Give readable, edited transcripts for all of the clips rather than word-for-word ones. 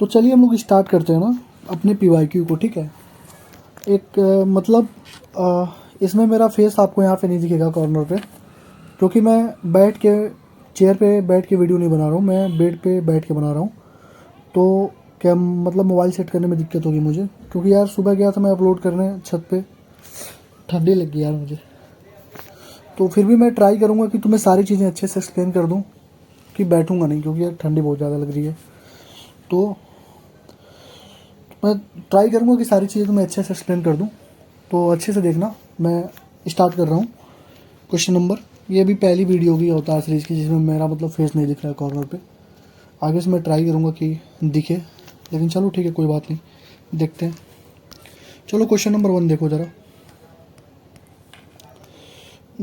तो चलिए हम लोग स्टार्ट करते हैं ना अपने PYQ को, ठीक है। एक इसमें मेरा फेस आपको यहाँ पे नहीं दिखेगा कॉर्नर पे, क्योंकि मैं बैठ के चेयर पे बैठ के वीडियो नहीं बना रहा हूँ, मैं बेड पे बैठ के बना रहा हूँ। तो क्या मतलब मोबाइल सेट करने में दिक्कत होगी मुझे, क्योंकि यार सुबह गया था मैं अपलोड करने छत पे, ठंडी लग गई यार मुझे। तो फिर भी मैं ट्राई करूँगा कि तुम्हें सारी चीज़ें अच्छे से एक्सप्लेन कर दूँ, कि बैठूँगा नहीं क्योंकि यार ठंडी बहुत ज़्यादा लग रही है। तो मैं ट्राई करूँगा कि सारी चीज़ें तुम्हें अच्छे से एक्सप्लेन कर दूँ, तो अच्छे से देखना। मैं स्टार्ट कर रहा हूँ। क्वेश्चन नंबर, ये भी पहली वीडियो होगी अवतार सीरीज़ की जिसमें मेरा मतलब फेस नहीं दिख रहा है कॉर्नर पे। आगे से मैं ट्राई करूँगा कि दिखे, लेकिन चलो ठीक है, कोई बात नहीं, देखते हैं। चलो क्वेश्चन नंबर 1 देखो ज़रा।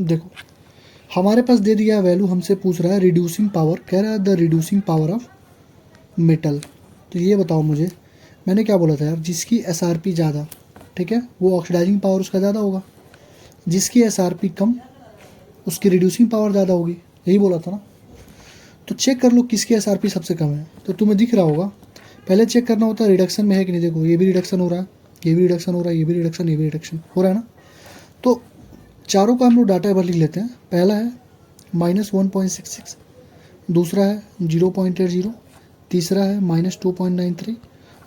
देखो हमारे पास दे दिया वैल्यू, हमसे पूछ रहा है रिड्यूसिंग पावर, कह रहा है the reducing power of metal. तो ये बताओ मुझे, मैंने क्या बोला था यार, जिसकी SRP ज़्यादा, ठीक है, वो ऑक्सीडाइजिंग पावर उसका ज़्यादा होगा। जिसकी SRP कम, उसकी रिड्यूसिंग पावर ज़्यादा होगी, यही बोला था ना। तो चेक कर लो किसकी SRP सबसे कम है। तो तुम्हें दिख रहा होगा, पहले चेक करना होता है रिडक्शन में है कि नहीं। देखो ये भी रिडक्शन हो रहा है, ये भी रिडक्शन हो रहा है, ये भी रिडक्शन, ये भी रिडक्शन हो रहा है ना। तो चारों का हम लोग डाटा भर लिख लेते हैं। पहला है -1.66, दूसरा है 0.80, तीसरा है -2.93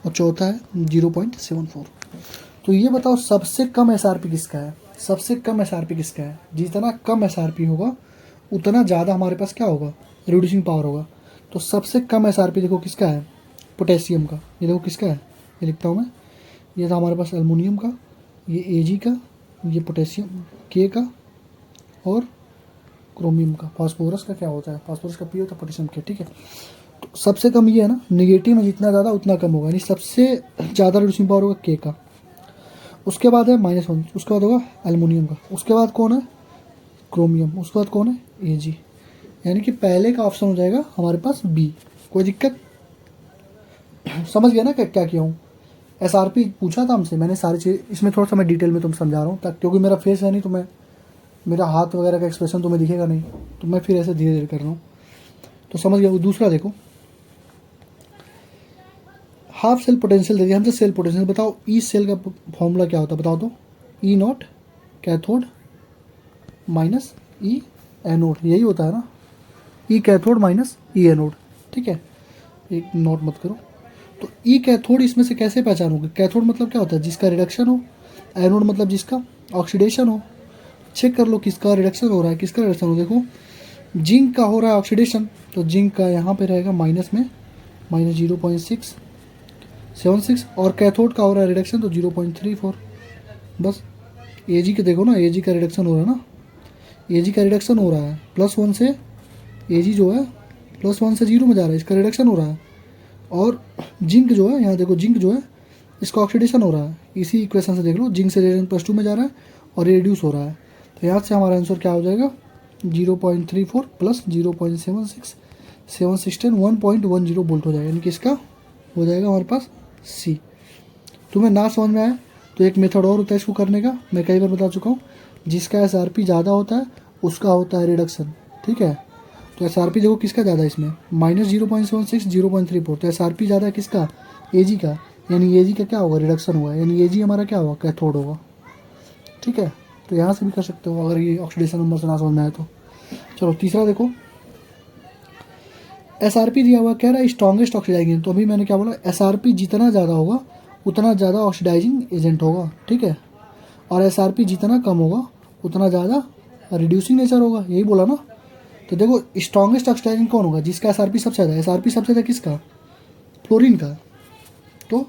और चौथा है 0.74। तो ये बताओ सबसे कम SRP किसका है। सबसे कम SRP किसका है। जितना कम SRP होगा उतना ज़्यादा हमारे पास क्या होगा, रिड्यूसिंग पावर होगा। तो सबसे कम SRP देखो किसका है, पोटेशियम का। ये देखो किसका है, ये लिखता हूँ मैं। ये था हमारे पास एल्युमिनियम का, ये Ag का, ये पोटेशियम K का, और क्रोमियम का। फास्फोरस का क्या होता है, फास्फोरस का P होता है, पोटेशियम K, ठीक है। तो सबसे कम ये है ना, निगेटिव में जितना ज़्यादा उतना कम होगा, यानी सबसे ज़्यादा रिड्यूसिंग पावर होगा K का। उसके बाद है -1, उसके बाद होगा एल्युमिनियम का, उसके बाद कौन है, क्रोमियम, उसके बाद कौन है, Ag। यानी कि पहले का ऑप्शन हो जाएगा हमारे पास B। कोई दिक्कत, समझ गया ना क्या किया हूँ। SRP पूछा था हमसे, मैंने सारी चीज़ इसमें थोड़ा सा मैं डिटेल में तुम समझा रहा हूँ, ताकि क्योंकि मेरा फेस है नहीं, तो मैं मेरा हाथ वगैरह का एक्सप्रेशन तुम्हें दिखेगा नहीं, तो मैं फिर ऐसे धीरे धीरे कर रहा हूँ, तो समझ गया। दूसरा देखो, हाफ सेल पोटेंशियल दे दिया हमसे, सेल पोटेंशियल बताओ। ई सेल का फॉर्मूला क्या होता है बताओ तो। E0 cathode minus E anode, यही होता है ना। E cathode minus E anode, ठीक है, एक नोट मत करो। तो E कैथोड इसमें से कैसे पहचानोगे। कैथोड मतलब क्या होता है, जिसका रिडक्शन हो। एनोड मतलब जिसका ऑक्सीडेशन हो। चेक कर लो किसका रिडक्शन हो रहा है, किसका रिडक्शन हो। देखो जिंक का हो रहा है ऑक्सीडेशन, तो जिंक का यहाँ पे रहेगा माइनस में, -0.676, और कैथोड का हो रहा है रिडक्शन, तो 0.34। बस Ag का देखो ना, Ag का रिडक्शन हो रहा है ना, Ag का रिडक्शन हो रहा है +1 से। Ag जो है +1 से 0 में जा रहा है, इसका रिडक्शन हो रहा है। और जिंक जो है, यहाँ देखो जिंक जो है, इसका ऑक्सीडेशन हो रहा है। इसी इक्वेशन से देख लो, जिंक से रेडियन +2 में जा रहा है और रिड्यूस हो रहा है। तो यहाँ से हमारा आंसर क्या हो जाएगा, 0.34 + 0.76, 716 1.10 वोल्ट हो जाएगा, यानी कि इसका हो जाएगा हमारे पास C। तुम्हें ना समझ में आए तो एक मेथड और होता है इसको करने का, मैं कई बार बता चुका हूँ। जिसका SRP ज़्यादा होता है उसका होता है रिडक्शन, ठीक है। तो SRP देखो किसका ज़्यादा है इसमें, -0.76 0.34। तो SRP ज़्यादा है किसका, Ag का, यानी Ag का क्या होगा, रिडक्शन हुआ, यानी Ag हमारा क्या होगा, कैथोड होगा, ठीक है। तो यहाँ से भी कर सकते हो अगर ये ऑक्सीडेशन नंबर से ना समझ में आए तो। चलो तीसरा देखो, SRP दिया हुआ, कह रहा है स्ट्रॉन्गेस्ट ऑक्सीडाइजिंग। तो अभी मैंने क्या बोला, SRP जितना ज़्यादा होगा उतना ज़्यादा ऑक्सीडाइजिंग एजेंट होगा, ठीक है। और SRP जितना कम होगा उतना ज़्यादा रिड्यूसिंग नेचर होगा, यही बोला ना। तो देखो स्ट्रॉन्गेस्ट ऑक्सीडाइजिंग कौन होगा, जिसका SRP सबसे ज़्यादा। SRP सबसे ज़्यादा किसका, फ्लोरीन का। तो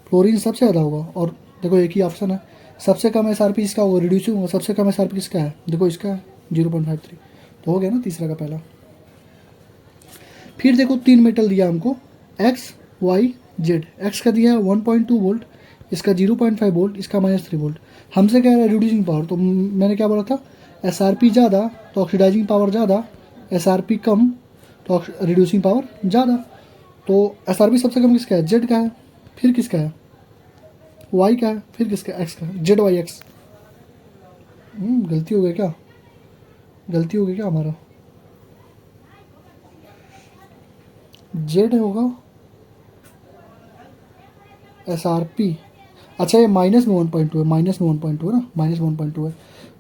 फ्लोरीन सबसे ज़्यादा होगा। और देखो एक ही ऑप्शन है, सबसे कम SRP इसका होगा, रिड्यूसिंग होगा। सबसे कम SRP किसका है, देखो इसका है 0.53। तो हो गया ना तीसरा का पहला। फिर देखो 3 मेटल दिया हमको, X Y Z। X का दिया है 1.2 वोल्ट, इसका 0.5 वोल्ट, इसका -3 वोल्ट। हमसे कह रहा है रिड्यूसिंग पावर, तो मैंने क्या बोला था, SRP ज़्यादा तो ऑक्सीडाइजिंग पावर ज़्यादा, SRP कम तो रिड्यूसिंग पावर ज़्यादा। तो SRP सबसे कम किसका है, Z का है। फिर किसका है, Y का है। फिर किसका, X का है, ZYX। गलती हो गई क्या, गलती हो गई क्या हमारा, Z होगा एस आर पी, अच्छा ये माइनस में 1.2 है, माइनस में 1.2 है ना, माइनस 1.2 है।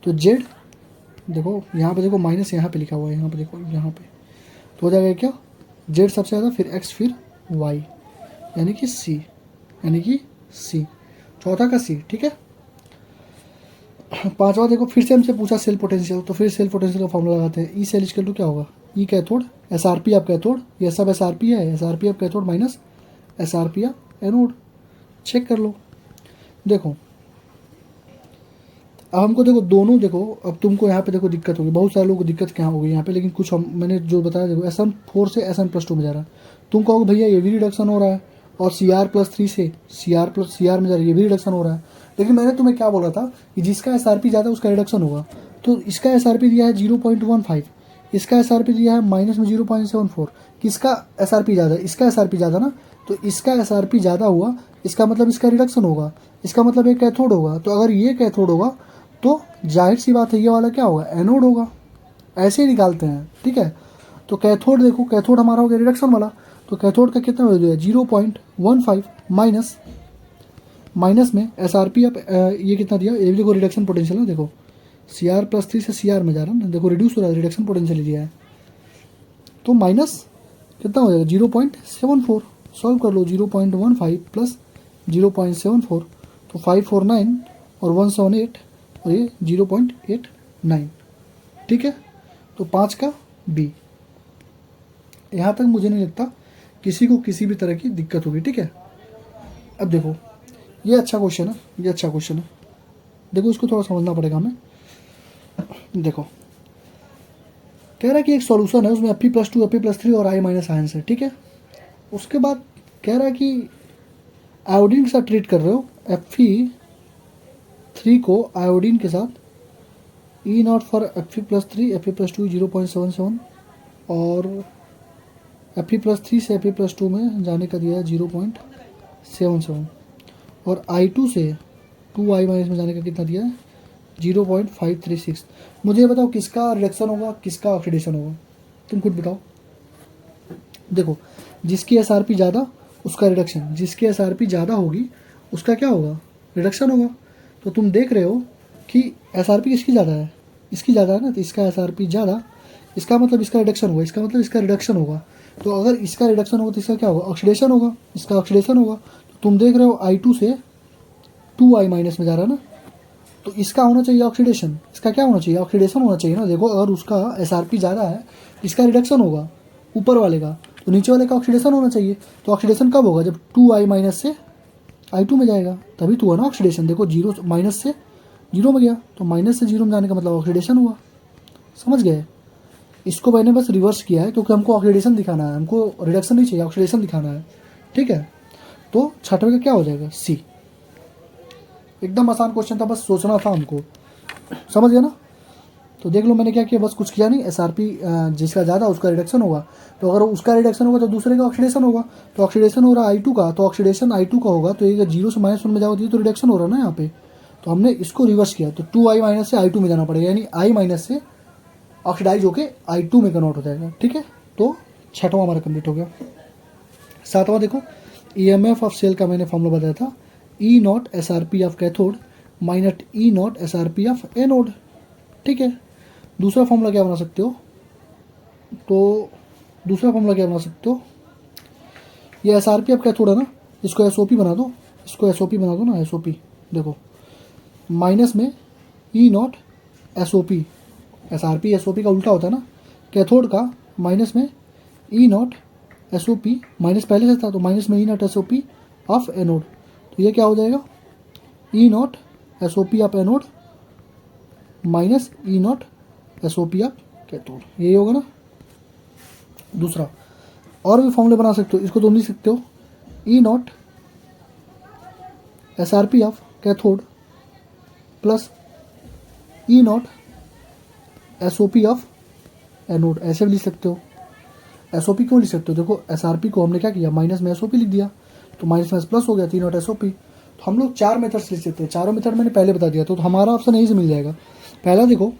तो जेड देखो यहाँ पे, देखो माइनस यहाँ पे लिखा हुआ है, यहाँ पे देखो यहाँ पे, तो हो जाएगा क्या, जेड सबसे ज़्यादा, फिर एक्स, फिर वाई, यानी कि सी, यानी कि सी, चौथा का सी। ठीक है, पांचवा देखो फिर से हमसे पूछा सेल पोटेंशियल, तो फिर सेल पोटेंशियल का फॉर्मूला लगाते हैं। ई सेल इक्वल टू क्या होगा, ई कैथोड, एस आर पी आप कैथोड, ये सब एस आर पी है, एस आर पी आप cathode minus S R P आप एनोड। चेक कर लो। देखो अब हमको देखो दोनों, देखो अब तुमको यहाँ पे देखो दिक्कत होगी, बहुत सारे लोगों को दिक्कत क्या होगी यहाँ पे, लेकिन कुछ हम मैंने जो बताया, देखो SN4 से SN+2 में जा रहा है, तुम कहोगे भैया ये भी रिडक्शन हो रहा है, और CR+3 से CR में जा रहा है, ये भी रिडक्शन हो रहा है। लेकिन मैंने तुम्हें क्या बोला था कि जिसका SRP ज़्यादा है उसका रिडक्शन होगा। तो इसका SRP दिया है 0.15, इसका SRP दिया है माइनस में 0.74, किसका SRP ज़्यादा है, इसका SRP ज़्यादा ना, तो इसका SRP ज़्यादा हुआ, इसका मतलब इसका रिडक्शन होगा, इसका मतलब ये कैथोड होगा। तो अगर ये कैथोड होगा तो जाहिर सी बात है ये वाला क्या होगा, एनोड होगा। ऐसे ही निकालते हैं। ठीक है, तो कैथोड देखो, कैथोड हमारा हो गया रिडक्शन वाला, तो कैथोड का कितना वैल्यू है 0.15 माइनस, माइनस में एस आर पी, अब ये कितना दिया, ये भी देखो रिडक्शन पोटेंशियल है, देखो CR+3 से CR में जा रहा है ना, देखो रिड्यूस हो रहा है, रिडक्शन पोटेंशियल दिया है, तो माइनस कितना हो जाएगा 0.74, सॉल्व कर लो, 0.15 प्लस 0.74, तो 549 और 178, और ये 0.89। ठीक है, तो 5 का बी। यहाँ तक मुझे नहीं लगता किसी को किसी भी तरह की दिक्कत होगी। ठीक है, अब देखो ये अच्छा क्वेश्चन है, ये अच्छा क्वेश्चन है, देखो इसको थोड़ा समझना पड़ेगा हमें। देखो कह रहा है कि एक सॉल्यूशन है, उसमें Fe+2 Fe+3 और I- आयंस है। ठीक है, उसके बाद कह रहा है कि आयोडीन के साथ ट्रीट कर रहे हो, Fe3 को आयोडीन के साथ, E0 फॉर Fe+3 Fe+2 0.77, और Fe+3 से Fe+2 में जाने का दिया है 0.77, और I2 से 2I- में जाने का कितना दिया है 0.536। मुझे बताओ किसका रिडक्शन होगा, किसका ऑक्सीडेशन होगा, तुम खुद बताओ। देखो जिसकी SRP ज़्यादा उसका रिडक्शन, जिसकी SRP ज़्यादा होगी उसका क्या होगा, रिडक्शन होगा। तो तुम देख रहे हो कि SRP किसकी ज़्यादा है, इसकी ज़्यादा है ना, तो इसका SRP ज़्यादा, इसका मतलब इसका रिडक्शन होगा, इसका मतलब इसका रिडक्शन होगा। तो अगर इसका रिडक्शन होगा तो इसका क्या होगा, ऑक्सीडेशन होगा, इसका ऑक्सीडेशन होगा। तो तुम देख रहे हो I2 से 2I- में जा रहा है ना, तो इसका होना चाहिए ऑक्सीडेशन, इसका क्या होना चाहिए, ऑक्सीडेशन होना चाहिए ना। देखो अगर उसका SRP ज़्यादा है, इसका रिडक्शन होगा ऊपर वाले का, तो नीचे वाले का ऑक्सीडेशन होना चाहिए। तो ऑक्सीडेशन कब होगा, जब 2I- से I2 में जाएगा, तभी तो हुआ ना ऑक्सीडेशन। देखो जीरो माइनस से जीरो में गया, तो माइनस से जीरो में जाने का मतलब ऑक्सीडेशन हुआ। समझ गए, इसको मैंने बस रिवर्स किया है क्योंकि हमको ऑक्सीडेशन दिखाना है, हमको रिडक्शन नहीं चाहिए, ऑक्सीडेशन दिखाना है। ठीक है, तो छठवें का क्या हो जाएगा, सी। एकदम आसान क्वेश्चन था, बस सोचना था हमको, समझ गया ना। तो देख लो मैंने क्या किया, बस कुछ किया नहीं। SRP जिसका ज़्यादा उसका रिडक्शन होगा, तो अगर उसका रिडक्शन होगा तो दूसरे का ऑक्सीडेशन होगा। तो ऑक्सीडेशन हो रहा है I2 का, तो ऑक्सीडेशन I2 का होगा, तो ये जीरो से -1 में जाओ तो रिडक्शन हो रहा है ना यहाँ पे। तो हमने इसको रिवर्स किया, तो 2I- से I2 में जाना पड़ेगा, यानी I- से ऑक्सीडाइज होके I2 में कन्वर्ट हो जाएगा। ठीक है, तो छठवां हमारा कंप्लीट हो गया। सातवां देखो, EMF ऑफ सेल का मैंने फॉर्मूला बताया था, E0 SRP of cathode minus E0 SRP of anode. ठीक है, दूसरा फॉर्मूला क्या बना सकते हो, तो दूसरा फॉर्मूला क्या बना सकते हो, ये SRP ऑफ कैथोड है ना, इसको SOP बना दो, इसको SOP बना दो ना, SOP। देखो माइनस में E0 SOP, SRP SOP का उल्टा होता है ना, कैथोड का माइनस में E0 SOP, माइनस पहले से था तो माइनस में E0 SOP ऑफ एनोड। तो ये क्या हो जाएगा, E0 SOP of anode minus E0 SOP of cathode, यही होगा ना। दूसरा और भी फॉर्मूले बना सकते हो, इसको तुम लिख सकते हो E0 SRP of cathode plus E0 SOP of anode, ऐसे भी लिख सकते हो। SOP क्यों लिख सकते हो, देखो SRP को हमने क्या किया, माइनस में SOP लिख दिया, तो माइनस में प्लस हो गया, E0 SOP। तो हम लोग 4 मेथड्स लिख सकते हैं, चारों मेथड मैंने पहले बता दिया, तो हमारा ऑप्शन यहीं से मिल जाएगा। पहला देखो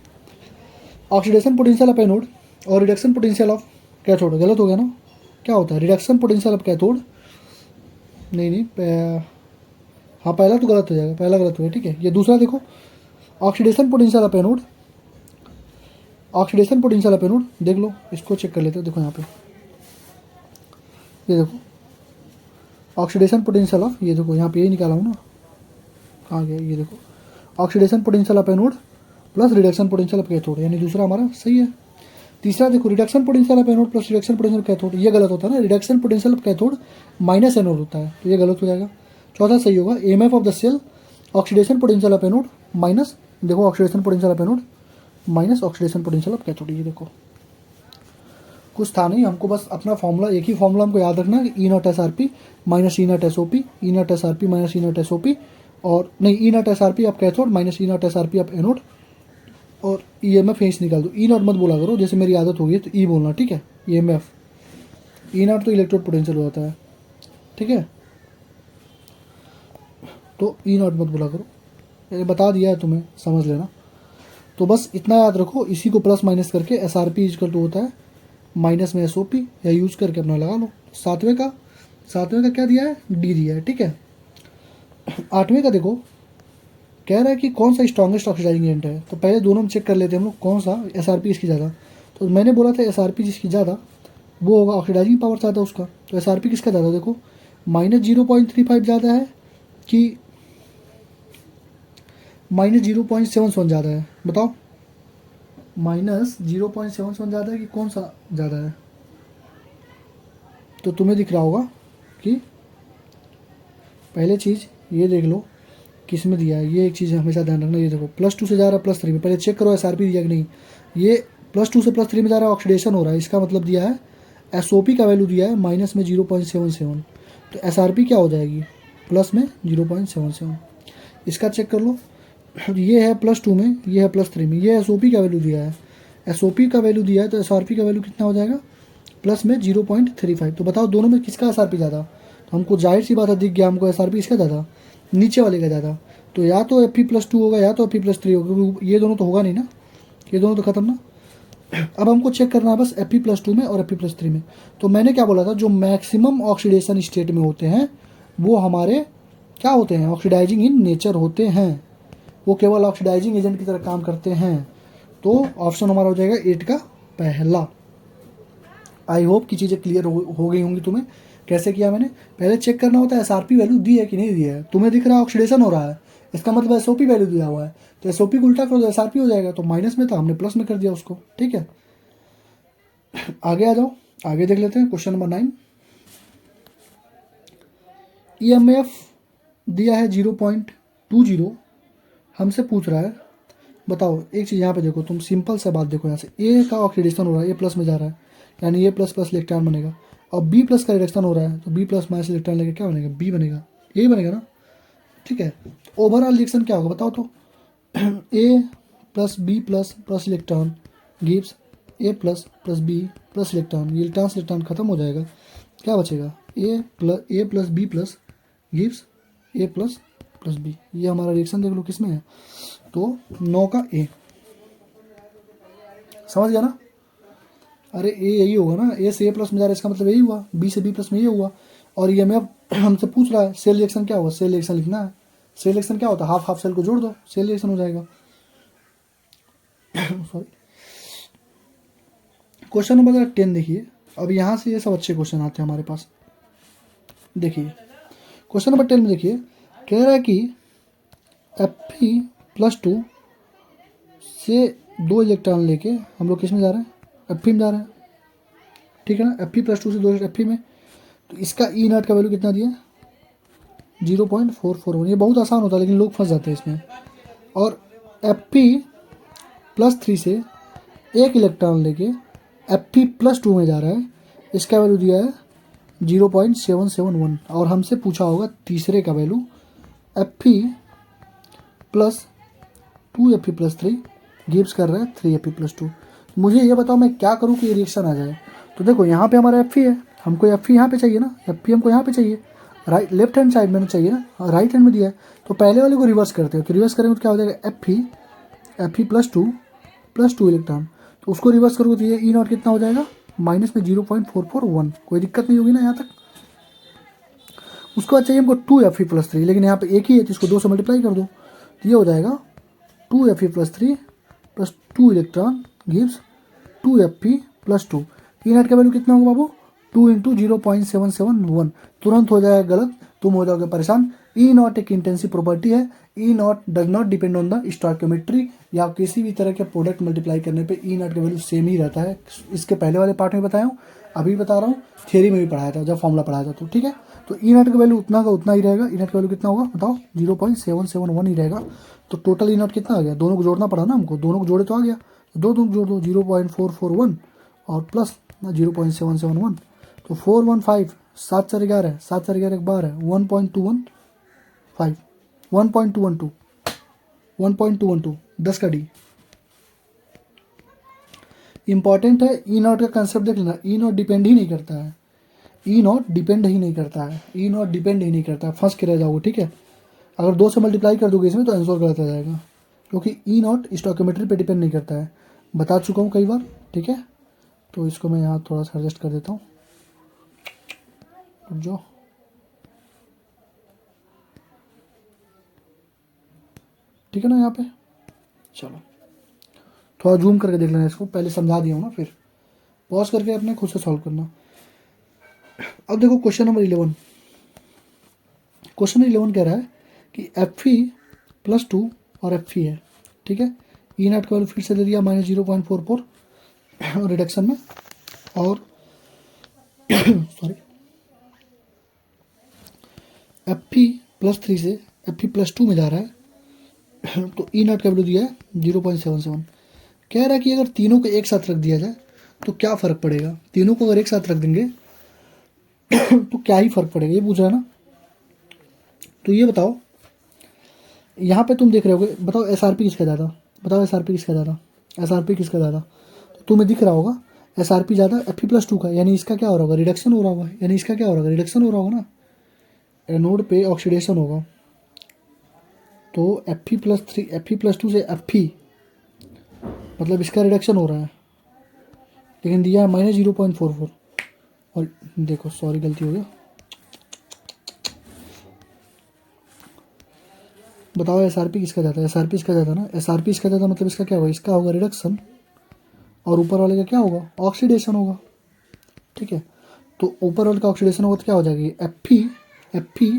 ऑक्सीडेशन पोटेंशियल ऑफ एनोड और रिडक्शन पोटेंशियल ऑफ कैथोड, गलत हो गया ना, क्या होता है रिडक्शन पोटेंशियल ऑफ कैथोड, नहीं हाँ पहला तो गलत हो जाएगा, पहला गलत हो गया, ठीक है। ये दूसरा देखो, oxidation potential of anode, oxidation potential of anode देख लो, इसको चेक कर लेते हैं। देखो यहाँ पे ये देखो ऑक्सीडेशन पोटेंशियल ऑफ, ये देखो यहाँ पे ये निकाला हूँ ना, कहाँ गया, ये देखो oxidation potential of anode plus reduction potential of cathode, यानी दूसरा हमारा सही है। तीसरा देखो reduction potential of anode plus reduction potential of cathode, ये गलत होता है ना, reduction potential of cathode minus anode होता है, तो ये गलत हो जाएगा। चौथा सही होगा, MF of the cell oxidation potential of anode minus, देखो oxidation potential of anode minus oxidation potential of cathode, ये देखो कुछ था नहीं, हमको बस अपना फॉर्मूला, एक ही फॉर्मूला हमको याद रखना है, E naught S R P minus E naught S O P, E naught S R P minus E naught S O P, और नहीं E naught S R P of cathode minus E naught S R P of anode, और E M F यहीं निकाल दो। ई not मत बोला करो, जैसे मेरी आदत हो गई तो ई बोलना, ठीक है। E M F, E naught तो इलेक्ट्रोड पोटेंशियल हो जाता है, ठीक है, तो ई नॉट मत बोला करो, ये बता दिया है तुम्हें, समझ लेना। तो बस इतना याद रखो, इसी को प्लस माइनस करके S R P equal to होता है माइनस में एस ओ पी, या यूज करके अपना लगा लो। सातवें का क्या दिया है, डी दिया है, ठीक है। आठवें का देखो, कह रहा है कि कौन सा स्ट्रॉन्गेस्ट ऑक्सीडाइजिंग एजेंट है, तो पहले दोनों में चेक कर लेते हैं हम लोग कौन सा एस आर पी इसकी ज़्यादा। तो मैंने बोला था एस आर पी जिसकी ज़्यादा वो होगा ऑक्सीडाइजिंग पावर ज़्यादा उसका, तो एस आर पी किसका ज़्यादा, देखो माइनस 0.35 ज़्यादा है कि माइनस 0.71 ज़्यादा है, बताओ माइनस 0.71 ज़्यादा है कि कौन सा ज़्यादा है। तो तुम्हें दिख रहा होगा कि पहले चीज़ ये देख लो किस में दिया है, ये एक चीज़ हमेशा ध्यान रखना। ये देखो +2 से जा रहा है +3 में, पहले चेक करो एस आर पी दिया कि नहीं। ये +2 से +3 में जा रहा है, ऑक्सीडेशन हो रहा है, इसका मतलब दिया है एस ओ पी का वैल्यू दिया है माइनस में 0.77, तो एस आर पी क्या हो जाएगी प्लस में 0.77। इसका चेक कर लो, ये है +2 में, ये है +3 में, ये एस ओ पी का वैल्यू दिया है, एस ओ पी का वैल्यू दिया है, तो एस आर पी का वैल्यू कितना हो जाएगा प्लस में 0.35। तो बताओ दोनों में किसका एस आर पी ज़्यादा, तो हमको जाहिर सी बात है दिख गया हमको एस आर पी इसका ज़्यादा, नीचे वाले का ज़्यादा, तो या तो एफ पी +2 होगा या तो एफ पी +3 होगा, क्योंकि ये दोनों तो होगा नहीं ना, ये दोनों तो खत्म ना। अब हमको चेक करना है बस एफ पी +2 में और एफ पी +3 में। तो मैंने क्या बोला था, जो मैक्सिमम ऑक्सीडेशन स्टेट में होते हैं वो हमारे क्या होते हैं, ऑक्सीडाइजिंग इन नेचर होते हैं, वो केवल ऑक्सीडाइजिंग एजेंट की तरह काम करते हैं। तो ऑप्शन हमारा हो जाएगा 8 का पहला। आई होप कि चीज़ें क्लियर हो गई होंगी तुम्हें। कैसे किया मैंने, पहले चेक करना होता है एस आर पी वैल्यू दी है कि नहीं दी है। तुम्हें दिख रहा है ऑक्सीडेशन हो रहा है, इसका मतलब एस ओ पी वैल्यू दिया हुआ है, तो एस ओ पी को उल्टा करो तो एस आर पी हो जाएगा, तो माइनस में था हमने प्लस में कर दिया उसको, ठीक है। आगे आ जाओ, आगे देख लेते हैं question number 9। E M F दिया है 0.20, हमसे पूछ रहा है बताओ एक चीज़ यहाँ पे देखो, तुम सिंपल सा बात देखो, यहाँ से ए का ऑक्सीडेशन हो रहा है, ए प्लस में जा रहा है, यानी ए प्लस प्लस इलेक्ट्रॉन बनेगा, और बी प्लस का रिडक्शन हो रहा है, तो बी प्लस माइनस इलेक्ट्रॉन लेके क्या बनेगा, बी बनेगा, यही बनेगा ना, ठीक है। ओवरऑल रिएक्शन क्या होगा बताओ तो, A plus B plus plus electron gives A plus plus B plus electron, ये इलेक्ट्रॉन खत्म हो जाएगा, क्या बचेगा A plus B plus gives A plus plus B. ये हमारा रिएक्शन देख लो किस में है, तो 9 का ए, समझ गया ना। अरे ए यही होगा ना, ए से ए प्लस में जा रहा है, इसका मतलब यही हुआ, बी से बी प्लस में ये हुआ। और ये हमें हमसे पूछ रहा है सेल रिएक्शन क्या होगा, सेल रिएक्शन लिखना है। सेल रिएक्शन क्या होता है, हाफ हाफ सेल को जोड़ दो, सेल रिएक्शन हो जाएगा। सॉरी, क्वेश्चन नंबर 10 देखिए। अब यहाँ से ये सब अच्छे क्वेश्चन आते हैं हमारे पास। देखिए क्वेश्चन नंबर 10 में देखिए, कह रहा है कि Fe+2 से 2 इलेक्ट्रॉन लेके हम लोग किस में जा रहे हैं, Fe में जा रहे हैं, ठीक है ना। Fe+2 से 2 Fe में, तो इसका ई नॉट का वैल्यू कितना दिया, 0.441। ये बहुत आसान होता है लेकिन लोग फंस जाते हैं इसमें। और Fe+3 से 1 इलेक्ट्रॉन लेके Fe+2 में जा रहा है, इसका वैल्यू दिया है 0.771, और हमसे पूछा होगा तीसरे का वैल्यू Fe+2 Fe+3 गिव्स कर रहा है 3 Fe+2। मुझे ये बताओ मैं क्या करूँ कि ये रिएक्शन आ जाए। तो देखो यहाँ पे हमारा Fe है, हमको Fe यहाँ पे चाहिए ना, Fe हमको यहाँ पे चाहिए, राइट लेफ्ट हैंड साइड में चाहिए ना, राइट हैंड में दिया है, तो पहले वाले को रिवर्स करते हैं। तो रिवर्स करेंगे तो क्या हो जाएगा, Fe+2 इलेक्ट्रॉन, तो उसको रिवर्स करोगे तो ये ई नॉट कितना हो जाएगा, माइनस में 0.441। कोई दिक्कत नहीं होगी ना यहाँ तक। उसके बाद चाहिए हमको 2Fe+3, लेकिन यहाँ पे एक ही है तो इसको 2 से मल्टीप्लाई कर दो, तो ये हो जाएगा 2Fe+3 plus 2 electron gives 2Fe+2। ई नॉट का वैल्यू कितना होगा बाबू? 2 इंटू 0.771। तुरंत हो जाएगा गलत, तुम हो जाओगे परेशान। ई नॉट एक इंटेंसिव प्रॉपर्टी है। E naught does not depend on the stoichiometry, या किसी भी तरह के प्रोडक्ट मल्टीप्लाई करने पे ई नॉट का वैल्यू सेम ही रहता है। इसके पहले वाले पार्ट में बताया हूँ, अभी बता रहा हूँ, थियरी में भी पढ़ाया था जब फॉर्मूला पढ़ाया था। तो ठीक है, तो ई नॉट का वैल्यू उतना का उतना ही रहेगा। ई नॉट का वैल्यू कितना होगा बताओ? 0.771 ही रहेगा। तो टोटल ई नॉट कितना आ गया? दोनों को जोड़ना पड़ा ना हमको, दोनों को जोड़े तो आ गया, तो दो जोड़ दो, 0.441 और प्लस 0.771, तो 415, 7 4 11, 7 4 11 12, 1.215, 1.212, 1.212, 10 का डी। इंपॉर्टेंट है, ई नॉट का कंसेप्ट देख लेना। ई नॉट डिपेंड ही नहीं करता है, ई नॉट डिपेंड ही नहीं करता है, ई नॉट डिपेंड ही नहीं करता है, फंस के रह जाओगे। ठीक है, अगर 2 से मल्टीप्लाई कर दोगे इसमें तो आंसर गलत आ जाएगा, क्योंकि ई नॉट स्टोइकियोमेट्री पे डिपेंड नहीं करता है, बता चुका हूँ कई बार। ठीक है, तो इसको मैं यहाँ थोड़ा सा एडजस्ट कर देता हूँ, जो ठीक है ना यहाँ पे। चलो थोड़ा जूम करके देख लेना इसको, पहले समझा दिया हूँ ना, फिर पॉज करके अपने खुद से सॉल्व करना। अब देखो क्वेश्चन नंबर 11। क्वेश्चन 11 कह रहा है कि Fe+2 और Fe है। ठीक है, ई नॉट का वैल्यू फिर से दे दिया -0.44 रिडक्शन में, और सॉरी Fe+3 से Fe+2 में जा रहा है, तो ई नॉट का वैल्यू दिया है 0.77। कह रहा है कि अगर तीनों को एक साथ रख दिया जाए तो क्या फ़र्क पड़ेगा? तीनों को अगर एक साथ रख देंगे तो क्या ही फ़र्क पड़ेगा, ये पूछ रहा है ना। तो ये बताओ, यहाँ पे तुम देख रहे होगे, बताओ SRP किसका ज़्यादा? बताओ SRP किसका ज़्यादा? SRP किसका ज़्यादा? तो तुम्हें दिख रहा होगा SRP ज़्यादा Fe+2 का, यानी इसका क्या हो रहा होगा? रिडक्शन हो रहा होगा, यानी इसका क्या हो रहा होगा? रिडक्शन हो रहा होगा ना, एनोड पे ऑक्सीडेशन होगा। तो Fe+2 से Fe, मतलब इसका रिडक्शन हो रहा है, लेकिन दिया है -0.44। और देखो, सॉरी गलती हो गया, बताओ SRP किसका ज़्यादा? SRP इसका ज़्यादा ना, SRP इसका ज़्यादा, मतलब इसका क्या होगा? इसका होगा रिडक्शन, और ऊपर वाले का क्या होगा? ऑक्सीडेशन होगा। ठीक है, तो ऊपर वाले का ऑक्सीडेशन होगा तो क्या हो जाएगी? Fe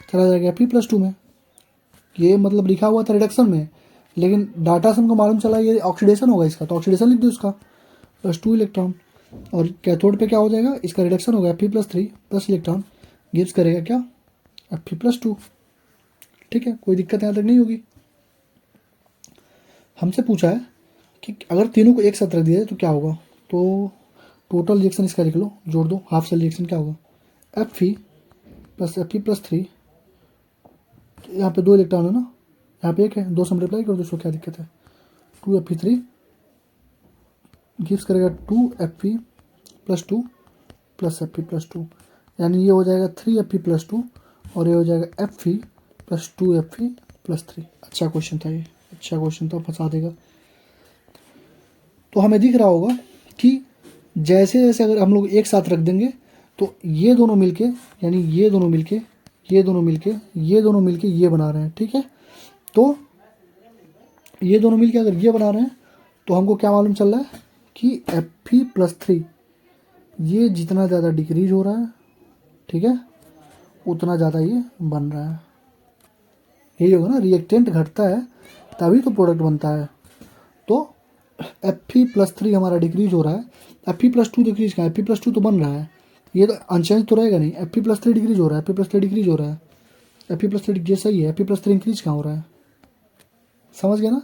चला जाएगा Fe+2 में। ये मतलब लिखा हुआ था रिडक्शन में, लेकिन डाटा से हमको मालूम चला ये ऑक्सीडेशन होगा इसका, तो ऑक्सीडेशन लिख दो इसका, +2 इलेक्ट्रॉन। और कैथोड पे क्या हो जाएगा? इसका रिडक्शन होगा Fe+3 प्लस इलेक्ट्रॉन गिव्स करेगा क्या? Fe+2। ठीक है, कोई दिक्कत यहाँ तक नहीं होगी। हमसे पूछा है कि अगर तीनों को एक साथ रख दिया जाए तो क्या होगा? तो टोटल रिएक्शन इसका लिख लो, जोड़ दो, हाफ सेल रिएक्शन क्या होगा? Fe प्लस Fe+3, यहाँ पे 2 इलेक्ट्रॉन है ना, यहाँ पे एक है, 2 से मल्टीप्लाई कर दो, इसको क्या दिक्कत है? 2Fe3 गिव्स करेगा 2Fe+2 प्लस Fe+2, यानी ये हो जाएगा 3Fe+2 और ये हो जाएगा Fe+2Fe+3। अच्छा क्वेश्चन था ये, अच्छा क्वेश्चन था, फंसा देगा। तो हमें दिख रहा होगा कि जैसे जैसे अगर हम लोग एक साथ रख देंगे तो ये दोनों मिलके, यानी ये दोनों मिलके, ये दोनों मिलके, ये दोनों मिलके ये बना रहे हैं। ठीक है, तो ये दोनों मिलके अगर ये बना रहे हैं तो हमको क्या मालूम चल रहा है कि Fe+3 ये जितना ज़्यादा डिक्रीज हो रहा है, ठीक है, उतना ज़्यादा ये बन रहा है। यही होगा ना, रिएक्टेंट घटता है तभी तो प्रोडक्ट बनता है। तो Fe+3 हमारा डिक्रीज हो रहा है, Fe+2 डिक्रीज कहाँ है? Fe+2 तो बन रहा है, ये तो अनचेंज तो रहेगा नहीं। Fe+3 डिक्रीज हो रहा है, Fe+3 डिक्रीज हो रहा है, Fe+3 ये सही है, Fe+3 इंक्रीज कहाँ हो रहा है? समझ गया ना।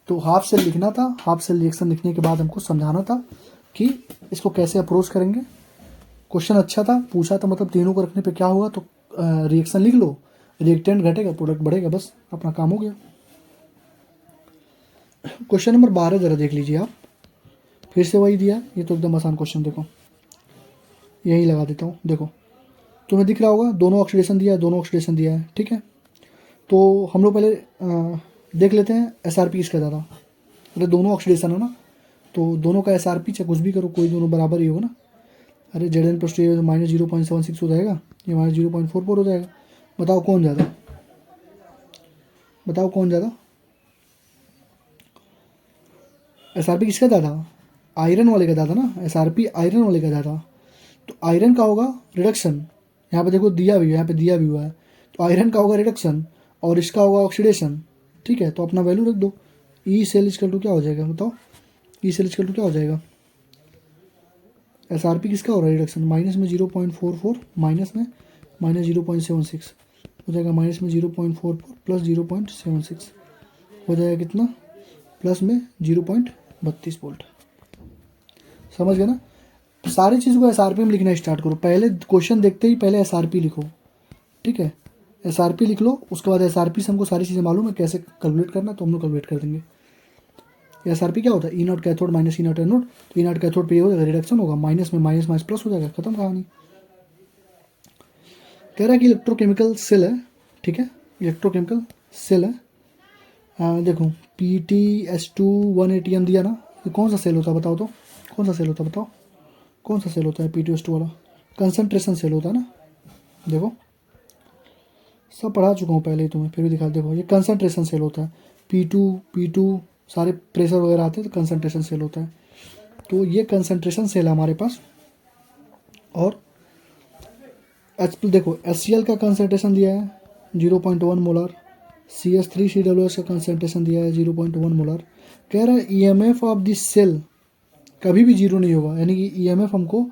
तो हाफ सेल लिखना था, हाफ सेल रिएक्शन लिखने के बाद हमको समझाना था कि इसको कैसे अप्रोच करेंगे। क्वेश्चन अच्छा था, पूछा था मतलब तीनों को रखने पे क्या होगा, तो रिएक्शन लिख लो, रिएक्टेंट घटेगा प्रोडक्ट बढ़ेगा, बस अपना काम हो गया। क्वेश्चन नंबर 12 ज़रा देख लीजिए आप, फिर से वही दिया, ये तो एकदम आसान क्वेश्चन, देखो यही लगा देता हूँ। देखो तुम्हें दिख रहा होगा दोनों ऑक्सीडेशन दिया है, दोनों ऑक्सीडेशन दिया है। ठीक है, तो हम लोग पहले देख लेते हैं SRP किसका ज़्यादा। मतलब दोनों ऑक्सीडेशन है ना, तो दोनों का SRP चाहे कुछ भी करो, कोई दोनों बराबर ही होगा ना। अरे जेड एन प्लस टू ये माइनस 0.76 हो जाएगा, ये माइनस 0.44 हो जाएगा। बताओ कौन ज़्यादा, बताओ कौन ज़्यादा। एसआरपी किसका ज़्यादा, आयरन वाले का ज़्यादा ना, एसआरपी आयरन वाले का ज़्यादा। तो आयरन का होगा रिडक्शन, यहाँ पे देखो दिया भी है, यहाँ पे दिया भी हुआ है, तो आयरन का होगा रिडक्शन और इसका होगा ऑक्सीडेशन। ठीक है, तो अपना वैल्यू रख दो। ई सेल इजकल टू क्या हो जाएगा बताओ, ई सेल इजकल टू क्या हो जाएगा। एसआरपी किसका हो रहा है रिडक्शन, माइनस में 0.44 माइनस में माइनस 0.76 हो जाएगा, माइनस में 0.44 प्लस 0.76 हो जाएगा कितना, प्लस में 0.32 वोल्ट। समझ गए ना। सारी चीज़ को एसआरपी में लिखना स्टार्ट करो, पहले क्वेश्चन देखते ही पहले एसआरपी लिखो। ठीक है, एसआरपी लिख लो, उसके बाद एसआरपी से हमको सारी चीज़ें मालूम है कैसे कैलकुलेट करना, तो हम लोग कैलकुलेट कर देंगे। एसआरपी क्या होता है, E naught cathode minus E naught anode, तो ई नॉट कैथोड पे ये हो जाएगा रिडक्शन होगा, माइनस में माइनस माइनस प्लस हो जाएगा, खत्म कहानी। कह रहा है कि इलेक्ट्रोकेमिकल सेल है। ठीक है, इलेक्ट्रोकेमिकल सेल है। देखो PtS2 1 ATM दिया ना, ये कौन सा सेल होता है बताओ तो, कौन सा सेल होता है बताओ, कौन सा सेल होता है PtS2 वाला, कंसंट्रेशन सेल होता है ना। देखो सब पढ़ा चुका हूँ पहले ही तुम्हें, फिर भी दिखा, देखो ये कंसंट्रेशन सेल होता है, P2 सारे प्रेशर वगैरह आते हैं तो कंसंट्रेशन सेल होता है। तो ये कंसंट्रेशन सेल है हमारे पास। और देखो HCl का कंसंट्रेशन दिया है 0.1 मोलर, CH3CWS का कंसंट्रेशन दिया है 0.1 मोलर। कह रहा है EMF ऑफ दिस सेल कभी भी जीरो नहीं होगा, यानी कि EMF हमको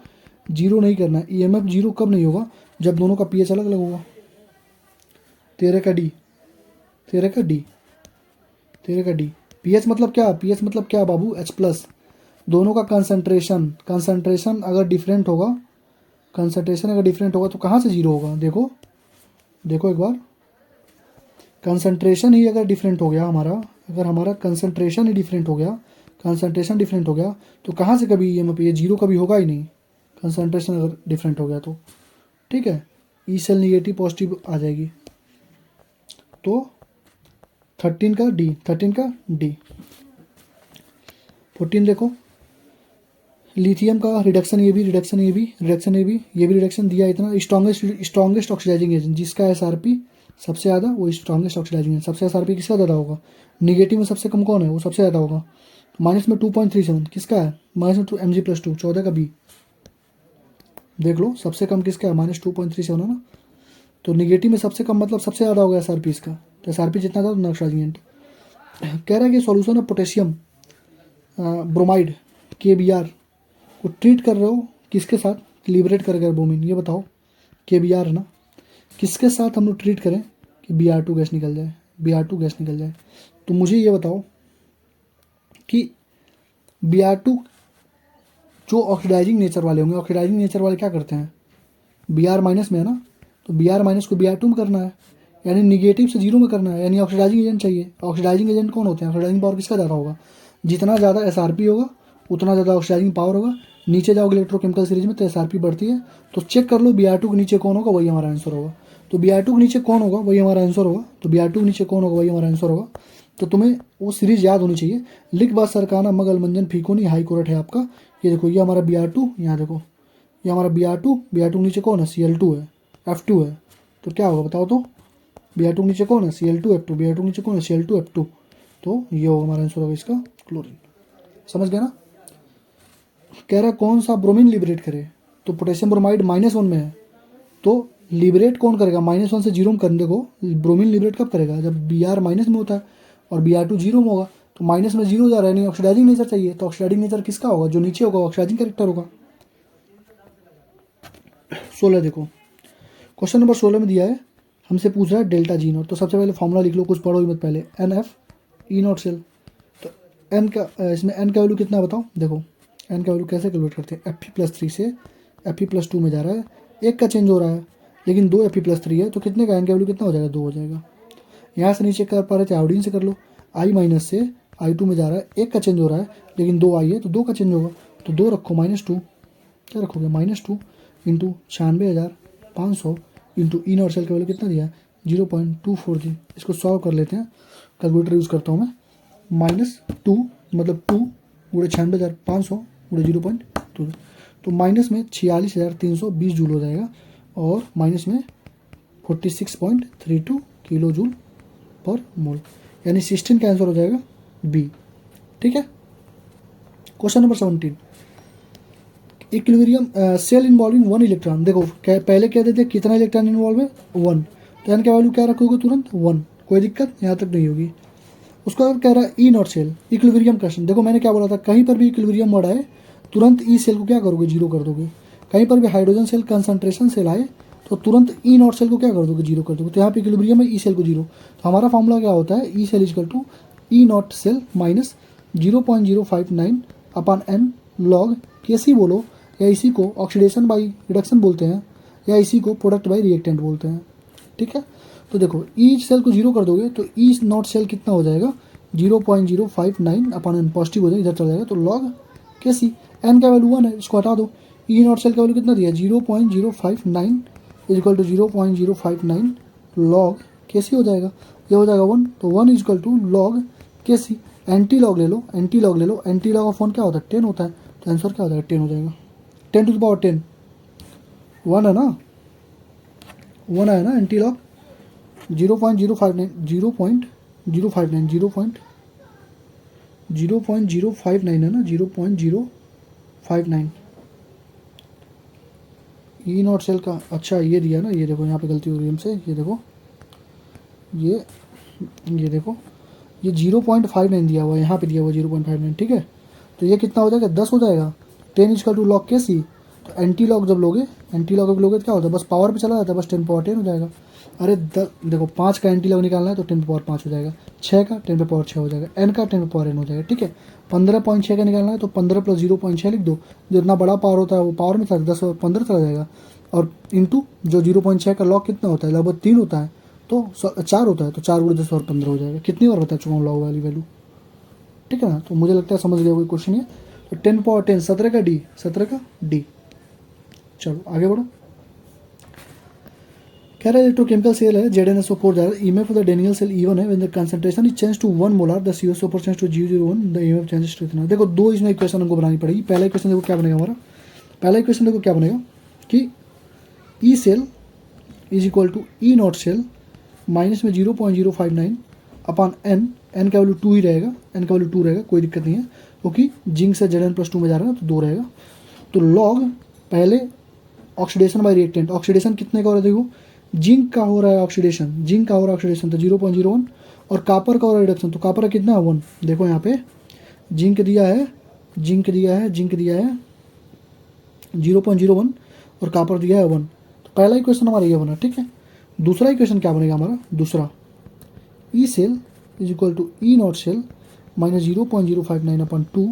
जीरो नहीं करना है। EMF जीरो कब नहीं होगा, जब दोनों का pH अलग अलग होगा। तेरे का डी, तेरे का डी, तेरे का डी, pH मतलब क्या, pH मतलब क्या बाबू, H+। दोनों का कंसंट्रेशन, कंसंट्रेशन अगर डिफरेंट होगा, कंसंट्रेशन अगर डिफरेंट होगा तो कहाँ से जीरो होगा, देखो देखो एक बार, कंसंट्रेशन ही अगर डिफरेंट हो गया हमारा, अगर हमारा कंसंट्रेशन ही डिफरेंट हो गया, कंसंट्रेशन डिफरेंट हो गया तो कहाँ से कभी ये जीरो कभी होगा ही नहीं, कंसंट्रेशन अगर डिफरेंट हो गया तो। ठीक है, ई सेल निगेटिव पॉजिटिव आ जाएगी। तो 13 का डी, 13 का डी। 14 देखो, लिथियम का रिडक्शन, ये भी रिडक्शन, ये भी रिडक्शन, ये भी रिडक्शन दिया इतना। स्ट्रॉन्गेस्ट ऑक्सीडाइजिंग एजेंट जिसका एसआरपी सबसे ज़्यादा, वो स्ट्रॉन्गेस्ट ऑक्सीडाइजिंग एजेंट। सबसे एसआरपी किसका ज़्यादा होगा, निगेटिव में सबसे कम कौन है, वो सबसे ज़्यादा होगा। माइनस में 2.37 किसका है, माइनस में 2 Mg+2 14 का बी। देख लो सबसे कम किसका है, -2.37 है ना। तो निगेटिव में सबसे कम मतलब सबसे ज़्यादा होगा एसआरपी इसका, तो एसआरपी जितना था उतना ऑक्सीडाइजिंग एजेंट। कह रहा है कि solution of potassium bromide KBr को ट्रीट कर रहे हो किसके साथ, लिबरेट कर गया ब्रोमीन, ये बताओ KBr है ना, किसके साथ हम लोग ट्रीट करें कि Br2 गैस निकल जाए, Br2 गैस निकल जाए। तो मुझे ये बताओ कि Br2 जो ऑक्सीडाइजिंग नेचर वाले होंगे, ऑक्सीडाइजिंग नेचर वाले क्या करते हैं, Br माइनस में है ना, तो Br माइनस को Br2 में करना है, यानी निगेटिव से जीरो में करना है, यानी ऑक्सीडाइजिंग एजेंट चाहिए। ऑक्सीडाइजिंग एजेंट कौन होते हैं, ऑक्सीडाइजिंग पावर किसका ज़्यादा होगा, जितना ज़्यादा एसआरपी होगा उतना ज़्यादा ऑक्सीडाइजिंग पावर होगा। नीचे जाओगे इलेक्ट्रोकेमिकल सीरीज में तो एसआरपी बढ़ती है, तो चेक कर लो Br2 के नीचे कौन होगा, वही हमारा आंसर होगा। तो Br2 के नीचे कौन होगा वही हमारा आंसर होगा, तो Br2 के नीचे कौन होगा वही हमारा आंसर होगा। तो तुम्हें वो सीरीज याद होनी चाहिए। लिख बात सरकाना मगल मंजन फीकोनी हाई कोर्ट है आपका। ये देखो ये हमारा Br2, यहाँ देखो ये हमारा Br2 के नीचे कौन है, Cl2 है, F2 है। तो क्या होगा बताओ तो, Br2 के नीचे कौन है, Cl2 F2, Br2 के नीचे कौन है, Cl2 F2। तो ये होगा हमारा आंसर होगा इसका क्लोरीन। समझ गया ना। कह रहा है कौन सा ब्रोमीन लिबरेट करे, तो पोटेशियम ब्रोमाइड -1 में है, तो लिबरेट कौन करेगा, -1 से जीरो में कर। देखो ब्रोमीन लिबरेट कब करेगा, जब Br माइनस में होता है और Br2 जीरो में होगा, तो माइनस में जीरो जा रहा है, नहीं ऑक्सीडाइजिंग नेचर चाहिए, तो ऑक्सीडाइजिंग नेचर किसका होगा, जो नीचे होगा ऑक्सीडाइजिंग कैरेक्टर होगा। 16 देखो, क्वेश्चन नंबर 16 में दिया है, हमसे पूछ रहा है डेल्टा G नॉट। तो सबसे पहले फॉर्मूला लिख लो, कुछ पढ़ो ही मत पहले, NF E नॉट सेल। तो N का इसमें N का वैल्यू कितना बताओ, देखो N का वैल्यू कैसे कैलकुलेट करते हैं, Fe+3 से Fe+2 में जा रहा है, एक का चेंज हो रहा है, लेकिन 2 Fe+3 है, तो कितने का N का वैल्यू कितना हो जाएगा, 2 हो जाएगा। यहाँ से नीचे कर पा रहे थे आयोडीन से कर लो, I- से I2 में जा रहा है, एक का चेंज हो रहा है, लेकिन 2 I है तो 2 का चेंज होगा, तो 2 रखो -2, क्या रखोगे -2 into 96,500 into E naught cell का वैल्यू कितना दिया है, 0.243। इसको सॉल्व कर लेते हैं, कैलकुलेटर यूज़ करता हूँ मैं। -2 मतलब 2 × 96,500 × 0.2, तो माइनस में 46,320 जूल हो जाएगा और माइनस में 46.32 किलो जूल पर मोल, यानी 16 का आंसर हो जाएगा बी। ठीक है। Question number 17, equilibrium cell involving 1 electron. देखो पहले कह देते कितना इलेक्ट्रॉन इन्वॉल्व है 1, तो एन का वैल्यू क्या रखोगे तुरंत 1, कोई दिक्कत यहाँ तक नहीं होगी। उसको अगर कह रहा है E naught cell equilibrium question, देखो मैंने क्या बोला था, कहीं पर भी इक्विलिब्रियम वर्ड आए तुरंत ई सेल को क्या करोगे, जीरो कर दोगे। कहीं पर भी हाइड्रोजन सेल कंसंट्रेशन सेल आए तो तुरंत ई नॉट सेल को क्या कर दोगे, जीरो कर दोगे। तो यहाँ पे इक्विलिब्रियम है, ई सेल को जीरो, तो हमारा फॉर्मूला क्या होता है, E cell equal to E naught cell minus 0.059 upon N log के सी बोलो, या इसी को ऑक्सीडेशन बाई रिडक्शन बोलते हैं, या इसी को प्रोडक्ट बाई रिएक्टेंट बोलते हैं। ठीक है। तो देखो ई सेल को जीरो कर दोगे तो ई नॉट सेल कितना हो जाएगा 0.059 अपॉन एन, पॉजिटिव हो जाएगा इधर चला जाएगा, तो लॉग के सी, एन का वैल्यू 1 है, इसको हटा दो। ई नॉट सेल का वैल्यू कितना दिया 0.059 इजक्वल टू 0.059 लॉग के सी हो जाएगा, ये हो जाएगा 1, तो 1 इजक्वल टू लॉग के सी। एंटी लॉग ले लो, एंटी लॉग ले लो, एंटी लॉग ऑफ 1 क्या होता है 10 होता है, तो आंसर क्या हो जाएगा 10 हो जाएगा। 10 टू द पावर 10 1 है ना, 1 है ना, एंटी लॉग 0.059 0.059 है ना, 0.059 ई नॉट सेल का। अच्छा ये दिया ना, ये देखो यहाँ पे गलती हो रही है हमसे, ये देखो ये देखो ये 0.59 दिया हुआ है, यहाँ पे दिया हुआ 0.59। ठीक है, तो ये कितना हो जाएगा 10 हो जाएगा। 10 इजकल टू लॉग के सी, तो एंटी लॉग जब लोगे, एंटी लॉग जब लोगे तो क्या होता है, बस पावर पे चला जाता है, बस 10 पावर 10 हो जाएगा। अरे देखो 5 का एंटी लॉग निकालना है तो 10 पावर 5 हो जाएगा, 6 का 10 पावर 6 हो जाएगा, एन का 10 पावर एन हो जाएगा। ठीक है, 15.6 का निकालना है तो 15 प्लस 0.6 लिख दो, जितना बड़ा पावर होता है वो पावर में चला 10 और 15 चला जाएगा, और इंटू जो 0.6 का लॉग कितना होता है, लगभग 3 होता है, तो 4 होता है, तो 4 गुणे 10 और 15 हो जाएगा। कितनी बार बता चुका हूँ लॉग वाली वैल्यू। ठीक है ना, तो मुझे लगता है समझ गया कोई क्वेश्चन है। तो 10 पावर 10 17 का डी, 17 का डी। चलो आगे बढ़ो। कह रहा है इलेक्ट्रोकेमिकल सेल है ZnSO4 जा रहा है, EMF of the Daniell cell E1 है, when the concentration is change to 1 molar the COSO4 change to 001 the EMF changes to इतना। देखो दो इसमें इक्वेशन हमको बनानी पड़ेगी। पहला इक्वेशन देखो क्या बनेगा हमारा, पहला इक्वेशन देखो क्या बनेगा कि E cell is equal to E naught cell minus में 0.059 अपॉन एन, एन का वैल्यू 2 ही रहेगा, एन का वैल्यू 2 रहेगा, कोई दिक्कत नहीं है, क्योंकि जिंक से Zn+2 में जा रहा है ना, तो 2 रहेगा। तो लॉग पहले ऑक्सीडेशन बाई रिएक्टेंट, ऑक्सीडेशन कितने का हो रहा है देखो, जिंक का हो रहा है ऑक्सीडेशन, जिंक का हो रहा है ऑक्सीडेशन तो 0.01, और कापर का हो रहा है रिडक्शन, तो कापर का कितना है 1। देखो यहाँ पे जिंक दिया है, जिंक दिया है, जिंक दिया है 0.01 और कापर दिया है 1, तो पहला इक्वेशन हमारा ये बना। ठीक है, दूसरा इक्वेशन क्या बनेगा हमारा, दूसरा E cell is equal to E naught cell minus 0.059 upon 2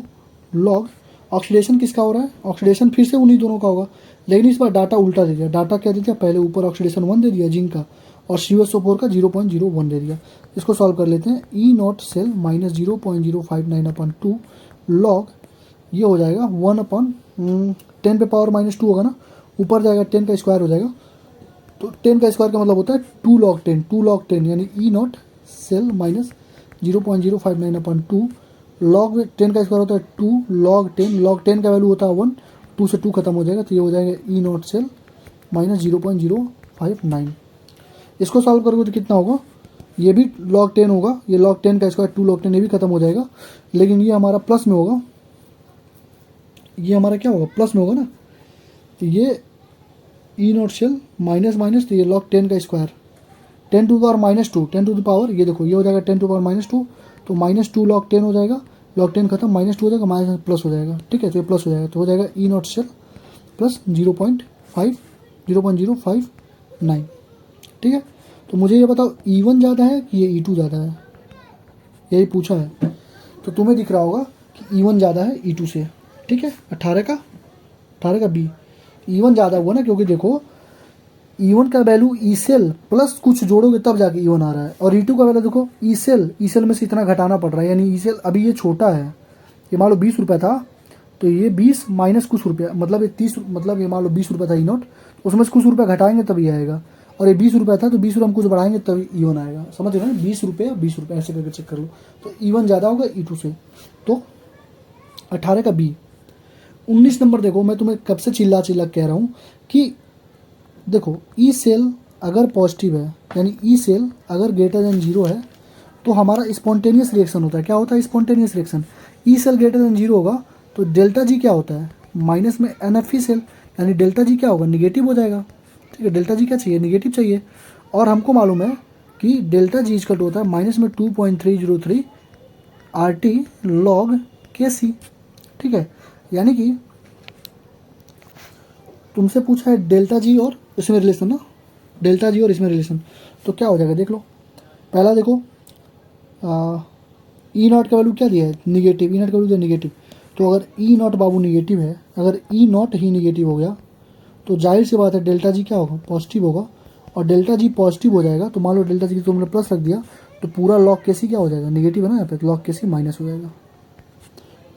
log oxidation किसका हो रहा है, ऑक्सीडेशन फिर से उन्हीं दोनों का होगा, लेकिन इस बार डाटा उल्टा दे दिया। डाटा क्या दे दिया, पहले ऊपर ऑक्सीडेशन 1 दे दिया जिंक का, और COSO4 का 0.01 दे दिया। इसको सॉल्व कर लेते हैं, E naught cell minus 0.059 upon 2 log, ये हो जाएगा 1 अपॉन 10 पे पावर माइनस 2 होगा ना, ऊपर जाएगा 10 का स्क्वायर हो जाएगा, तो 10 का स्क्वायर का मतलब होता है 2 log 10, 2 log 10 यानी E naught cell minus 0.059 upon 2 log 10 का स्क्वायर होता है 2 log 10, log 10 का वैल्यू होता है 1, 2 से 2 खत्म हो जाएगा, तो ये हो जाएगा ई नॉट सेल माइनस 0.059। इसको सॉल्व करोगे तो कितना होगा, ये भी log 10 होगा, ये log 10 का स्क्वायर 2 log 10 ये भी खत्म हो जाएगा, लेकिन ये हमारा प्लस में होगा, ये हमारा क्या होगा प्लस में होगा ना, तो ये E naught cell minus minus, तो ये log 10 का square 10 to the power minus 2, 10 to the power, ये देखो ये हो जाएगा 10 टू द पावर माइनस 2, तो माइनस 2 log 10 हो जाएगा, log 10 खत्म, माइनस 2 हो जाएगा, माइनस प्लस हो जाएगा। ठीक है, तो ये प्लस हो जाएगा, तो हो जाएगा ई नॉट सेल प्लस 0.59। ठीक है, तो मुझे ये बताओ E1 ज़्यादा है कि ये E2 ज़्यादा है, यही पूछा है, तो तुम्हें दिख रहा होगा कि E1 ज़्यादा है E2 से। ठीक है, 18 का बी, E1 ज़्यादा हुआ ना, क्योंकि देखो E1 का वैल्यू ई सेल प्लस कुछ जोड़ोगे तब जाके E1 आ रहा है, और E2 का वैल्यू देखो ई सेल में से इतना घटाना पड़ रहा है, यानी ई सेल अभी ये छोटा है, ये मान लो 20 रुपये था, तो ये 20 माइनस कुछ रुपया, मतलब ये 30, मतलब ये मान लो 20 रुपये था ई नॉट, उसमें से कुछ रुपया घटाएंगे तब ये आएगा, और ये 20 रुपया था तो 20 रुपये हम कुछ बढ़ाएंगे तब E1 आएगा। समझ रहे हो ना, 20 रुपये ऐसे करके चेक कर लो, तो E1 ज़्यादा होगा E2 से। तो 18 का बी, 19 नंबर देखो, मैं तुम्हें कब से चिल्ला चिल्ला कह रहा हूँ कि देखो ई सेल अगर पॉजिटिव है, यानी ई सेल अगर ग्रेटर देन 0 है, तो हमारा स्पॉन्टेनियस रिएक्शन होता है। क्या होता है spontaneous reaction? E cell greater than 0 होगा तो डेल्टा जी क्या होता है, माइनस में एन एफ ई सेल, यानी डेल्टा जी क्या होगा, निगेटिव हो जाएगा। ठीक है, डेल्टा जी क्या चाहिए, निगेटिव चाहिए। और हमको मालूम है कि डेल्टा जी इक्वल होता है माइनस में 2.303 आर टी लॉग के सी। ठीक है, यानी कि तुमसे पूछा है डेल्टा जी और इसमें रिलेशन ना, डेल्टा जी और इसमें रिलेशन, तो क्या हो जाएगा देख लो। पहला देखो ई नॉट का वैल्यू क्या दिया है, निगेटिव। ई नॉट का वैल्यू दिया निगेटिव, तो अगर ई नॉट बाबू निगेटिव है, अगर ई नॉट ही निगेटिव हो गया तो जाहिर सी बात है डेल्टा जी क्या होगा, पॉजिटिव होगा। और डेल्टा जी पॉजिटिव हो जाएगा तो मान लो डेल्टा जी की तुमने प्लस रख दिया तो पूरा लॉग के सी क्या हो जाएगा, निगेटिव है ना यहाँ पे, लॉग के सी माइनस हो जाएगा।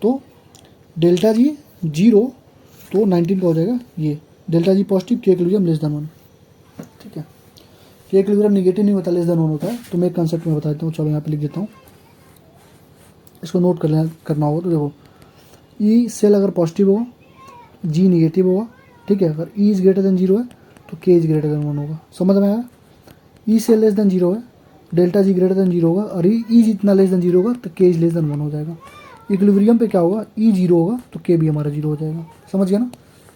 तो डेल्टा जी 0 तो 19 का हो जाएगा ये, डेल्टा जी पॉजिटिव, के इक्विलिब्रियम लेस देन 1। ठीक है, के इक्विलिब्रियम निगेटिव नहीं होता, लेस देन 1 होता है। तो मैं एक कंसेप्ट में बता देता हूँ, चलो यहाँ पे लिख देता हूँ, इसको नोट करना होगा। तो देखो ई सेल अगर पॉजिटिव होगा, जी निगेटिव होगा। ठीक है, अगर ई इज ग्रेटर देन 0 है तो के इज ग्रेटर देन 1 होगा। समझ में आया? ई सेल लेस देन 0 है, डेल्टा जी ग्रेटर देन 0 होगा, और ई जितना लेस देन 0 होगा तो के इज लेस देन 1 हो जाएगा। इक्विलिब्रियम पे क्या होगा, ई 0 होगा तो के भी हमारा 0 हो जाएगा। समझ गया ना,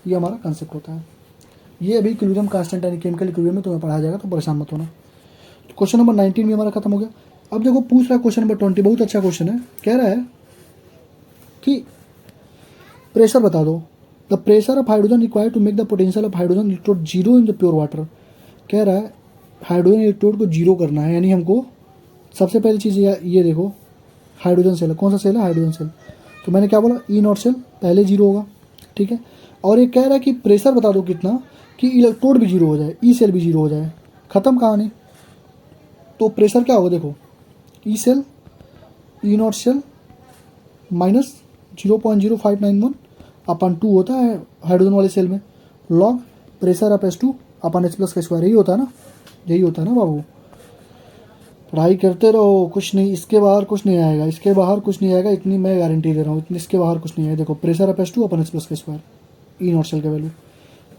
ये हमारा कंसेप्ट होता है। ये अभी इक्विलिब्रियम कांस्टेंट यानी केमिकल इक्विलिब्रियम में तुम्हें पढ़ाया जाएगा, तो परेशान मत होना। तो क्वेश्चन नंबर 19 भी हमारा खत्म हो गया। अब देखो पूछ रहा है क्वेश्चन नंबर 20, बहुत अच्छा क्वेश्चन है। कह रहा है कि प्रेशर बता दो, the pressure of hydrogen required to make the potential of hydrogen electrode 0 in the pure water. कह रहा है हाइड्रोजन इलेक्ट्रोड को 0 करना है, यानी हमको सबसे पहली चीज़ ये देखो, हाइड्रोजन सेल है, कौन सा सेल है, हाइड्रोजन सेल। तो मैंने क्या बोला, ई नॉट सेल पहले 0 होगा। ठीक है, और ये कह रहा है कि प्रेशर बता दो कितना कि इलेक्ट्रोड भी 0 हो जाए, ई सेल भी 0 हो जाए, खत्म कहानी। तो प्रेशर क्या होगा देखो, E cell E naught cell minus 0.0591 upon 2 होता है हाइड्रोजन वाले सेल में, log pressure of H2 upon H plus का स्क्वायर। यही होता है ना, यही होता है ना बाबू। पढ़ाई करते रहो, कुछ नहीं, इसके बाहर कुछ नहीं आएगा, इसके बाहर कुछ नहीं आएगा, इतनी मैं गारंटी दे रहा हूँ, इतनी इसके बाहर कुछ नहीं आएगा। देखो pressure of H2 upon H plus का स्क्वायर, ई नॉट सेल का वैल्यू,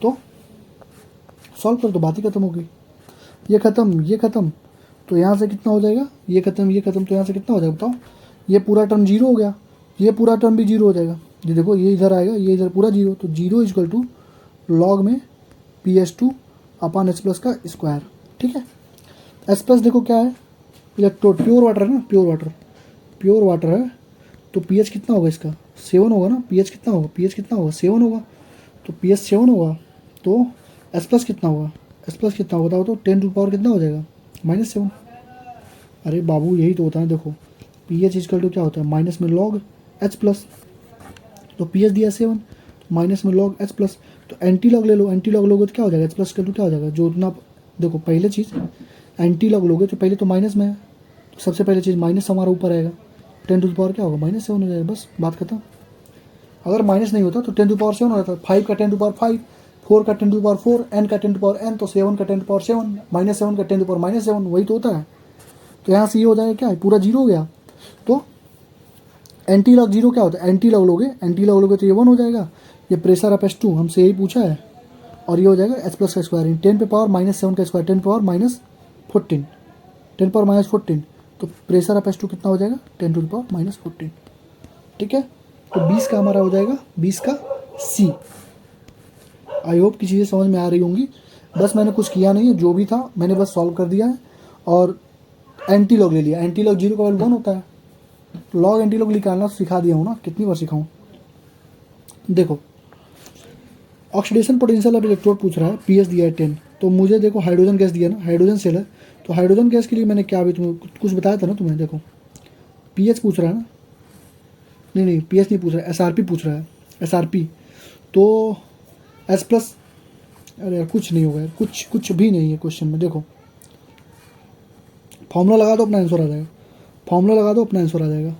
तो सॉल्व कर दो, बात ही खत्म होगी। ये खत्म, ये खत्म, तो यहाँ से कितना हो जाएगा, ये खत्म, ये खत्म, तो यहाँ से कितना हो जाएगा बताओ। ये पूरा टर्म 0 हो गया, ये पूरा टर्म भी 0 हो जाएगा। ये देखो ये इधर आएगा, ये इधर पूरा 0, तो 0 इक्वल टू लॉग में PS2 अपन H प्लस का स्क्वायर। ठीक है, H प्लस देखो क्या है, इलेक्ट्रोड, प्योर वाटर है ना, प्योर वाटर, प्योर वाटर है, तो pH कितना होगा इसका, 7 होगा ना। pH कितना होगा, pH कितना होगा, 7 होगा, तो pH 7 होगा, तो H प्लस कितना होगा, H प्लस कितना होगा बताओ तो 10 टू पावर कितना हो जाएगा, -7। अरे बाबू यही तो होता है, देखो pH इक्वल टू क्या होता है, माइनस में लॉग H प्लस, तो pH दिया 7, माइनस में लॉग H प्लस, तो एंटी लॉग ले लो, एंटी लॉग लोगे तो क्या हो जाएगा, H प्लस इक्वल टू क्या हो जाएगा, जो उतना देखो पहले चीज़ एंटी लॉग लोगे तो पहले तो माइनस में है, तो सबसे पहले चीज़ माइनस हमारा ऊपर आएगा, 10 टू पावर क्या होगा, -7 हो जाएगा, बस बात खत्म। अगर माइनस नहीं होता तो 10 टू पावर 7 हो जाता, 5 का 10 टू पावर 5, 4 का 10 टू पावर 4, n का 10 टू पावर n, तो 7 का 10 टू पावर 7, -7 का 10 टू पावर -7, वही तो होता है। तो यहाँ से ये हो जाएगा क्या है, पूरा 0 हो गया। तो एंटी लॉग 0 क्या होता है, एंटी लॉग लोगे, एंटी लॉग लोगे तो ये 1 हो जाएगा। ये प्रेशर ऑफ H2 हमसे यही पूछा है, और ये हो जाएगा H प्लस का स्क्वायर, 10 पे पावर -7 का स्क्वायर, 10 पावर -14, 10 पावर -14, तो प्रेशर ऑफ H2 कितना हो जाएगा, 10 टू द पावर -14। ठीक है, तो 20 का हमारा हो जाएगा, 20 का C। आई होप की चीज़ें समझ में आ रही होंगी। बस मैंने कुछ किया नहीं है, जो भी था मैंने बस सॉल्व कर दिया है, और एंटी लॉग ले लिया। एंटी लॉग 0 का वैल्यू 1 होता है, लॉग एंटी लॉग निकालना सिखा दिया हूँ ना, कितनी बार सिखाऊँ। देखो ऑक्सीडेशन पोटेंशियल ऑफ इलेक्ट्रोड पूछ रहा है, pH दिया है 10, तो मुझे देखो हाइड्रोजन गैस दिया ना, हाइड्रोजन सेल है, तो हाइड्रोजन गैस के लिए मैंने क्या अभी तुम्हें कुछ बताया था ना तुम्हें। देखो pH पूछ रहा है ना, नहीं pH नहीं पूछ रहा है, SRP पूछ रहा है, SRP, तो H प्लस, अरे यार कुछ नहीं होगा यार, कुछ भी नहीं है क्वेश्चन में। देखो फॉर्मूला लगा दो अपना आंसर आ जाएगा, फॉर्मूला लगा दो अपना आंसर आ जाएगा।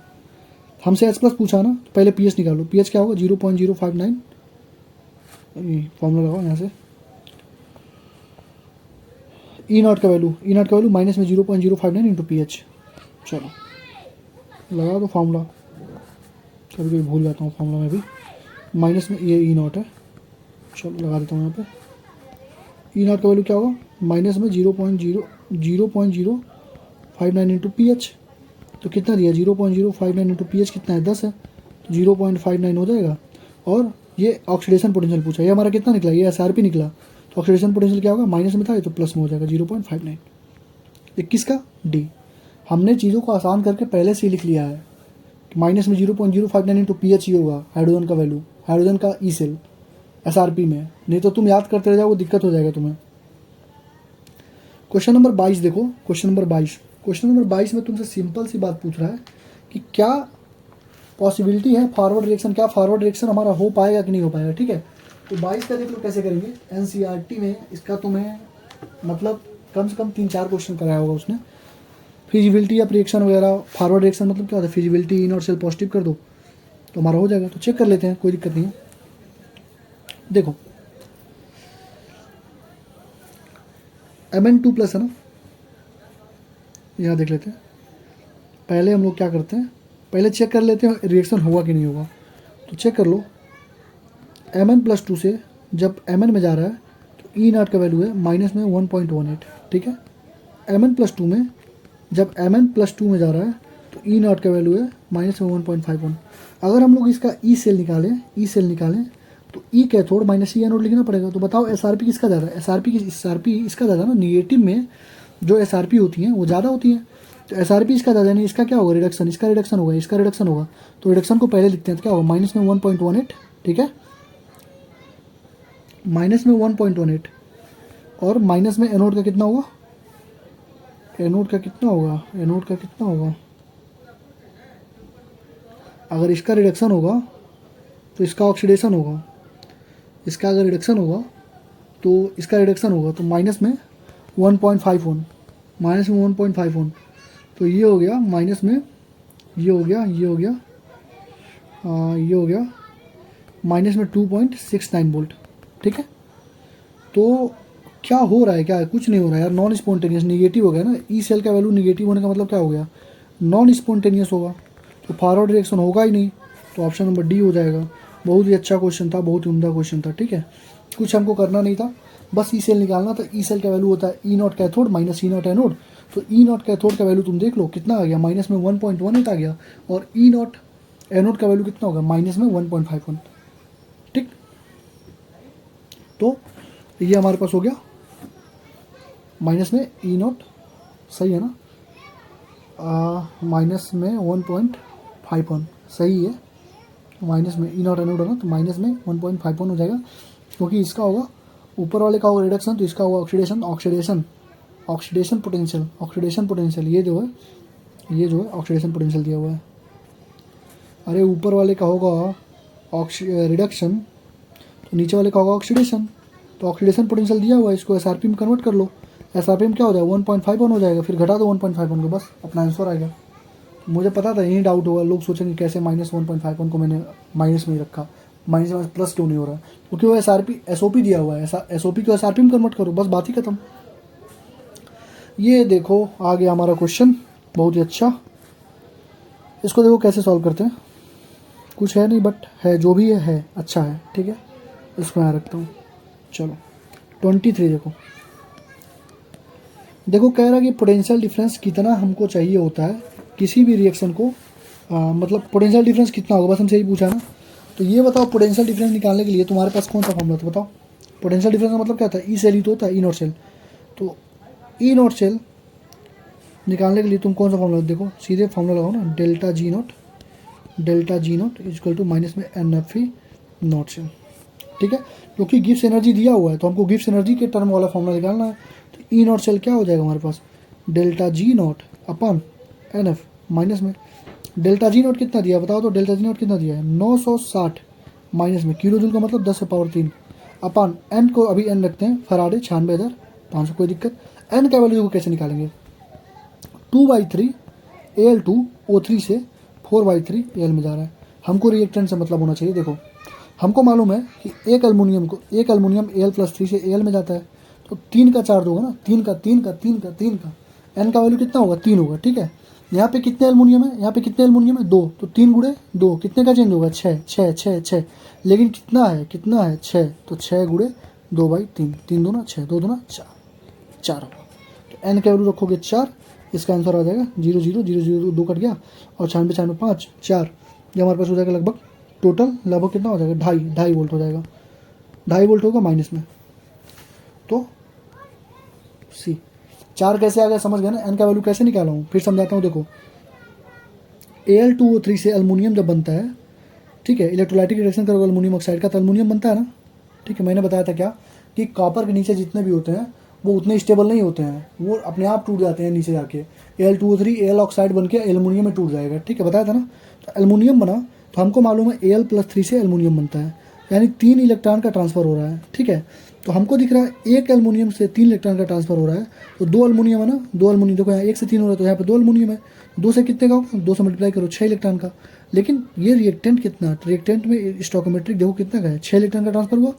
हमसे H प्लस पूछा ना, तो पहले pH निकालो, pH क्या होगा 0.059, फॉर्मूला लगाओ यहाँ से, ई नॉट का वैल्यू माइनस में 0.059 इंटू pH। चलो लगा दो फार्मूला, कभी कभी भूल जाता हूँ फार्मूला में भी, माइनस में ये ई नॉट है, चलो लगा देता हूँ यहाँ पे। ई नॉट का वैल्यू क्या होगा, माइनस में 0.059 इंटू पी एच। तो कितना दिया 0.059 इंटू पी एच कितना है 10 है, तो 0.59 हो जाएगा। और ये ऑक्सीडेशन पोटेंशियल पूछा, ये हमारा कितना निकला, ये एसआरपी निकला। तो ऑक्सीडेशन पोटेंशियल क्या होगा, माइनस में था ये तो प्लस में हो जाएगा 0.59। 21 का डी। हमने चीज़ों को आसान करके पहले से ही लिख लिया है कि माइनस में 0.059 इंटू पी एच ही होगा हाइड्रोजन का वैल्यू, हाइड्रोजन का ई सेल एसआरपी में। नहीं तो तुम याद करते रह जाओ, दिक्कत हो जाएगा तुम्हें। क्वेश्चन नंबर 22 देखो, क्वेश्चन नंबर 22। क्वेश्चन नंबर 22 में तुमसे सिंपल सी बात पूछ रहा है कि क्या पॉसिबिलिटी है फॉरवर्ड रिएक्शन, क्या फॉरवर्ड रिएक्शन हमारा हो पाएगा कि नहीं हो पाएगा। ठीक है, तो 22 का देख लो कैसे करेंगे। एनसीईआरटी में इसका तुम्हें मतलब कम से कम 3-4 क्वेश्चन कराया होगा उसने। फिजिबिलिटी ऑफ रिएक्शन वगैरह, फॉरवर्ड रिएक्शन मतलब क्या होता है, फिजिबिलिटी इन और सेल पॉजिटिव कर दो तो हमारा हो जाएगा। तो चेक कर लेते हैं, कोई दिक्कत नहीं है। देखो Mn2 प्लस है ना, यहाँ देख लेते हैं। पहले हम लोग क्या करते हैं, पहले चेक कर लेते हैं रिएक्शन होगा कि नहीं होगा। तो चेक कर लो, Mn+2 से जब Mn में जा रहा है तो ई नॉट का वैल्यू है माइनस में 1.18। ठीक है, Mn+2 में जब Mn+2 में जा रहा है तो ई नॉट का वैल्यू है माइनस में 1.51। अगर हम लोग इसका ई सेल निकालें तो ई कैथोड माइनस ई एनोड लिखना पड़ेगा। तो बताओ एसआरपी किसका ज़्यादा है, एसआरपी इसका ज़्यादा ना। निगेटिव में जो एसआरपी होती हैं वो ज़्यादा होती हैं। तो एसआरपी इसका ज़्यादा नहीं, इसका क्या होगा रिडक्शन, इसका रिडक्शन होगा, इसका रिडक्शन होगा। तो रिडक्शन को पहले लिखते हैं, तो क्या होगा माइनस में 1.18। ठीक है, माइनस में 1.18 और माइनस में एनोड का कितना होगा, एनोड का कितना होगा। अगर इसका रिडक्शन होगा तो इसका ऑक्सीडेशन होगा, इसका अगर रिडक्शन होगा तो इसका रिडक्शन होगा। तो माइनस में 1.51, तो ये हो गया माइनस में, ये हो गया माइनस में 2.69 वोल्ट। ठीक है, तो क्या हो रहा है, क्या है, कुछ नहीं हो रहा है यार, नॉन स्पॉन्टेनियस निगेटिव हो गया ना। ई सेल का वैल्यू निगेटिव होने का मतलब क्या हो गया, नॉन स्पॉन्टेनियस होगा, तो फॉरवर्ड रिएक्शन होगा ही नहीं। तो ऑप्शन नंबर डी हो जाएगा। बहुत ही अच्छा क्वेश्चन था, बहुत ही उम्दा क्वेश्चन था। ठीक है, कुछ हमको करना नहीं था, बस ई सेल निकालना था। ई सेल का वैल्यू होता है E naught cathode minus E naught anode. तो ई नॉट कैथोड का वैल्यू तुम देख लो कितना आ गया, माइनस में 1.18 आ गया। और ई नॉट एनोड का वैल्यू कितना होगा, माइनस में 1.51। ठीक, तो ये हमारे पास हो गया माइनस में ई नॉट, सही है ना, माइनस में 1.51 सही है। माइनस में ई नॉट एनोड है ना, तो माइनस में 1.51 हो जाएगा, क्योंकि इसका होगा ऊपर वाले का होगा रिडक्शन, तो इसका होगा ऑक्सीडेशन पोटेंशियल। ये जो है ऑक्सीडेशन पोटेंशियल दिया हुआ है। अरे ऊपर वाले का होगा रिडक्शन, तो नीचे वाले का होगा ऑक्सीडेशन। तो ऑक्सीडेशन पोटेंशियल दिया हुआ है, इसको एसआरपी में कन्वर्ट कर लो। एसआरपी में क्या हो जाएगा 1.51 हो जाएगा, फिर घटा दो 1.51 को, बस अपना आंसर आ गया। मुझे पता था यही डाउट होगा, लोग सोचेंगे कैसे माइनस 1.51 को मैंने माइनस में ही रखा, माइनस में प्लस क्यों नहीं हो रहा, क्योंकि वो एसओपी दिया हुआ है। एसओपी को एसआरपी में कन्वर्ट करो, बस बात ही खत्म। ये देखो आ गया हमारा क्वेश्चन, बहुत ही अच्छा। इसको देखो कैसे सॉल्व करते हैं, कुछ है नहीं बट है, जो भी है अच्छा है। ठीक है, इसको यहाँ रखता हूँ। चलो 23 देखो कह रहा है कि पोटेंशियल डिफरेंस कितना हमको चाहिए होता है किसी भी रिएक्शन को, मतलब पोटेंशियल डिफरेंस कितना होगा, बस हमसे यही पूछा ना। तो ये बताओ पोटेंशियल डिफरेंस निकालने के लिए तुम्हारे पास कौन सा फॉर्मूला था, बताओ। पोटेंशियल डिफरेंस का मतलब क्या था, ई सेल ही तो होता है, ई नॉट सेल। तो ई नॉट सेल निकालने के लिए तुम कौन सा फॉर्मूला, देखो सीधे फॉर्मूला लगाओ ना, delta G naught equal to minus में N F E naught cell. ठीक है, क्योंकि गिब्स एनर्जी दिया हुआ है तो हमको गिब्स एनर्जी के टर्म वाला फॉर्मूला निकालना है। तो ई नॉट सेल क्या हो जाएगा हमारे पास, delta G naught upon N F minus में डेल्टा जी नॉट कितना दिया बताओ, तो डेल्टा जी नॉट कितना दिया है 960 माइनस में किलो जूल का मतलब 10 से पावर 3 अपन एन को अभी एन रखते हैं, फराडे 96,500, कोई दिक्कत। एन का वैल्यू को कैसे निकालेंगे, 2/3 Al2O3 से 4/3 Al में जा रहा है। हमको रिएक्टेंट से मतलब होना चाहिए। देखो हमको मालूम है कि एक एल्युमिनियम Al+3 से Al में जाता है, तो 3 का चार्ज होगा ना, 3 का एन का वैल्यू कितना होगा 3 होगा। ठीक है, यहाँ पे कितने एल्युमिनियम है, यहाँ पे कितने एल्युमिनियम है, 2, तो 3 गुणे 2 कितने का चेंज होगा, 6 6 6 6, लेकिन कितना है 6, तो 6 गुणे 2/3, 3 दूना 6, 2 दूना 4, 4 होगा। तो एन का वैल्यू रखोगे 4, इसका आंसर आ जाएगा 0 0 0 0 2 कट गया और 96 96 5 4, ये हमारे पास हो जाएगा लगभग टोटल लगभग कितना हो जाएगा, 2.5 वोल्ट हो जाएगा, 2.5 वोल्ट होगा माइनस में। तो सी 4 कैसे आ गया समझ गया ना, एन का वैल्यू कैसे निकाला हूँ, फिर समझाता हूँ। देखो Al2O3 से अल्मोनियम जब बनता है, ठीक है, इलेक्ट्रोलाइटिक रिएक्शन करोगे अल्मोनियम ऑक्साइड का तो अल्मोनियम बनता है ना, ठीक है। मैंने बताया था क्या कि कॉपर के नीचे जितने भी होते हैं वो उतने स्टेबल नहीं होते हैं, वो अपने आप टूट जाते हैं नीचे जाके, Al2O3 Al ऑक्साइड बन के एल्युमिनियम में टूट जाएगा, ठीक है, बताया था ना। तो एल्युमिनियम बना तो हमको मालूम है Al+3 से एल्युमिनियम बनता है, यानी 3 इलेक्ट्रॉन का ट्रांसफर हो रहा है, ठीक है। तो हमको दिख रहा है एक एल्युमिनियम से 3 इलेक्ट्रॉन का ट्रांसफर हो रहा है, तो 2 एल्युमिनियम है ना, 2 एल्युमिनियम, देखो यहाँ 1 से 3 हो रहा है तो यहाँ पे 2 एल्युमिनियम है, 2 से कितने का होगा, 2 से मल्टीप्लाई करो 6 इलेक्ट्रॉन का। लेकिन ये रिएक्टेंट कितना, रिएक्टेंट में स्टोइकोमेट्रिक देखो कितना का है, 6 इलेक्ट्रॉन का ट्रांसफर हुआ,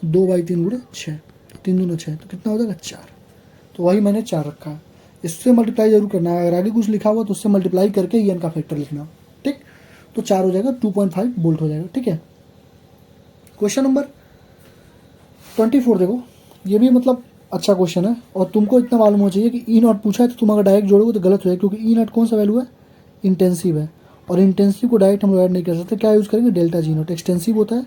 2/3 गुणे 6, 3 दूना 6, तो कितना हो जाएगा 4, तो वही मैंने 4 रखा है। इससे मल्टीप्लाई जरूर करना है, अगर आगे कुछ लिखा हुआ तो उससे मल्टीप्लाई करके ई एन का फैक्टर लिखना, ठीक। तो 4 हो जाएगा, 2.5 वोल्ट हो जाएगा, ठीक है। क्वेश्चन नंबर 24 देखो, ये भी मतलब अच्छा क्वेश्चन है और तुमको इतना मालूम होना चाहिए कि ई नॉट पूछा है तो तुम अगर डायरेक्ट जोड़ोगे तो गलत हो जाएगा, क्योंकि ई नॉट कौन सा वैल्यू है, इंटेंसिव है, और इंटेंसिव को डायरेक्ट हम लोग ऐड नहीं कर सकते, क्या यूज़ करेंगे, डेल्टा जी नॉट। एक्सटेंसिव होता है,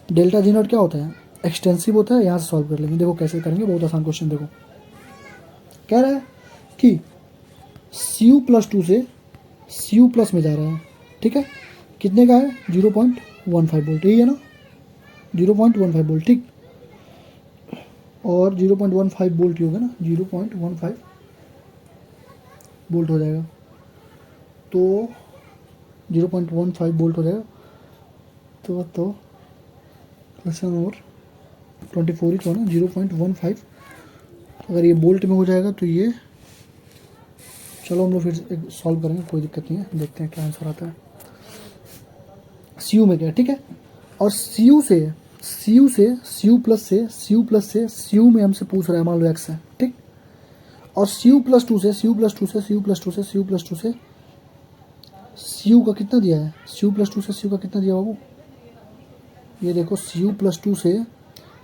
डेल्टा जी नॉट क्या होता है, एक्सटेंसिव होता है, यहाँ से सॉल्व कर लेंगे। देखो कैसे करेंगे, बहुत आसान क्वेश्चन। देखो कह रहा है कि Cu+2 से Cu+ में जा रहा है, ठीक है, कितने का है, 0.15 वोल्ट, यही है ना, 0.15 वोल्ट, ठीक, और 0.15 वोल्ट ही होगा ना, 0.15 वोल्ट हो जाएगा, तो 0.15 वोल्ट हो जाएगा। तो क्वेश्चन नंबर 24 ही तो ना, 0.15 अगर ये वोल्ट में हो जाएगा तो ये, चलो हम लोग फिर सॉल्व करेंगे, कोई दिक्कत नहीं है, देखते हैं क्या आंसर आता है। Cu में क्या, ठीक है, और Cu से Cu में हमसे पूछ रहा है, मान लो x है, ठीक, और Cu+2 से Cu का कितना दिया है, Cu+2 से Cu का कितना दिया बाबू, ये देखो Cu+2 से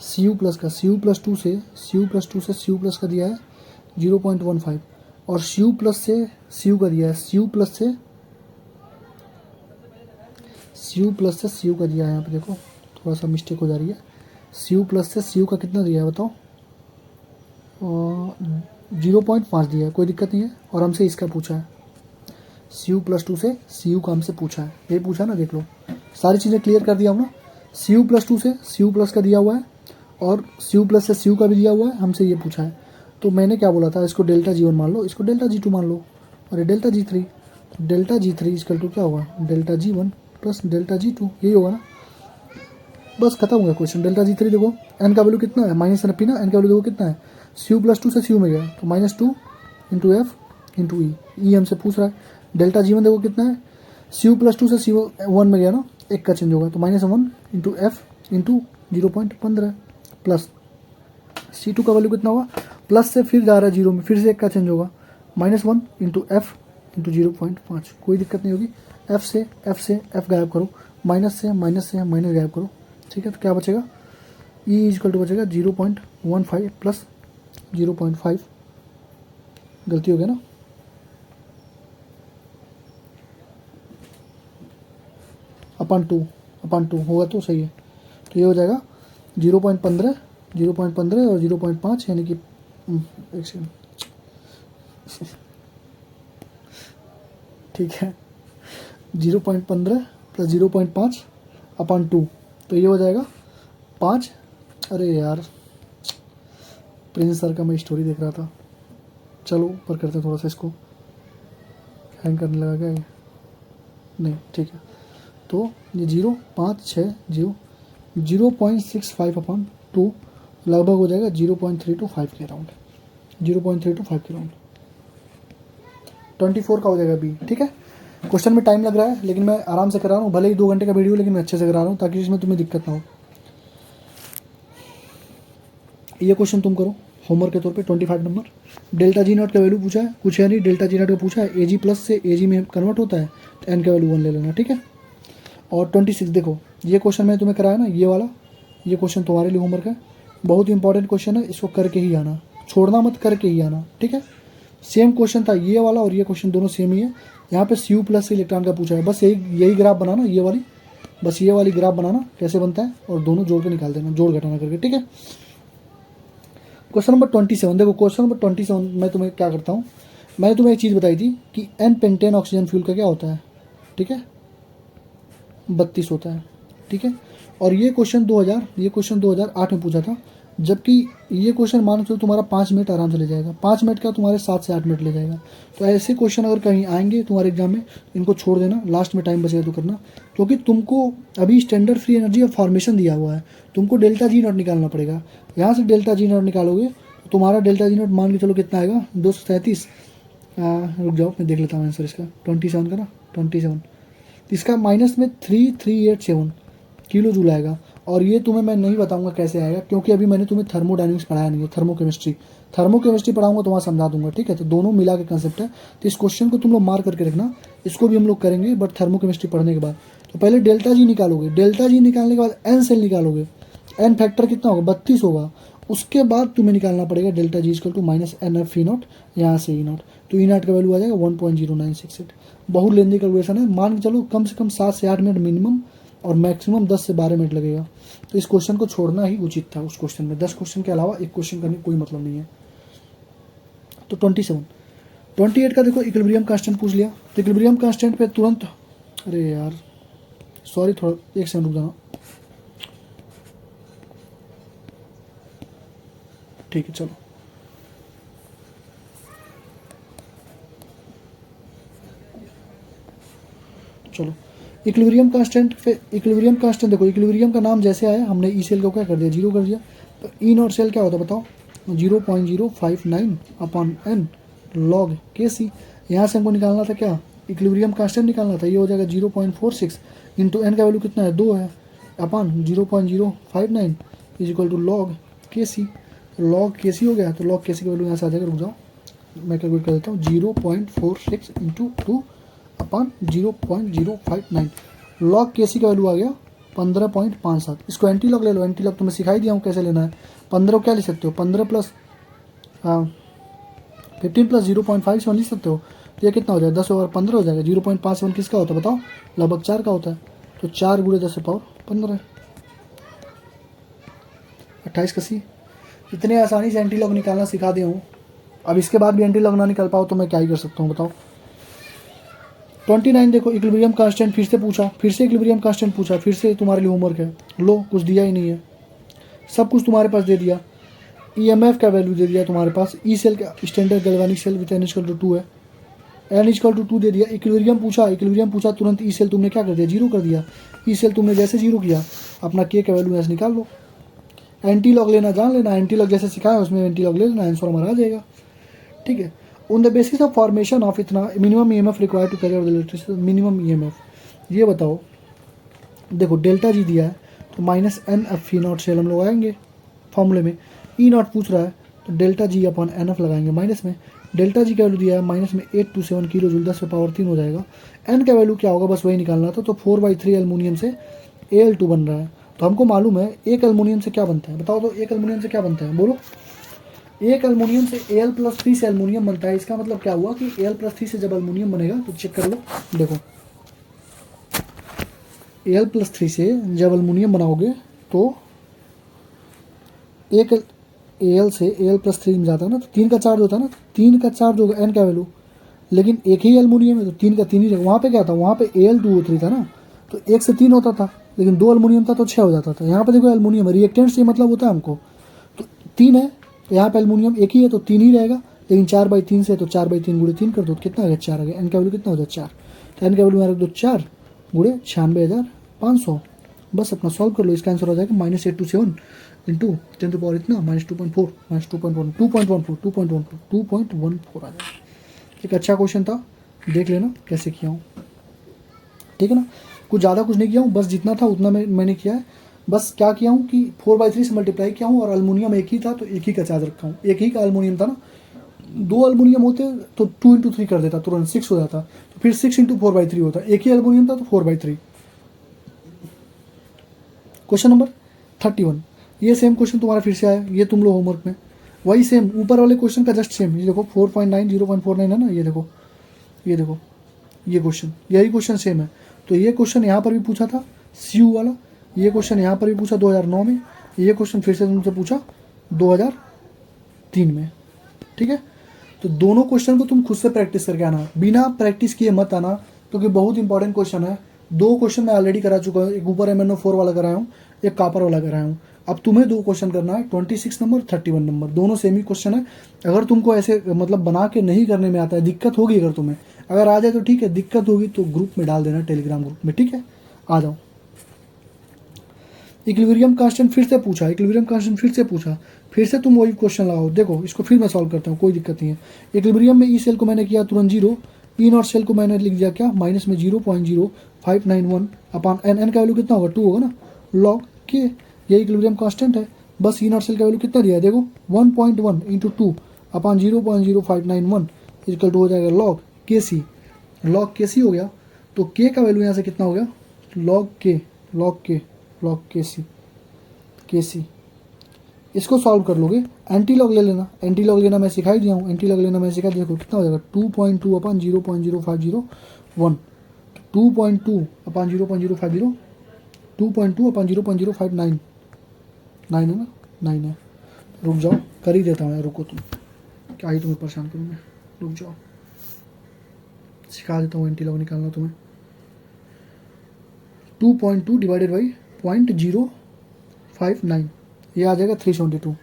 Cu+2 से Cu+ का दिया है 0.15, और Cu+ से Cu का दिया है, Cu+ से Cu का दिया है, यहाँ पे देखो थोड़ा सा मिस्टेक हो जा रही है, Cu+ से Cu का कितना दिया है बताओ, 0.5 दिया है, कोई दिक्कत नहीं है, और हमसे इसका पूछा है, Cu+2 से Cu का हमसे पूछा है, ये पूछा ना, देख लो सारी चीज़ें क्लियर कर दिया हूँ ना। Cu+2 से Cu+ का दिया हुआ है और Cu+ से Cu का भी दिया हुआ है, हमसे ये पूछा है, तो मैंने क्या बोला था, इसको डेल्टा G1 मान लो, इसको डेल्टा G2 मान लो, और ये delta G3, delta G3 equal to क्या होगा, delta G1 plus delta G2, यही होगा ना, बस खत्म हो गया क्वेश्चन। डेल्टा G3 देखो, एन का वैल्यू कितना है, माइनस एन ना, एन का वैल्यू देखो कितना है, Cu+2 से Cu में गया तो -2 इंटू एफ इंटू ई हमसे पूछ रहा है। डेल्टा G1 देखो कितना है, Cu+2 से Cu1 में गया ना, एक का चेंज होगा तो -1 into F into 0.15 plus C2 का वैल्यू कितना होगा, प्लस से फिर जा रहा है जीरो में, फिर से एक का चेंज होगा, -1 इंटू एफ इंटू 0.5, कोई दिक्कत नहीं होगी। एफ से एफ गायब करो, माइनस से माइनस गायब करो, ठीक है, तो क्या बचेगा, ई इक्वल टू बचेगा 0.15 प्लस 0.5, गलती हो गया ना, अपन टू होगा तो सही है, तो ये हो जाएगा 0.15 और 0.5, यानी कि एक सेकंड, ठीक है, 0.15 प्लस 0.5 अपन 2, तो ये हो जाएगा 5। अरे यार, प्रिंस सर का मैं स्टोरी देख रहा था, चलो ऊपर करते हैं थोड़ा सा, इसको हैंग करने लगा क्या ये, नहीं ठीक है, तो ये 0.65 अपन 2 लगभग हो जाएगा 0.325 के अराउंड, 0.325 के अराउंड, 24 का हो जाएगा बी, ठीक है। क्वेश्चन में टाइम लग रहा है लेकिन मैं आराम से करा रहा हूँ, भले ही 2 घंटे का वीडियो, लेकिन मैं अच्छे से करा रहा हूँ ताकि इसमें तुम्हें दिक्कत ना हो। ये क्वेश्चन तुम करो, होमवर्क के तौर पे 25 नंबर। डेल्टा जी नॉट का वैल्यू पूछा है, कुछ है नहीं, डेल्टा जी नॉट का पूछा है, ए जी प्लस से ए जी में कन्वर्ट होता है तो एन का वैल्यू 1 ले लेना, ठीक है। और 26 देखो, ये क्वेश्चन मैंने तुम्हें कराया ना, ये वाला, ये क्वेश्चन तुम्हारे लिए होमवर्क है, बहुत इंपॉर्टेंट क्वेश्चन है, इसको करके ही आना, छोड़ना मत, करके ही आना, ठीक है। सेम क्वेश्चन था ये वाला और ये क्वेश्चन दोनों सेम ही है। यहाँ पे सी यू प्लस इलेक्ट्रॉन का पूछा है, बस यही ग्राफ बनाना, ये वाली, बस ये वाली ग्राफ बनाना कैसे बनता है और दोनों जोड़ के निकाल देना, जोड़ घटाना करके, ठीक है। क्वेश्चन नंबर 27 देखो, क्वेश्चन नंबर 27 मैं तुम्हें क्या करता हूँ, मैंने तुम्हें एक चीज़ बताई थी कि एन पेंटेन ऑक्सीजन फ्यूल का क्या होता है, ठीक है, 32 होता है, ठीक है। और ये क्वेश्चन 2008 में पूछा था, जबकि ये क्वेश्चन मान चलो तुम्हारा 5 मिनट आराम से ले जाएगा, 5 मिनट का तुम्हारे 7 से 8 मिनट ले जाएगा। तो ऐसे क्वेश्चन अगर कहीं आएंगे तुम्हारे एग्जाम में, इनको छोड़ देना, लास्ट में टाइम बचेगा तो करना, क्योंकि तुमको अभी स्टैंडर्ड फ्री एनर्जी और फॉर्मेशन दिया हुआ है, तुमको डेल्टा जी नॉट निकालना पड़ेगा। यहाँ से डेल्टा जी नॉट निकालोगे तो तुम्हारा डेल्टा जी नॉट मान के चलो कितना आएगा, 237। रुक जाओ मैं देख लेता हूँ आंसर इसका, 27 का ना, 27, इसका माइनस में 3387 किलो जूल आएगा। और ये तुम्हें मैं नहीं बताऊंगा कैसे आएगा, क्योंकि अभी मैंने तुम्हें थर्मोडायनेमिक्स पढ़ाया नहीं है, थर्मोकेमिस्ट्री पढ़ाऊंगा तो वहाँ समझा दूंगा, ठीक है। तो दोनों मिला के कंसेप्ट है, तो इस क्वेश्चन को तुम लोग मार्क करके रखना, इसको भी हम लोग करेंगे बट थर्मोकेमिस्ट्री पढ़ने के बाद। तो पहले डेल्टा जी निकालोगे, डेल्टा जी निकालने के बाद एन सेल निकालोगे, एन फैक्टर कितना होगा, 32 होगा। उसके बाद तुम्हें निकालना पड़ेगा delta G equal to minus N F E naught, यहाँ से ई नॉट, तो ई नॉट का वैल्यू आ जाएगा 1.0968। बहुत लेंदी कैलकुलेशन है, मान के चलो कम से कम 7 से 8 मिनट मिनिमम और मैक्सिमम 10 से 12 मिनट लगेगा। तो इस क्वेश्चन को छोड़ना ही उचित था, उस क्वेश्चन में 10 क्वेश्चन के अलावा एक क्वेश्चन करने कोई मतलब नहीं है। तो 28 का देखो, इक्विलिब्रियम कांस्टेंट पूछ लिया, तो इक्विलिब्रियम कांस्टेंट पे तुरंत, अरे यार सॉरी, थोड़ा एक सेकंड रुक जाना, ठीक है चलो। चलो इक्विलिब्रियम कांस्टेंट देखो, इक्विलिब्रियम का नाम जैसे आया हमने ई सेल को क्या कर दिया, 0 कर दिया। तो ई नॉट सेल क्या होता है बताओ, 0.059 अपॉन एन लॉग के सी। यहाँ से हमको निकालना था क्या, इक्विलिब्रियम कांस्टेंट निकालना था, ये हो जाएगा 0.46 इंटू एन का वैल्यू कितना है, 2 है, upon 0.059 is equal to log के सी। लॉग के सी हो गया, तो लॉग के सी का वैल्यू यहाँ से आ जाएगा, रुक जाओ मैं कैलकुलेट कर देता हूँ, 0.46 इंटू 2 अपॉन 0.059, लॉग के सी का वैल्यू आ गया 15.57। इसको एंटी लॉग ले लो, एंटी लॉग तुम्हें सिखाई दिया हूँ कैसे लेना है। 15 क्या ले सकते हो, 15 प्लस 15 प्लस 0.57 लिख सकते हो, तो ये कितना हो जाएगा, 10 ओवर 15 हो जाएगा। 0.57 किसका होता है बताओ, लगभग 4 का होता है, तो 4 गुणे 10 पावर 15, 28 का सी। इतने आसानी से एंटी लॉग निकालना सिखा दिया हूँ, अब इसके बाद भी एंटी लॉग ना निकाल पाओ तो मैं क्या ही कर सकता हूँ बताओ। 29 देखो, इक्विलिब्रियम कांस्टेंट फिर से पूछा, फिर से इक्विलिब्रियम कांस्टेंट पूछा, फिर से तुम्हारे लिए होमवर्क है, लो कुछ दिया ही नहीं है, सब कुछ तुम्हारे पास दे दिया। ईएमएफ का वैल्यू दे दिया तुम्हारे पास, ई सेल का standard galvanic cell with N equal to 2 है, एन इक्वल टू 2 दे दिया। इक्विलिब्रियम पूछा, तुरंत ई सेल तुमने क्या कर दिया, 0 कर दिया। ई सेल तुमने जैसे 0 किया, अपना के का वैल्यू ऐसे निकाल लो। एंटी लॉग लेना जान लेना, एंटी लॉग जैसे सिखाया उसमें एंटी लॉग ले लेना, आंसर हमारा आ जाएगा, ठीक है। On the basis of formation of इतना minimum EMF required to carry out the electricity, minimum EMF ये बताओ। देखो डेल्टा जी दिया है तो minus N F E naught cell हम लोग आएंगे फॉर्मूले में, ई नॉट पूछ रहा है तो delta G upon N F लगाएंगे माइनस में, डेल्टा जी का वैल्यू दिया है माइनस में 827 किलो जूल 10 पावर 3 हो जाएगा। एन का वैल्यू क्या होगा बस वही निकालना था, तो 4/3 एल्युमिनियम से Al2 बन रहा है। तो हमको मालूम है एक एल्युमिनियम से क्या बनता है, बताओ तो एक एल्युमिनियम से क्या बनता है, बोलो। एक एल्युमिनियम से Al+3 से एल्युमिनियम बनता है, इसका मतलब क्या हुआ कि Al+3 से जब एल्युमिनियम बनेगा तो चेक कर लो, देखो Al+3 से जब एल्युमिनियम बनाओगे तो एक Al से Al+3 में जाता है ना, तो 3 का चार्ज होता है ना, 3 का चार्ज होगा n का वैल्यू, लेकिन एक ही एल्युमिनियम है तो 3 का 3 ही रहेगा। वहाँ पे क्या था, वहाँ पे Al2O3 था ना, तो 1 से 3 होता था, लेकिन 2 एल्युमिनियम था तो 6 हो जाता था। यहाँ पे देखो एल्युमिनियम है, रिएक्टेंट से मतलब होता है हमको, तो 3 है, यहाँ पे एल्युमिनियम एक ही है तो 3 ही रहेगा, लेकिन 4/3 से तो 4/3 गुणे 3 कर दो तो कितना आ गया, 4 आ गया। एन का वैल्यू कितना हो जाए 4, तो एन का वैल्यू रख दो 4 गुणे 96,500, बस अपना सॉल्व कर लो। इसका आंसर हो जाएगा -827 इंटू 10 पावर इतना -2.4 2.14 आ जाएगा। एक अच्छा क्वेश्चन था, देख लेना कैसे किया हूँ, ठीक है ना। कुछ ज़्यादा कुछ नहीं किया हूँ, बस जितना था उतना मैंने किया है। बस क्या किया हूँ कि 4/3 से मल्टीप्लाई किया हूँ और अल्मोनियम एक ही था तो एक ही का चार्ज रखा हूँ, एक ही का अल्मोनियम था ना, 2 अल्मोनियम होते तो 2 × 3 कर देता तुरंत 6 हो जाता, तो फिर 6 × 4/3 होता, एक ही अल्मोनियम था तो 4/3। क्वेश्चन नंबर 31, ये सेम क्वेश्चन तुम्हारा फिर से आया, ये तुम लोग होमवर्क में वही सेम ऊपर वाले क्वेश्चन का जस्ट सेम, ये देखो 4.9 0.49 है ना, ये देखो ये क्वेश्चन, यही क्वेश्चन सेम है। तो ये क्वेश्चन यहाँ पर भी पूछा था CU वाला, ये क्वेश्चन यहाँ पर भी पूछा 2009 में, ये क्वेश्चन फिर से तुमसे पूछा 2003 में, ठीक है। तो दोनों क्वेश्चन को तुम खुद से प्रैक्टिस करके आना, बिना प्रैक्टिस किए मत आना, क्योंकि बहुत इंपॉर्टेंट क्वेश्चन है। 2 क्वेश्चन मैं ऑलरेडी करा चुका हूँ, एक ऊपर MnO4 वाला कराया हूँ, एक कॉपर वाला कराया हूँ। अब तुम्हें 2 क्वेश्चन करना है, 26 नंबर 31 नंबर, दोनों सेम ही क्वेश्चन है। अगर तुमको ऐसे मतलब बना के नहीं करने में आता है, दिक्कत होगी, अगर तुम्हें अगर आ जाए तो ठीक है, दिक्कत होगी तो ग्रुप में डाल देना, टेलीग्राम ग्रुप में, ठीक है। आ जाओ। इक्विलिब्रियम कांस्टेंट फिर से पूछा, इक्विलिब्रियम कांस्टेंट फिर से पूछा, फिर से तुम वही क्वेश्चन लगाओ। देखो इसको फिर मैं सॉल्व करता हूँ, कोई दिक्कत नहीं है। इक्विलिब्रियम में ई सेल को मैंने किया तुरंत 0, ई नॉट सेल को मैंने लिख दिया क्या, माइनस में 0.0591 अपान एन का वैल्यू कितना होगा, 2 होगा ना, लॉग के, ये इक्विलिब्रियम कांस्टेंट है। बस ई नॉट सेल का वैल्यू कितना दिया है, देखो 1.1 × 2 अपान 0.0591 इक्वल टू हो जाएगा लॉग के सी, लॉग के सी हो गया। तो के का वैल्यू यहाँ से कितना हो गया, लॉग के सी। इसको सॉल्व कर लोगे, एंटी लॉग ले लेना, एंटी लॉग लेना मैं सिखा ही दिया हूँ, एंटी लॉग लेना मैं सिखा दिया। देखो कितना हो जाएगा, 2.2 अपान 0.0501, 2.2 अपान 0.050, 2.2 अपान 0.059, 9 है ना, 9 है। रुक जाओ, कर ही देता हूँ यार, रुको तुम, क्या ही तुम्हें परेशान करूँ मैं, रुक जाओ, सिखा देता हूँ एंटी लॉग निकालना तुम्हें। 2.2 डिवाइडेड बाई 0.059, ये आ जाएगा 372,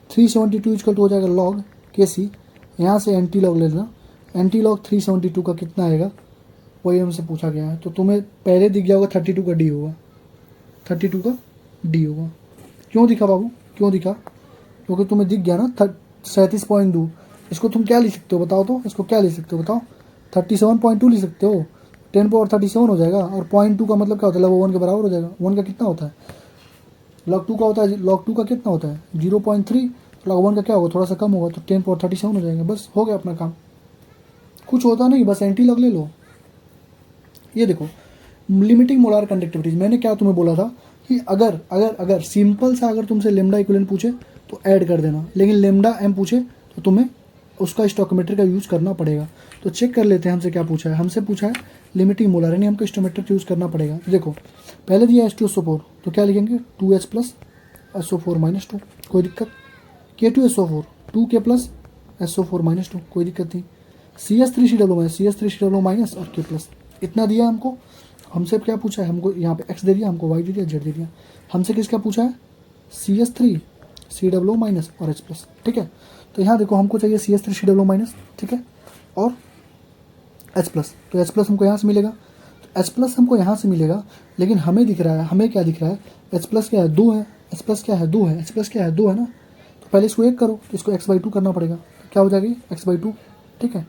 372 इक्वल टू हो जाएगा लॉग के सी। यहाँ से एंटी लॉग ले लेना, एंटी लॉग 372 का कितना आएगा, वही हमसे पूछा गया है। तो तुम्हें पहले दिख गया होगा 32 का डी होगा, 32 का डी होगा। क्यों दिखा बाबू, क्यों दिखा, क्योंकि तुम्हें दिख गया ना 37.2। इसको तुम क्या लिख सकते हो बताओ, तो इसको क्या लिख सकते हो बताओ, 37.2 लिख सकते हो, 10⁻37 हो जाएगा। और 0.2 का मतलब क्या होता है, लगभग 1 के बराबर हो जाएगा। 1 का कितना होता है, लॉग 2 का होता है, लॉग 2 का कितना होता है 0.3, लॉग 1 का क्या होगा, थोड़ा सा कम होगा, तो 10⁻37 हो जाएगा। बस हो गया अपना काम, कुछ होता नहीं, बस एंटी लॉग ले लो। ये देखो लिमिटिंग मोलार कंडक्टिविटीज, मैंने क्या तुम्हें बोला था कि अगर अगर अगर सिंपल सा अगर तुमसे लेमडा इक्विवेलेंट पूछे तो ऐड कर देना, लेकिन लेमडा एम पूछे तो तुम्हें उसका स्टोइकोमेट्री का यूज़ करना पड़ेगा। तो चेक कर लेते हैं हमसे क्या पूछा है, हमसे पूछा है लिमिटिंग मोलार, यानी हमको स्टोइकोमेट्री का यूज़ करना पड़ेगा। देखो पहले दिया H2SO4, तो क्या लिखेंगे 2H प्लस SO4 माइनस 2, कोई दिक्कत। K2SO4 2K plus SO4 minus 2, कोई दिक्कत नहीं। CH3COO माइनस CH3COO माइनस और K प्लस, इतना दिया हमको। हमसे क्या पूछा है, हमको यहाँ पे x दे दिया, हमको y दे दिया, z दे दिया। हमसे किसका पूछा है, CH3COO माइनस और H प्लस, ठीक है। तो यहाँ देखो हमको चाहिए CH3COO माइनस, ठीक है, और H प्लस, तो H प्लस हमको यहाँ से मिलेगा, तो H प्लस हमको यहाँ से मिलेगा। लेकिन हमें दिख रहा है, हमें क्या दिख रहा है, H प्लस क्या है 2 है, H प्लस क्या है 2 है, H प्लस क्या है 2 है ना। तो पहले इसको 1 करो, तो इसको x/2 करना पड़ेगा, क्या हो जाएगी x/2, ठीक है।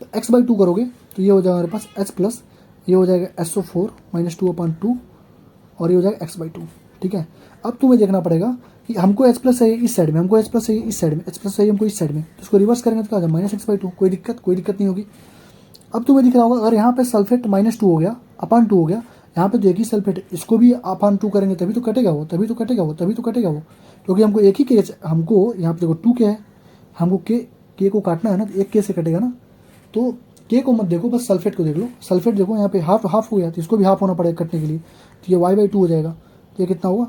तो x/2 करोगे तो ये हो जाएगा हमारे पास H प्लस, ये हो जाएगा SO4 माइनस 2/2 और ये हो जाएगा x/2, ठीक है। अब तुम्हें देखना पड़ेगा कि हमको H प्लस चाहिए इस साइड में, हमको H प्लस चाहिए इस साइड में, H प्लस चाहिए हमको इस साइड में, तो इसको रिवर्स करेंगे तो क्या हो जाएगा -x/2, कोई दिक्कत नहीं होगी। अब तुम्हें दिख रहा होगा अगर यहाँ पे सल्फेट -2 हो गया, अपान 2 हो गया, यहाँ पे तो एक ही सल्फेट, इसको भी अपान 2 करेंगे तभी तो कटेगा वो, क्योंकि हमको एक ही के, हमको यहाँ पे देखो 2 के है, हमको के को काटना है ना, तो एक के से कटेगा ना। तो के को मत देखो, बस सल्फेट को देख लो। सल्फेट देखो यहाँ पे हाफ हो गया, तो इसको भी हाफ होना पड़ेगा कटने के लिए, तो ये y/2 हो जाएगा। तो ये कितना होगा,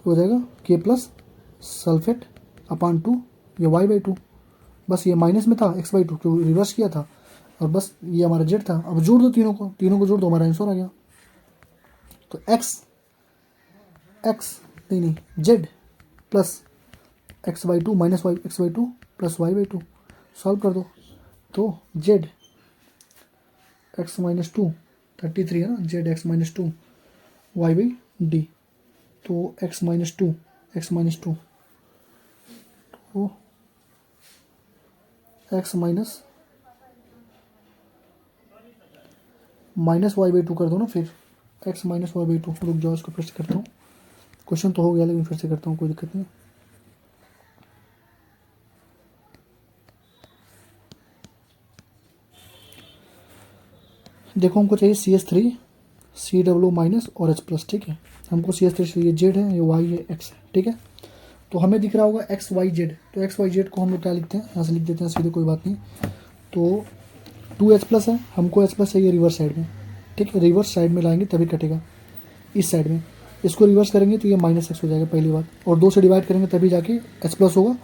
हो जाएगा के प्लस सल्फेट अपान 2, ये y/2, बस ये माइनस में था x/2 क्यों रिवर्स किया था, और बस ये हमारा जेड था। अब जोड़ दो तीनों को जोड़ दो, हमारा आंसर आ गया। तो x नहीं Z plus x/2 minus x/2 plus y/2 solve कर दो, तो जेड x-2 33 है ना, जेड x-2 y/d, तो x-2 तो x माइनस y/2 कर दो ना, फिर x - y/2, रुक जाओ इसको प्रेस करता हूँ, क्वेश्चन तो हो गया, लेकिन फिर से करता हूँ, कोई दिक्कत नहीं। देखो हमको चाहिए CH3 CW माइनस और H+, ठीक है। हमको CH3 ये Z है, ये Y है, X है, ठीक है। तो हमें दिख रहा होगा XYZ, तो XYZ को हम लोग क्या लिखते हैं, यहाँ से लिख देते हैं सीधे, कोई बात नहीं। तो 2H+ है, हमको H+ चाहिए रिवर्स साइड में, ठीक है। रिवर्स साइड में लाएंगे तभी कटेगा, इस साइड में। इसको रिवर्स करेंगे तो ये -X हो जाएगा पहली बात, और 2 से डिवाइड करेंगे तभी जाके H+ होगा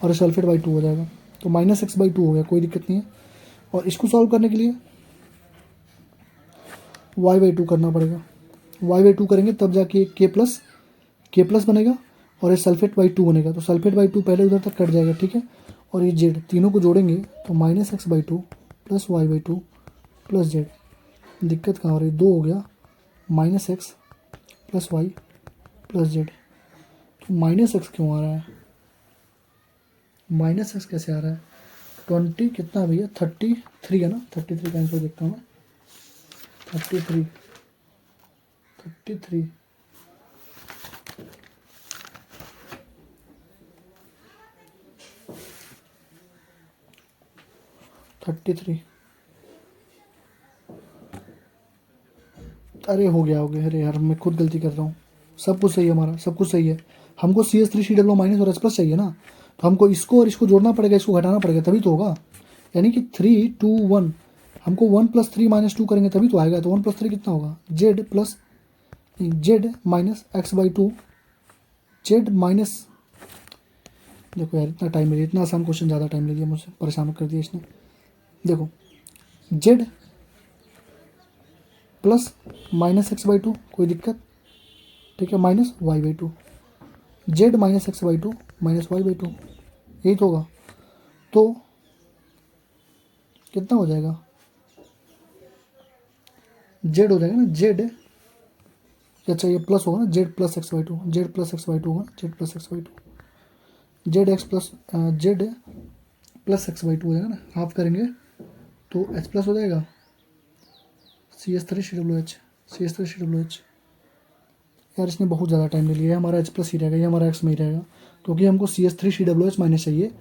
और सल्फेट बाई 2 हो जाएगा। तो -X/2 हो गया, कोई दिक्कत नहीं है। और इसको सॉल्व करने के लिए y/2 करना पड़ेगा। y/2 करेंगे तब जाके K+ बनेगा और ये सल्फेट बाई 2 बनेगा। तो सल्फेट बाई 2 पहले उधर तक कट जाएगा, ठीक है। और ये Z तीनों को जोड़ेंगे तो -X/2 + y/2 + Z। दिक्कत कहाँ हो रही है, 2 हो गया, -X + y + Z। तो -X क्यों आ रहा है, -X कैसे आ रहा है? 20 कितना भैया, 33 है ना, 33 का आंसर देखता हूँ मैं। 33 अरे हो गया, अरे यार मैं खुद गलती कर रहा हूँ। सब कुछ सही है हमारा, सब कुछ सही है। हमको CH3 CW माइनस और H+ चाहिए ना, तो हमको इसको और इसको जोड़ना पड़ेगा, इसको घटाना पड़ेगा तभी तो होगा। यानी कि 3 2 1, हमको 1 + 3 - 2 करेंगे तभी तो आएगा। तो 1 + 3 कितना होगा, Z minus X/2, Z minus, देखो यार इतना टाइम ले लिया, इतना आसान क्वेश्चन ज़्यादा टाइम ले लिया, मुझसे परेशान कर दिया इसने। देखो Z प्लस -X/2, कोई दिक्कत, ठीक है, minus y/2, Z -X/2 -y/2, यही तो होगा। तो कितना हो जाएगा, Z हो जाएगा ना, Z, अच्छा ये प्लस होगा ना, Z + X/2, Z + X/2 होगा, Z + X/2, Z plus X/2 हो जाएगा ना, हाफ करेंगे तो H+ हो जाएगा, CH3CWH। यार इसने बहुत ज़्यादा टाइम ले लिया है, हमारा H+ ही रहेगा, ये हमारा X में ही रहेगा, क्योंकि हमको CH3CWH माइनस चाहिए,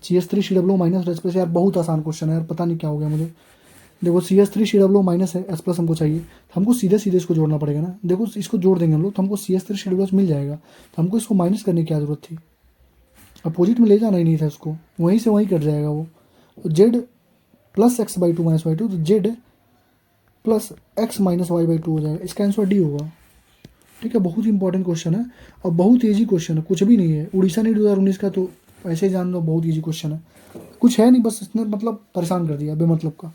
CH3CW माइनस और H+। यार बहुत आसान क्वेश्चन है यार, पता नहीं क्या हो गया मुझे। देखो CH3CW माइनस है, H+ हमको चाहिए, तो हमको सीधे सीधे इसको जोड़ना पड़ेगा ना। देखो इसको जोड़ देंगे हम लोग तो हमको CH3CWH मिल जाएगा, तो हमको इसको माइनस करने की क्या जरूरत थी, अपोजिट में ले जाना ही नहीं था इसको, वहीं से वहीं कट जाएगा वो। तो Z + X/2 - y/2, तो Z + X - y/2 हो जाएगा, इसका आंसर D होगा, ठीक है। बहुत ही इंपॉर्टेंट क्वेश्चन है और बहुत ईजी क्वेश्चन है, कुछ भी नहीं है। उड़ीसा नीट 2019 का तो ऐसे ही जान लो, बहुत ईजी क्वेश्चन है, कुछ है नहीं, बस इसने मतलब परेशान कर दिया बेमतलब का।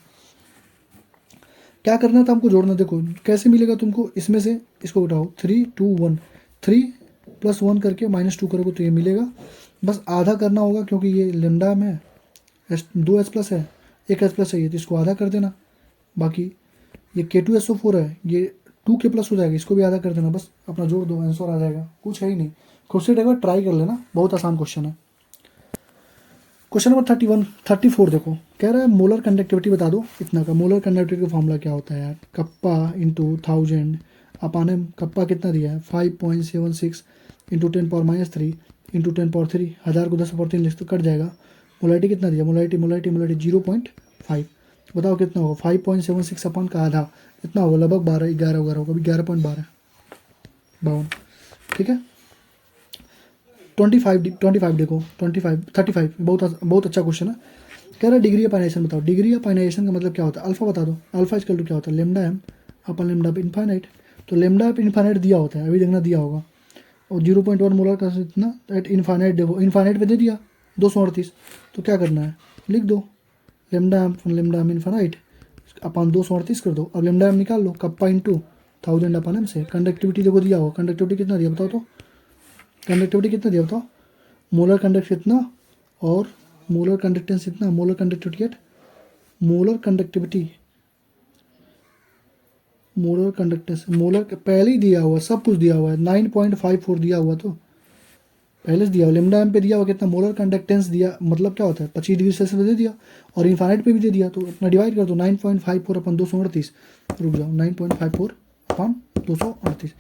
क्या करना था हमको, जोड़ना। देखो कैसे मिलेगा तुमको, इसमें से इसको उठाओ, 3 2 1, 3 + 1 करके -2 करोगे तो ये मिलेगा। बस आधा करना होगा, क्योंकि ये लेमडा में 2 H+ है, एक H+ चाहिए, तो इसको आधा कर देना। बाकी ये K2SO4 है, ये 2K+ हो जाएगा, इसको भी आधा कर देना, बस अपना जोड़ दो, आंसर आ जाएगा, कुछ है ही नहीं। खुद से एक बार ट्राई कर लेना, बहुत आसान क्वेश्चन है। क्वेश्चन नंबर 34 देखो, कह रहा है मोलर कंडक्टिविटी बता दो इतना का। मोलर कंडक्टिविटी का फॉर्मूला क्या होता है यार, कप्पा इंटू 1000 अपान एम। कप्पा कितना दिया है, 5.76 इंटू 10⁻³ इंटू 10⁻3, 1000 को 10⁻3 लिख तो कट जाएगा। मोलारिटी कितना दिया, मोलारिटी 0.5, बताओ कितना होगा, 5.76 अपान का आधा, इतना होगा लगभग 11 होगा, 11.12 52, ठीक है। 25 देखो, 35 बहुत अच्छा क्वेश्चन है। कह रहा है डिग्री ऑफ आयनाइजेशन बताओ। डिग्री ऑफ आयनाइजेशन का मतलब क्या होता है, अल्फा बता दो। अल्फा इक्वल टू क्या होता है, λm अपन λ इनफाइनाइट। तो λ इनफाइनाइट दिया होता है, अभी देखना दिया होगा। और 0.1 मोलर का इतना एट इनफाइनाइट, देखो इनफाइनाइट पे दे दिया 238, तो क्या करना है, लिख दो λm इनफाइनाइट अपन 238 कर दो। अब λm निकाल लो, कप्पा इंटू 1000 अपन एम से। कंडक्टिविटी देखो दिया होगा, कंडक्टिविटी कितना दिया बताओ, तो कंडक्टिविटी कितना दिया बताओ, मोलर कंडक्ट कितना और मोलर कंडक्टेंस इतना, molar conductivity eight molar conductivity, molar conductance, molar पहले ही दिया हुआ, सब कुछ दिया हुआ है, 9.54 दिया हुआ, तो पहले से दिया हुआ। लेमडा एम पे दिया हुआ कितना, मोलर कंडक्टेंस दिया, मतलब क्या होता है 25 डिग्री सेल्सियस पे दे दिया, और इनफाइनाइट पे भी दे दिया, तो अपना डिवाइड कर दो 9.54 अपन 238, रुक जाओ 9.54 अपन 238,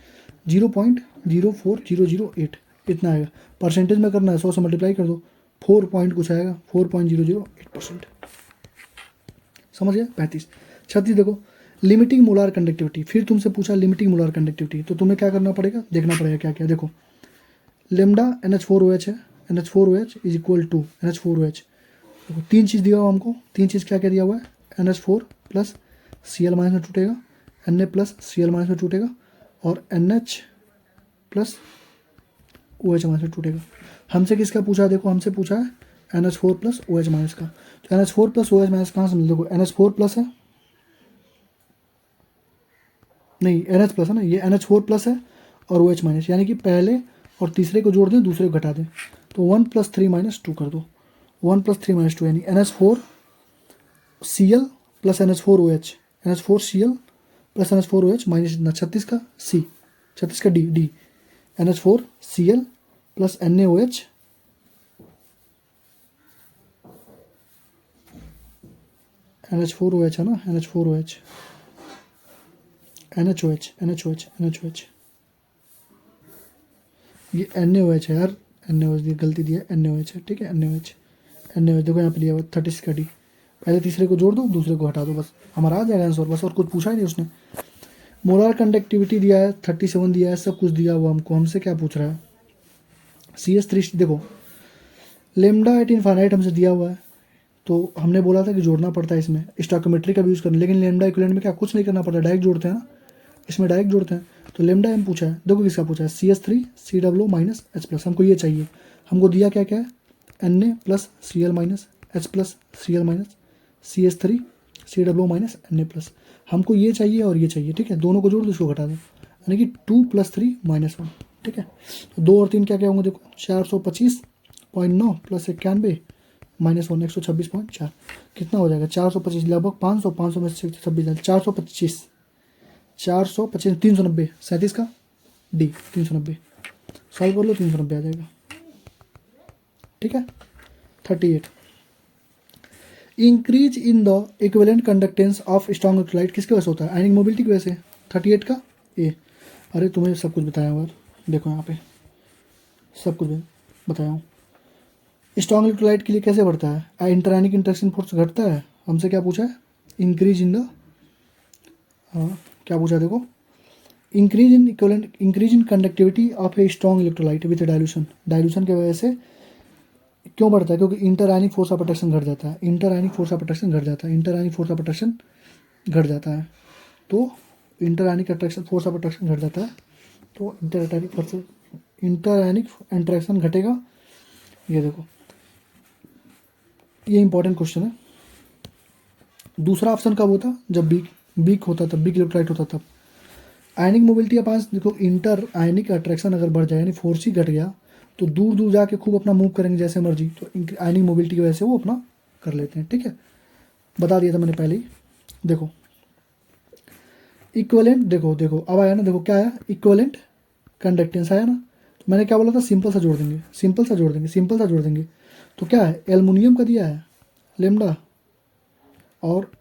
0.04008 इतना आएगा। परसेंटेज में करना है, 100 से मल्टीप्लाई कर दो, 4 पॉइंट कुछ आएगा, 4.008%। समझ गया। 35 36 देखो, लिमिटिंग मोलार कंडक्टिविटी। फिर तुमसे पूछा लिमिटिंग मोलार कंडक्टिविटी, तो तुम्हें क्या करना पड़ेगा, देखना पड़ेगा क्या क्या। देखो लेमडा NH4OH है, NH4OH is equal to NH4OH। देखो तीन चीज़ दिया हुआ हमको, तीन चीज़ क्या क्या दिया हुआ है, NH4 प्लस Cl माइनस में टूटेगा, Na प्लस Cl माइनस में टूटेगा, और NH प्लस OH माइनस में टूटेगा। हमसे किसका पूछा है, देखो हमसे पूछा है NH4 प्लस OH माइनस का। तो NH4 प्लस OH माइनस कहाँ से मिले, देखो NH4 प्लस है, नहीं NH प्लस है ना, ये NH4 प्लस है और OH माइनस, यानी कि पहले और तीसरे को जोड़ दें, दूसरे को घटा दें, तो 1 + 3 - 2 कर दो। 1 + 3 - 2 यानी NH4Cl plus NH4OH, NH4Cl plus NH4OH minus इतना 36 का C, 36 का D, NH4Cl plus NaOH NH4OH है ना, NH4OH NaOH ये NaOH है यार, NaOH ये गलती दिया, NaOH है, ठीक है। NaOH देखो यहाँ पे लिया हुआ 36 का D, पहले तीसरे को जोड़ दो, दूसरे को हटा दो, बस हमारा आ जाएगा आंसर, बस और कुछ पूछा ही नहीं उसने। मोलार कंडक्टिविटी दिया है, 37 दिया है, सब कुछ दिया हुआ हमको, हमसे क्या पूछ रहा है, CS3 देखो लेमडा एट इनफाइनाइट हमसे दिया हुआ है, तो हमने बोला था कि जोड़ना पड़ता है, इसमें स्टोइकोमेट्री का भी यूज़ करना, लेकिन लेमडा इक्विवेलेंट में क्या कुछ नहीं करना पड़ता, डायरेक्ट जोड़ते हैं ना, इसमें डायरेक्ट जोड़ते हैं। तो लेमडा एम पूछा है, देखो किसका पूछा है, CS3 COO minus H plus, हमको ये चाहिए। हमको दिया क्या क्या है, Na plus Cl minus H plus Cl minus CS3 COO minus Na plus, हमको ये चाहिए और ये चाहिए, ठीक है। दोनों को जोड़ दो, इसको घटा दो, यानी कि 2 + 3 - 1, ठीक है। तो 2 और 3 क्या क्या होंगे, देखो 425.9 प्लस 91 -1 126.4, कितना हो जाएगा, 425 लगभग 500, 500 में से 26 425 390, 37 का D 390, सॉल्व कर लो, 390 आ जाएगा, ठीक है। 38 increase in the equivalent conductance of strong electrolyte किसके वजह से होता है, आयनिक मोबिलिटी की वजह से। 38 का A, अरे तुम्हें सब कुछ बताया हुआ, देखो यहाँ पे सब कुछ बताया हूँ। स्ट्रॉन्ग इलेक्ट्रोलाइट के लिए कैसे बढ़ता है, इंटरआयनिक इंटरेक्शन फोर्स घटता है, हमसे क्या पूछा है, इंक्रीज इन द, हाँ क्या पूछा है, देखो increase in conductivity of a strong electrolyte with dilution, dilution की वजह से क्यों बढ़ता है, क्योंकि इंटरआयनिक फोर्स ऑफ अट्रैक्शन घट जाता है, इंटरआयनिक फोर्स ऑफ अट्रैक्शन घट जाता है, इंटरआयनिक फोर्स ऑफ अट्रैक्शन घट जाता है, तो इंटरआयनिक अट्रैक्शन फोर्स ऑफ अट्रैक्शन घट जाता है, तो इंटरआयनिक इंटरेक्शन घटेगा। ये देखो ये इंपॉर्टेंट क्वेश्चन है। दूसरा ऑप्शन कब होता, जब वीक होता, तब वीक इलेक्ट्रोलाइट होता तब। आयनिक मोबिलिटी के पास देखो, इंटर आयनिक अट्रैक्शन अगर बढ़ जाए, यानी फोर्स ही घट गया, तो दूर दूर जाके खूब अपना मूव करेंगे जैसे मर्जी, तो आयनिक मोबिलिटी की वजह से वो अपना कर लेते हैं, ठीक है। बता दिया था मैंने पहले ही। देखो इक्विवेलेंट, देखो अब आया ना, देखो क्या आया, इक्विवेलेंट कंडक्टेंस आया ना, तो मैंने क्या बोला था, सिंपल सा जोड़ देंगे। तो क्या है, एल्युमिनियम का दिया है लेमडा और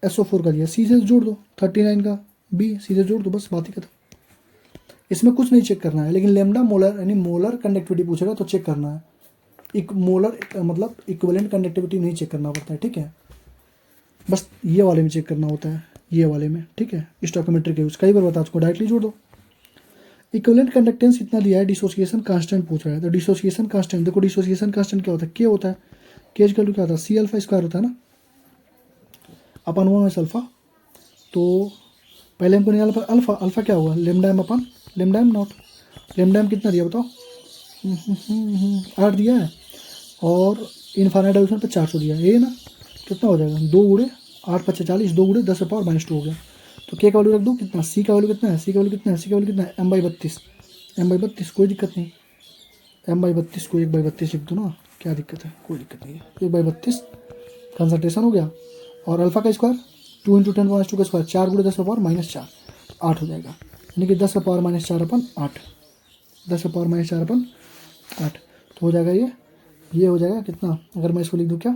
SO4 का दिया, सी से जोड़ दो, 39 का B सीधे जोड़ दो, बस बात ही खत्म। इसमें कुछ नहीं चेक करना है, लेकिन लेमडा मोलर यानी मोलर कंडक्टिविटी पूछेगा तो चेक करना है, एक मोलर मतलब इक्विवेलेंट कंडक्टिविटी नहीं चेक करना पड़ता है, ठीक है। बस ये वाले में चेक करना होता है, ये वाले में, ठीक है। स्टोइकोमेट्री के यूज कई बार बता चुका, डायरेक्टली जोड़ दो। इक्विवेलेंट कंडक्टेंस इतना दिया है, डिसोसिएशन कांस्टेंट पूछ रहा है, तो डिसोसिएशन कांस्टेंट, देखो डिसोसिएशन कांस्टेंट क्या होता है, के होता है, के इक्वल टू क्या होता है, C∝² होता है ना, अपन 1 अल्फा। तो पहले हमको निकाला अल्फा, अल्फा क्या हुआ, lambda M upon lambda M naught, lambda M कितना दिया बताओ, 8 दिया है, और इनफाइनाइट डाइल्यूशन पे 400 दिया है, ये ना कितना हो जाएगा, 2 गुणे 8 × 5 = 40, 2 गुणे 10⁻²2 हो गया। तो के का वैल्यू रख दो कितना, सी का वैल्यू कितना है, M/32, M/32 कोई दिक्कत नहीं, M/32 को 1/32 लिख दो ना, क्या दिक्कत है, कोई दिक्कत नहीं है, 1/32 कंसंट्रेशन हो गया, और अल्फा का स्क्वायर 2 × 10⁻² का स्क्वायर, 4 × 10⁻⁻4 8 हो जाएगा, यानी कि 10⁻⁻4 अपन 8, 10⁻⁻4 अपन 8, तो हो जाएगा ये हो जाएगा कितना, अगर मैं इसको लिख दूँ क्या,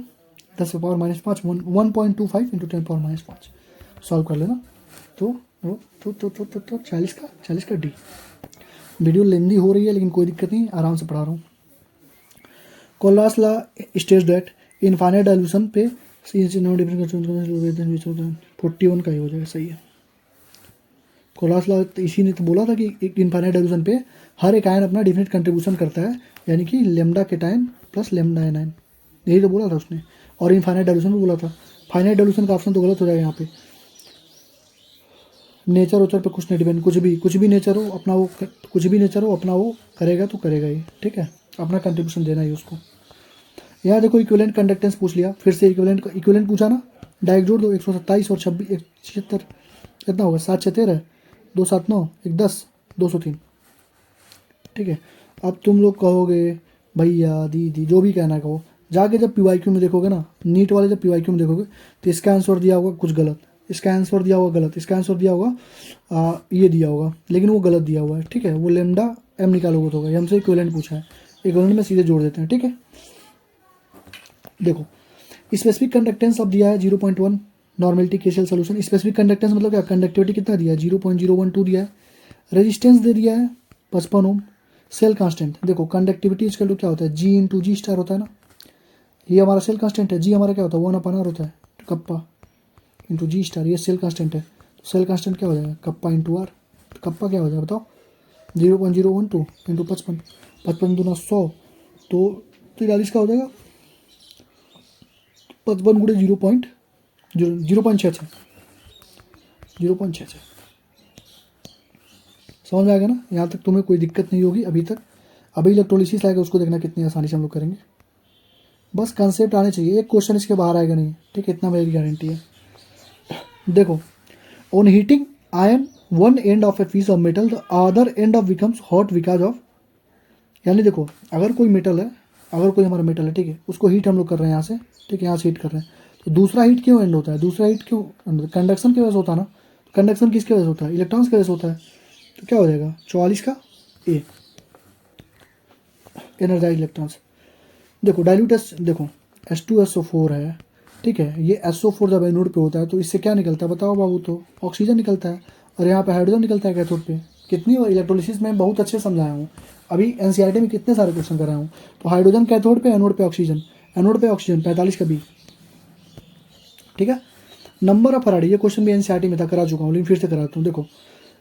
10⁻⁻5 1.25 × 10⁻⁵ सॉल्व कर लेना, तो वो तो 40 का डी। वीडियो लेंदी हो रही है लेकिन कोई दिक्कत नहीं, आराम से पढ़ा रहा हूँ। Kohlrausch law states that infinite dilution पे 41 का ही हो जाएगा, सही है। कोलास लॉ इसी ने तो बोला था कि एक इनफाइनाइट डाइल्यूशन पे हर एक आयन अपना डिफिनिट कंट्रीब्यूशन करता है, यानी कि lambda cation plus lambda anion, यही तो बोला था उसने। और इनफाइनाइट डाइल्यूशन भी बोला था। फाइनाइट डाइल्यूशन का ऑप्शन तो गलत हो जाएगा यहाँ पे। नेचर वेचर पे कुछ नहीं डिपेंड, कुछ भी नेचर हो अपना वो, कुछ भी नेचर हो अपना वो करेगा तो करेगा ही, ठीक है, अपना कंट्रीब्यूशन देना ही उसको। यहाँ देखो इक्विवेलेंट कंडक्टेंस पूछ लिया, फिर से इक्विवेलेंट पूछा ना, डायरेक्ट जोड़ दो। 127 और 26 76 कितना होगा, 7 6 13, 2 7 9 1 10 203, ठीक है। अब तुम लोग कहोगे भैया दीदी जो भी कहना कहो, जाके जब PYQ में देखोगे ना, नीट वाले जब PYQ में देखोगे तो इसका आंसर दिया होगा कुछ गलत, इसका आंसर दिया होगा गलत, इसका आंसर दिया होगा ये दिया होगा, लेकिन वो गलत दिया हुआ है, ठीक है। वो लेमडा एम निकालोगे तो होगा, हमसे इक्विवेलेंट पूछा है, इक्विवेलेंट में सीधे जोड़ देते हैं, ठीक है। देखो स्पेसिफिक कंडक्टेंस अब दिया है 0.1, नॉर्मेलिटी केशियल सोल्यूशन। स्पेसिफिक कंडक्टेंस मतलब क्या, कंडक्टिविटी कितना दिया है 0.012 दिया है, रेजिस्टेंस दे दिया है 55 ओम, सेल कांस्टेंट। देखो कंडक्टिविटी इसका क्या होता है, जी इंटू जी स्टार होता है ना, ये हमारा सेल कांस्टेंट है, जी हमारा क्या होता है 1/r होता है, कप्पा इंटू जी स्टार, ये सेल कांस्टेंट है। तो सेल कांस्टेंट क्या हो जाएगा, कप्पा इंटू आर। तो कप्पा क्या हो जाएगा बताओ, 0.012 इंटू 55, 55 दूना 100, तो 43 का हो जाएगा, 55 गुड़े 0.66, 0.66। समझ में आ गया ना, यहाँ तक तुम्हें कोई दिक्कत नहीं होगी अभी तक। अभी इलेक्ट्रोलिसिस आएगा, उसको देखना कितनी आसानी से हम लोग करेंगे, बस कंसेप्ट आने चाहिए, एक क्वेश्चन इसके बाहर आएगा नहीं, ठीक है, इतना मेरी गारंटी है। देखो on heating iron one end of a piece of metal the other end of becomes hot because of, यानी देखो अगर कोई मेटल है, अगर कोई हमारा मेटल है, ठीक है, उसको हीट हम लोग कर रहे हैं यहाँ से, ठीक है, यहाँ से हीट कर रहे हैं, तो दूसरा हीट क्यों एंड होता है, दूसरा हीट क्यों, कंडक्शन की वजह से होता है ना। कंडक्शन किसकी वजह से होता है, इलेक्ट्रॉन्स की वजह से होता है। तो क्या हो जाएगा 44 का ए, एनर्जाइज इलेक्ट्रॉन्स। देखो डाइल्यूट देखो H2SO4 है, ठीक है, ये SO4 जब एनोड पे होता है तो इससे क्या निकलता है बताओ बाबू, तो ऑक्सीजन निकलता है, और यहाँ पे हाइड्रोजन निकलता है कैथोड पे। कितनी इलेक्ट्रोलिसिस में बहुत अच्छे समझाया हूँ, अभी NCERT में कितने सारे क्वेश्चन कराया हूँ। तो हाइड्रोजन कैथोड पे, एनोड पे ऑक्सीजन, एनोड पे ऑक्सीजन 45 का बी, ठीक है। नंबर ऑफ फराडी, ये क्वेश्चन भी NCERT में था, करा चुका हूँ लेकिन फिर से कराता हूँ। देखो कह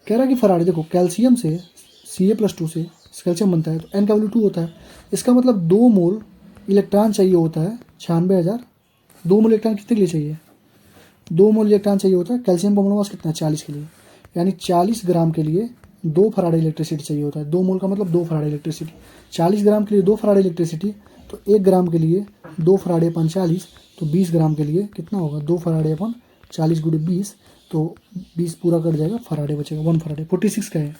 रहा है कि फराडी, देखो कैल्शियम से Ca+2 से कैल्शियम बनता है तो N का वैल्यू 2 होता है, इसका मतलब 2 मोल इलेक्ट्रॉन चाहिए होता है 96,000। 2 मोल इलेक्ट्रॉन कितने के लिए चाहिए, 2 मोल इलेक्ट्रॉन चाहिए होता है, कैल्शियम का मोल मास कितना है 40 के लिए, यानी 40 ग्राम के लिए 2 फराडे इलेक्ट्रिसिटी चाहिए होता है। 2 मोल का मतलब 2 फराडे इलेक्ट्रिसिटी, 40 ग्राम के लिए 2 फराडे इलेक्ट्रिसिटी, तो 1 ग्राम के लिए 2 फराडे अपन 40, तो 20 ग्राम के लिए कितना होगा 2 फराडे अपन 40 गुड़े 20, तो 20 पूरा कट जाएगा, फराडे बचेगा 1 फराडे, 46 का है।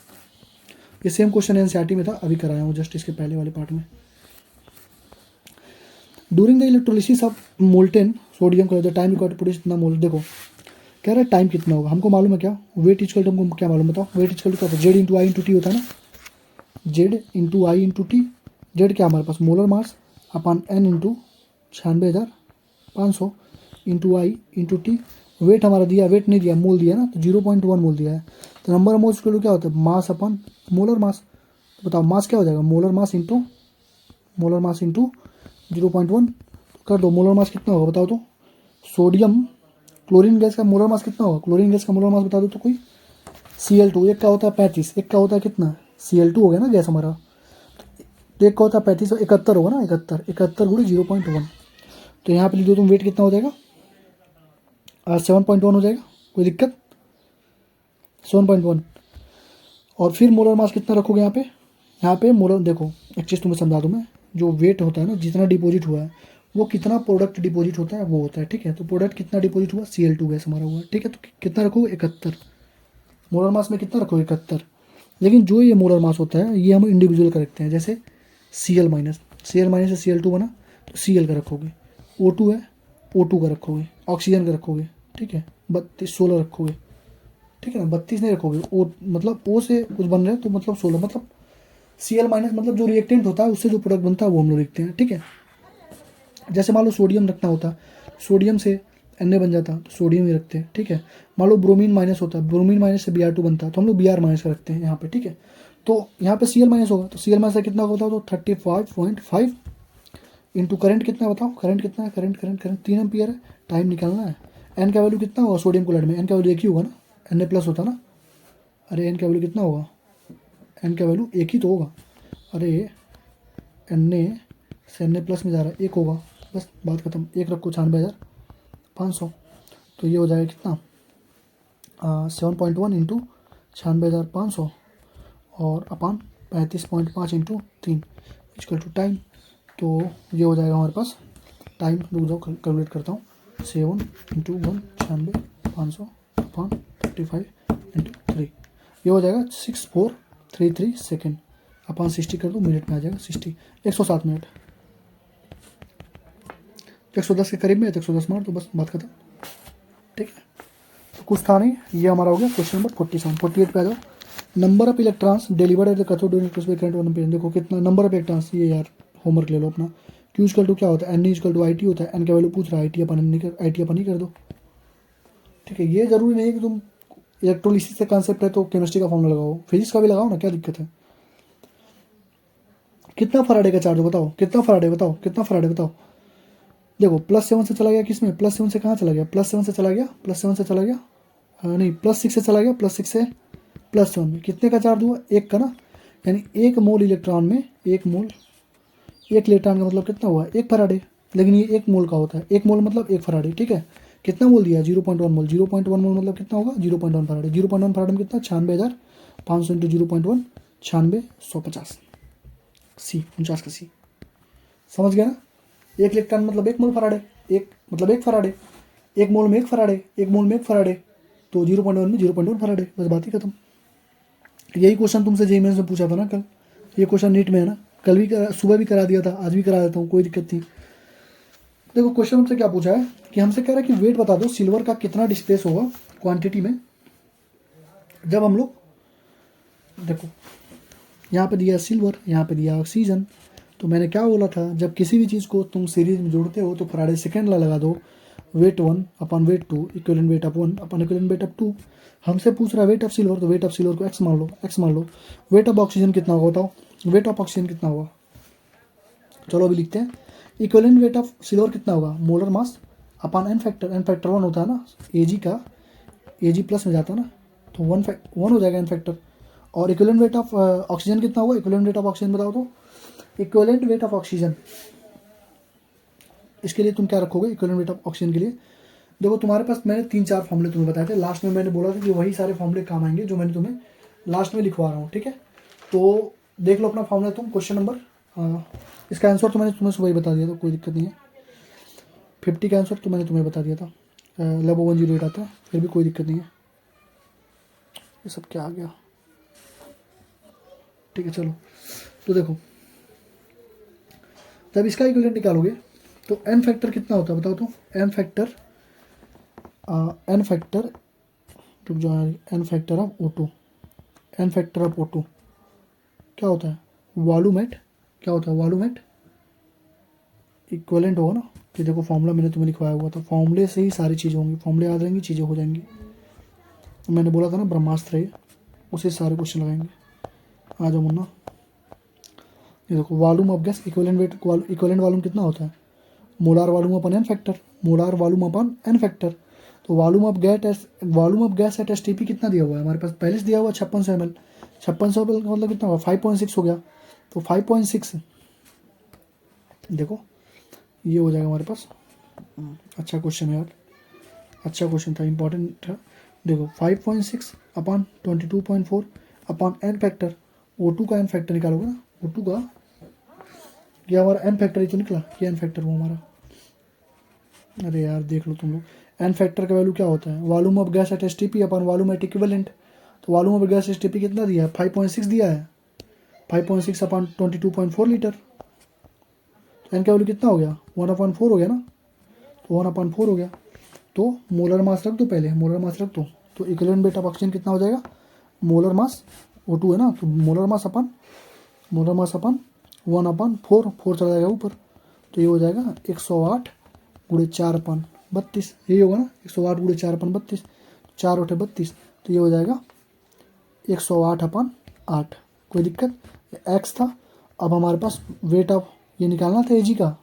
ये सेम क्वेश्चन NCERT में था, अभी कराया हूँ जस्ट इसके पहले वाले पार्ट में। During the electrolysis of molten sodium का टाइम रिक्वायर्ड टू प्रोड्यूस इतना मोल, देखो कह रहा है टाइम कितना होगा, हमको मालूम है क्या, वेट इक्वल टू, हमको क्या मालूम बताओ, वेट इक्वल टू क्या होता है, Z into I into T होता है ना, Z into I into T. Z क्या हमारे पास molar mass upon N into 96,500 into I into T. Wait हमारा दिया, वेट नहीं दिया, मोल दिया ना, तो 0.1 मोल दिया है। तो number of moles equal to क्या होता है, मास अपन मोलर मास। तो बताओ मास क्या हो जाएगा, मोलर मास इंटू 0.1 कर दो, मोलर मास कितना होगा बताओ तो। सोडियम क्लोरीन गैस का मोलर मास कितना होगा, क्लोरीन गैस का मोलर मास बता दो तो कोई। Cl2 एक का होता है 35, एक का होता है कितना, Cl2 हो गया ना गैस हमारा, तो एक का होता है 35 और 71 होगा ना, 71 गुणे 0.1, तो यहाँ पे लिख दो तुम, वेट कितना हो जाएगा 7.1 हो जाएगा, कोई दिक्कत 7.1। और फिर मोलर मास कितना रखोगे यहाँ पे मोलर, देखो एक चीज़ तुम्हें समझा दूँ मैं, जो वेट होता है ना, जितना डिपॉजिट हुआ है वो कितना प्रोडक्ट डिपॉजिट होता है वो होता है, ठीक है। तो प्रोडक्ट कितना डिपॉजिट हुआ, Cl2 गैस हमारा हुआ, ठीक है। तो कितना रखोगे 71, मोलर मास में कितना रखोगे 71। लेकिन जो ये मोलर मास होता है ये हम इंडिविजुअल का रखते हैं, जैसे Cl माइनस से Cl2 बना तो Cl का रखोगे, O2 है O2 का रखोगे, ऑक्सीजन का रखोगे, ठीक है, 16 रखोगे, ठीक है ना, 32 नहीं रखोगे, O मतलब O से कुछ बन रहा है तो मतलब 16, मतलब Cl माइनस मतलब जो रिएक्टेंट होता है उससे जो प्रोडक्ट बनता है वो हम लोग लिखते हैं, ठीक है। जैसे मान लो सोडियम रखना होता है, सोडियम से Na बन जाता तो सोडियम ही रखते हैं, ठीक है। मान लो ब्रोमीन माइनस होता है, ब्रोमीन माइनस से Br2 बनता है तो हम लोग Br माइनस रखते हैं यहाँ पे, ठीक है। तो यहाँ पे Cl माइनस होगा तो Cl माइनस कितना होता है तो 35.5 इंटू करंट कितना है बताओ, करंट कितना है, करंट करंट करंट 3 एम्पियर है, टाइम निकालना है। एन का वैल्यू कितना होगा सोडियम क्लोराइड में, एन का वैल्यू एक ही होगा ना, Na प्लस होता ना। अरे एन का वैल्यू कितना होगा, एन का वैल्यू एक ही तो होगा। अरे Na से Na प्लस में जा रहा है, एक होगा, बस बात खत्म। एक रखो 96,500 तो ये हो जाएगा कितना 7.1 इंटू 96,500 और अपान 35.5 इंटू 3 इक्वल टू टाइम। तो ये हो जाएगा हमारे पास टाइम, रुक जाओ कैलकुलेट करता हूँ। 7 इंटू 1 96,500 अपान 35 इंटू 3 ये हो जाएगा 6433 सेकेंड अपान 60 कर दो, मिनट में आ जाएगा 60 107 मिनट। 110 के करीब में है तो 110 मार तो बस बात खत्म, ठीक है। तो कुछ था नहीं, ये हमारा हो गया क्वेश्चन नंबर 47। 48 पे आ जाओ। Number of electrons delivered at the cathode during plus current 1 ampere. देखो कितना नंबर ऑफ इलेक्ट्रॉन्स, ये यार होमवर्क ले लो अपना। Q इक्वल टू क्या होता है, N इक्वल टू IT होता है। N का वैल्यू पूछ रहा है, IT अपन ही कर दो, ठीक है। ये जरूरी नहीं है कि तुम इलेक्ट्रोलिसिस से कॉन्सेप्ट है तो केमिस्ट्री का फॉर्मूला लगाओ, फिजिक्स का भी लगाओ ना, क्या दिक्कत है। कितना फराडे का चार्ज बताओ, कितना फराडे बताओ, कितना फराडे बताओ। देखो +7 से चला गया, किसमें +7 से कहाँ चला गया, +7 से चला गया, +7 से चला गया, नहीं +6 से चला गया, +6 से +7 में कितने का चार्ज हुआ, एक का ना। यानी 1 मोल इलेक्ट्रॉन में 1 मोल, 1 इलेक्ट्रॉन का मतलब कितना हुआ 1 फराडे, लेकिन ये 1 मोल का होता है, 1 मोल मतलब 1 फराडे, ठीक है। कितना मोल दिया 0.1 मोल, 0.1 मोल मतलब कितना होगा 0.1 फराडे, 0.1 फराडे में कितना 96,500 इंटू 0.1 96,150 सी 49 का सी, समझ गया ना। 1 इलेक्ट्रॉन मतलब 1 मोल फराडे, 1 मतलब 1 फराडे, 1 मोल में 1 फराडे, 1 मोल में 1 फराडे तो 0.1 में 0.1 फराडे, बस बात ही खत्म। यही क्वेश्चन तुमसे जेईई मेंस में पूछा था ना कल, ये क्वेश्चन नीट में है ना, कल भी सुबह भी करा दिया था, आज भी करा देता हूँ, कोई दिक्कत नहीं। देखो क्वेश्चन हमसे क्या पूछा है कि हमसे कह रहा है कि वेट बता दो सिल्वर का कितना डिस्प्लेस होगा क्वांटिटी में जब हम लोग, देखो यहाँ पे दिया सिल्वर, यहाँ पे दिया ऑक्सीजन। तो मैंने क्या बोला था, जब किसी भी चीज़ को तुम सीरीज में जोड़ते हो तो फराडे सेकेंड ला लगा दो, weight 1 upon weight 2 equivalent weight of 1 upon equivalent weight of 2। हमसे पूछ रहा है वेट ऑफ सिल्वर, तो वेट ऑफ सिल्वर को x मान लो, x मान लो। वेट ऑफ ऑक्सीजन कितना होगा बताओ, वेट ऑफ ऑक्सीजन कितना होगा, चलो अभी लिखते हैं। इक्वलेंट वेट ऑफ सिल्वर कितना होगा, मोलर मास अपन एन फैक्टर, एन फैक्टर 1 होता है ना, Ag का Ag प्लस में जाता है ना, तो 1 हो जाएगा एन फैक्टर। और इक्वलेंट वेट ऑफ ऑक्सीजन कितना होगा, इक्वलेंट वेट ऑफ ऑक्सीजन बताओ तो, इक्वलेंट वेट ऑफ ऑक्सीजन इसके लिए तुम क्या रखोगे, इक्वलेंट वेट ऑफ ऑक्सीजन के लिए। देखो तुम्हारे पास मैंने 3-4 फॉर्मूले तुम्हें बताए थे, लास्ट में मैंने बोला था कि वही सारे फॉर्मूले काम आएंगे जो मैंने तुम्हें लास्ट में लिखवा रहा हूँ, ठीक है। तो देख लो अपना फॉर्मूला तुम, क्वेश्चन नंबर, इसका आंसर तो मैंने तुम्हें सुबह ही बता दिया था, कोई दिक्कत नहीं है। 50 का आंसर तो मैंने तुम्हें बता दिया था, लगभग 108 आता है, फिर भी कोई दिक्कत नहीं है। ये सब क्या आ गया, ठीक है चलो। तो देखो जब इसका इक्विवेलेंट निकालोगे तो एन फैक्टर कितना होता है बताओ तो, एन फैक्टर रुक जाओ, N factor of O2, N factor of O2 क्या होता है, वॉल्यूम एट, क्या होता है वॉल्यूम एट इक्विवेलेंट होगा ना। कि देखो फॉर्मूला मैंने तुम्हें लिखवाया हुआ था, फॉर्मूले से ही सारी चीज़ें होंगी, फॉर्मूले याद रहेंगी चीज़ें हो जाएंगी। तो मैंने बोला था ना ब्रह्मास्त्र है, उसे सारे क्वेश्चन लगाएंगे। आ जाओ मुन्ना, ये देखो volume of gas equivalent weight, equivalent volume कितना होता है, मोलार वॉल्यूम अपन एन फैक्टर, मोलार वॉल्यूम अपन एन फैक्टर। तो volume of gas at STP कितना दिया हुआ है हमारे पास, पहले से दिया हुआ 5600 ml, 5600 ml का मतलब कितना होगा 5.6 हो गया। तो 5.6 देखो ये हो जाएगा हमारे पास। अच्छा क्वेश्चन है यार, अच्छा क्वेश्चन था, इंपॉर्टेंट था। देखो 5.6 upon 22.4 upon N factor, O2 का एन फैक्टर निकालोगे ना, O2 का ये हमारा एन फैक्टर ही तो निकला, ये एन फैक्टर वो हमारा। अरे यार देख लो तुम लोग, एन फैक्टर का वैल्यू क्या होता है, volume of gas at STP upon volume at equivalent. तो वॉल्यूम ऑफ गैस STP कितना दिया है 5.6 दिया है, 5.6 अपॉन 22.4 लीटर। तो एन का वैल्यू कितना हो गया 1/4 हो गया ना, तो 1/4 हो गया। तो मोलर मास रख दो पहले, मोलर मास रख दो। तो इक्विवेलेंट वेट ऑफ ऑक्सीजन कितना हो जाएगा, मोलर मास O2 है ना, तो मोलर मास अपन 1/4 चला जाएगा ऊपर। तो ये हो जाएगा 108 × 4 अपन 32, यही होगा ना, 108 गुणे 4 अपन 32, 4 उठे 32, तो ये हो जाएगा 108 अपन 8। कोई दिक्कत? एक्स था। अब हमारे पास वेट ऑफ ये निकालना था एजी का,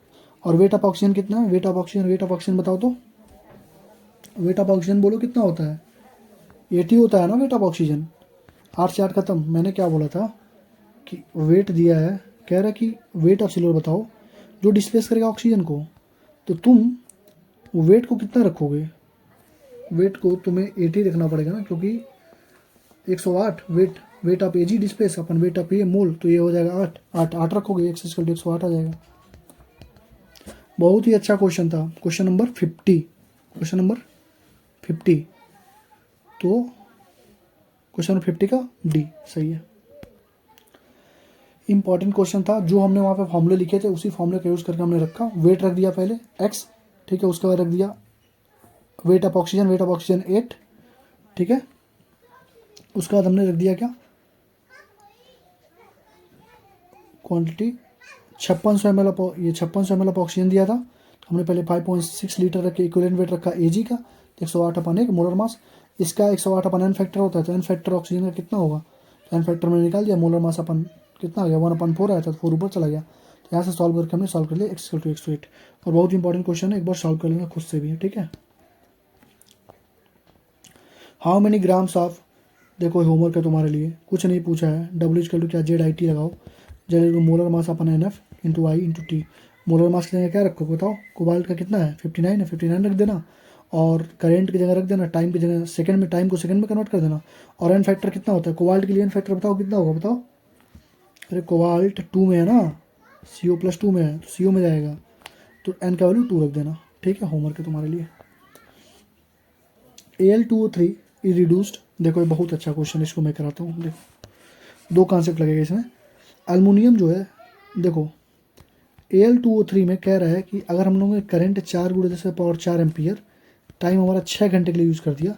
और वेट ऑफ ऑक्सीजन कितना है? वेट ऑफ ऑक्सीजन बताओ तो, वेट ऑफ ऑक्सीजन बोलो कितना होता है? 80 होता है ना वेट ऑफ ऑक्सीजन। 8 से 8 खत्म। मैंने क्या बोला था कि वेट दिया है, कह रहा है कि वेट ऑफ सिल्वर बताओ जो डिस्प्लेस करेगा ऑक्सीजन को, तो तुम वेट को कितना रखोगे? वेट को तुम्हें 80 रखना पड़ेगा ना, क्योंकि 108 weight of Ag displace upon weight of a mole, तो ये हो जाएगा 8 रखोगे, एक्स इक्वल टू 108 आ जाएगा। बहुत ही अच्छा क्वेश्चन था, क्वेश्चन नंबर 50। तो क्वेश्चन नंबर 50 का डी सही है। इंपॉर्टेंट क्वेश्चन था, जो हमने वहाँ पे फॉर्मूले लिखे थे उसी फॉर्मूले का यूज़ करके हमने रखा। वेट रख दिया पहले एक्स, ठीक है, उसके बाद रख दिया वेट ऑफ ऑक्सीजन 8, ठीक है। उसके बाद हमने रख दिया क्या, क्वांटिटी 5600 ml ये 5600 ml ऑक्सीजन दिया था। हमने पहले 5.6 लीटर रख के इक्विवेलेंट वेट रखा एजी का, 108 अपन 1 मोलर मास। इसका 108 अपन एन फैक्टर होता है, तो एन फैक्टर ऑक्सीजन का कितना होगा? एन फैक्टर में निकाल दिया, मोलर मास अपन कितना आ गया 1/4 आया था, तो 4 ऊपर चला गया। तो यहाँ से सॉल्व करके हमने सॉल्व कर लिया एक्स इक्वल टू 108। और बहुत इंपॉर्टेंट क्वेश्चन है, एक बार सॉल्व कर लेना खुद से भी है, ठीक है। हाउ मेनी ग्राम्स ऑफ, देखो होमवर्क है तुम्हारे लिए, कुछ नहीं पूछा है। डब्ल्यू इक्वल टू क्या, जेड आई टी लगाओ। Z molar mass upon N F into I into T. Molar mass की जगह क्या रखो बताओ? कोबाल्ट का कितना है? 59 है, 59 रख देना। और करेंट की जगह रख देना, टाइम की जगह सेकंड में, टाइम को सेकंड में कन्वर्ट कर देना। और एन फैक्टर कितना होता है कोबाल्ट के लिए? एन फैक्टर बताओ कितना होगा, बताओ। अरे कोबाल्ट 2 में है ना, CO+2 में है, तो CO में जाएगा, तो एन का वैल्यू 2 रख देना, ठीक है। होमवर्क है तुम्हारे लिए। Al2O3 इज रिड्यूस्ड, देखो ये बहुत अच्छा क्वेश्चन, इसको मैं कराता हूँ। देखो 2 कॉन्सेप्ट लगेगा इसमें। एल्युमिनियम जो है, देखो Al2O3 में कह रहा है कि अगर हम लोगों ने करंट 4 × 10⁻⁴ एम्पियर, टाइम हमारा 6 घंटे के लिए यूज़ कर दिया,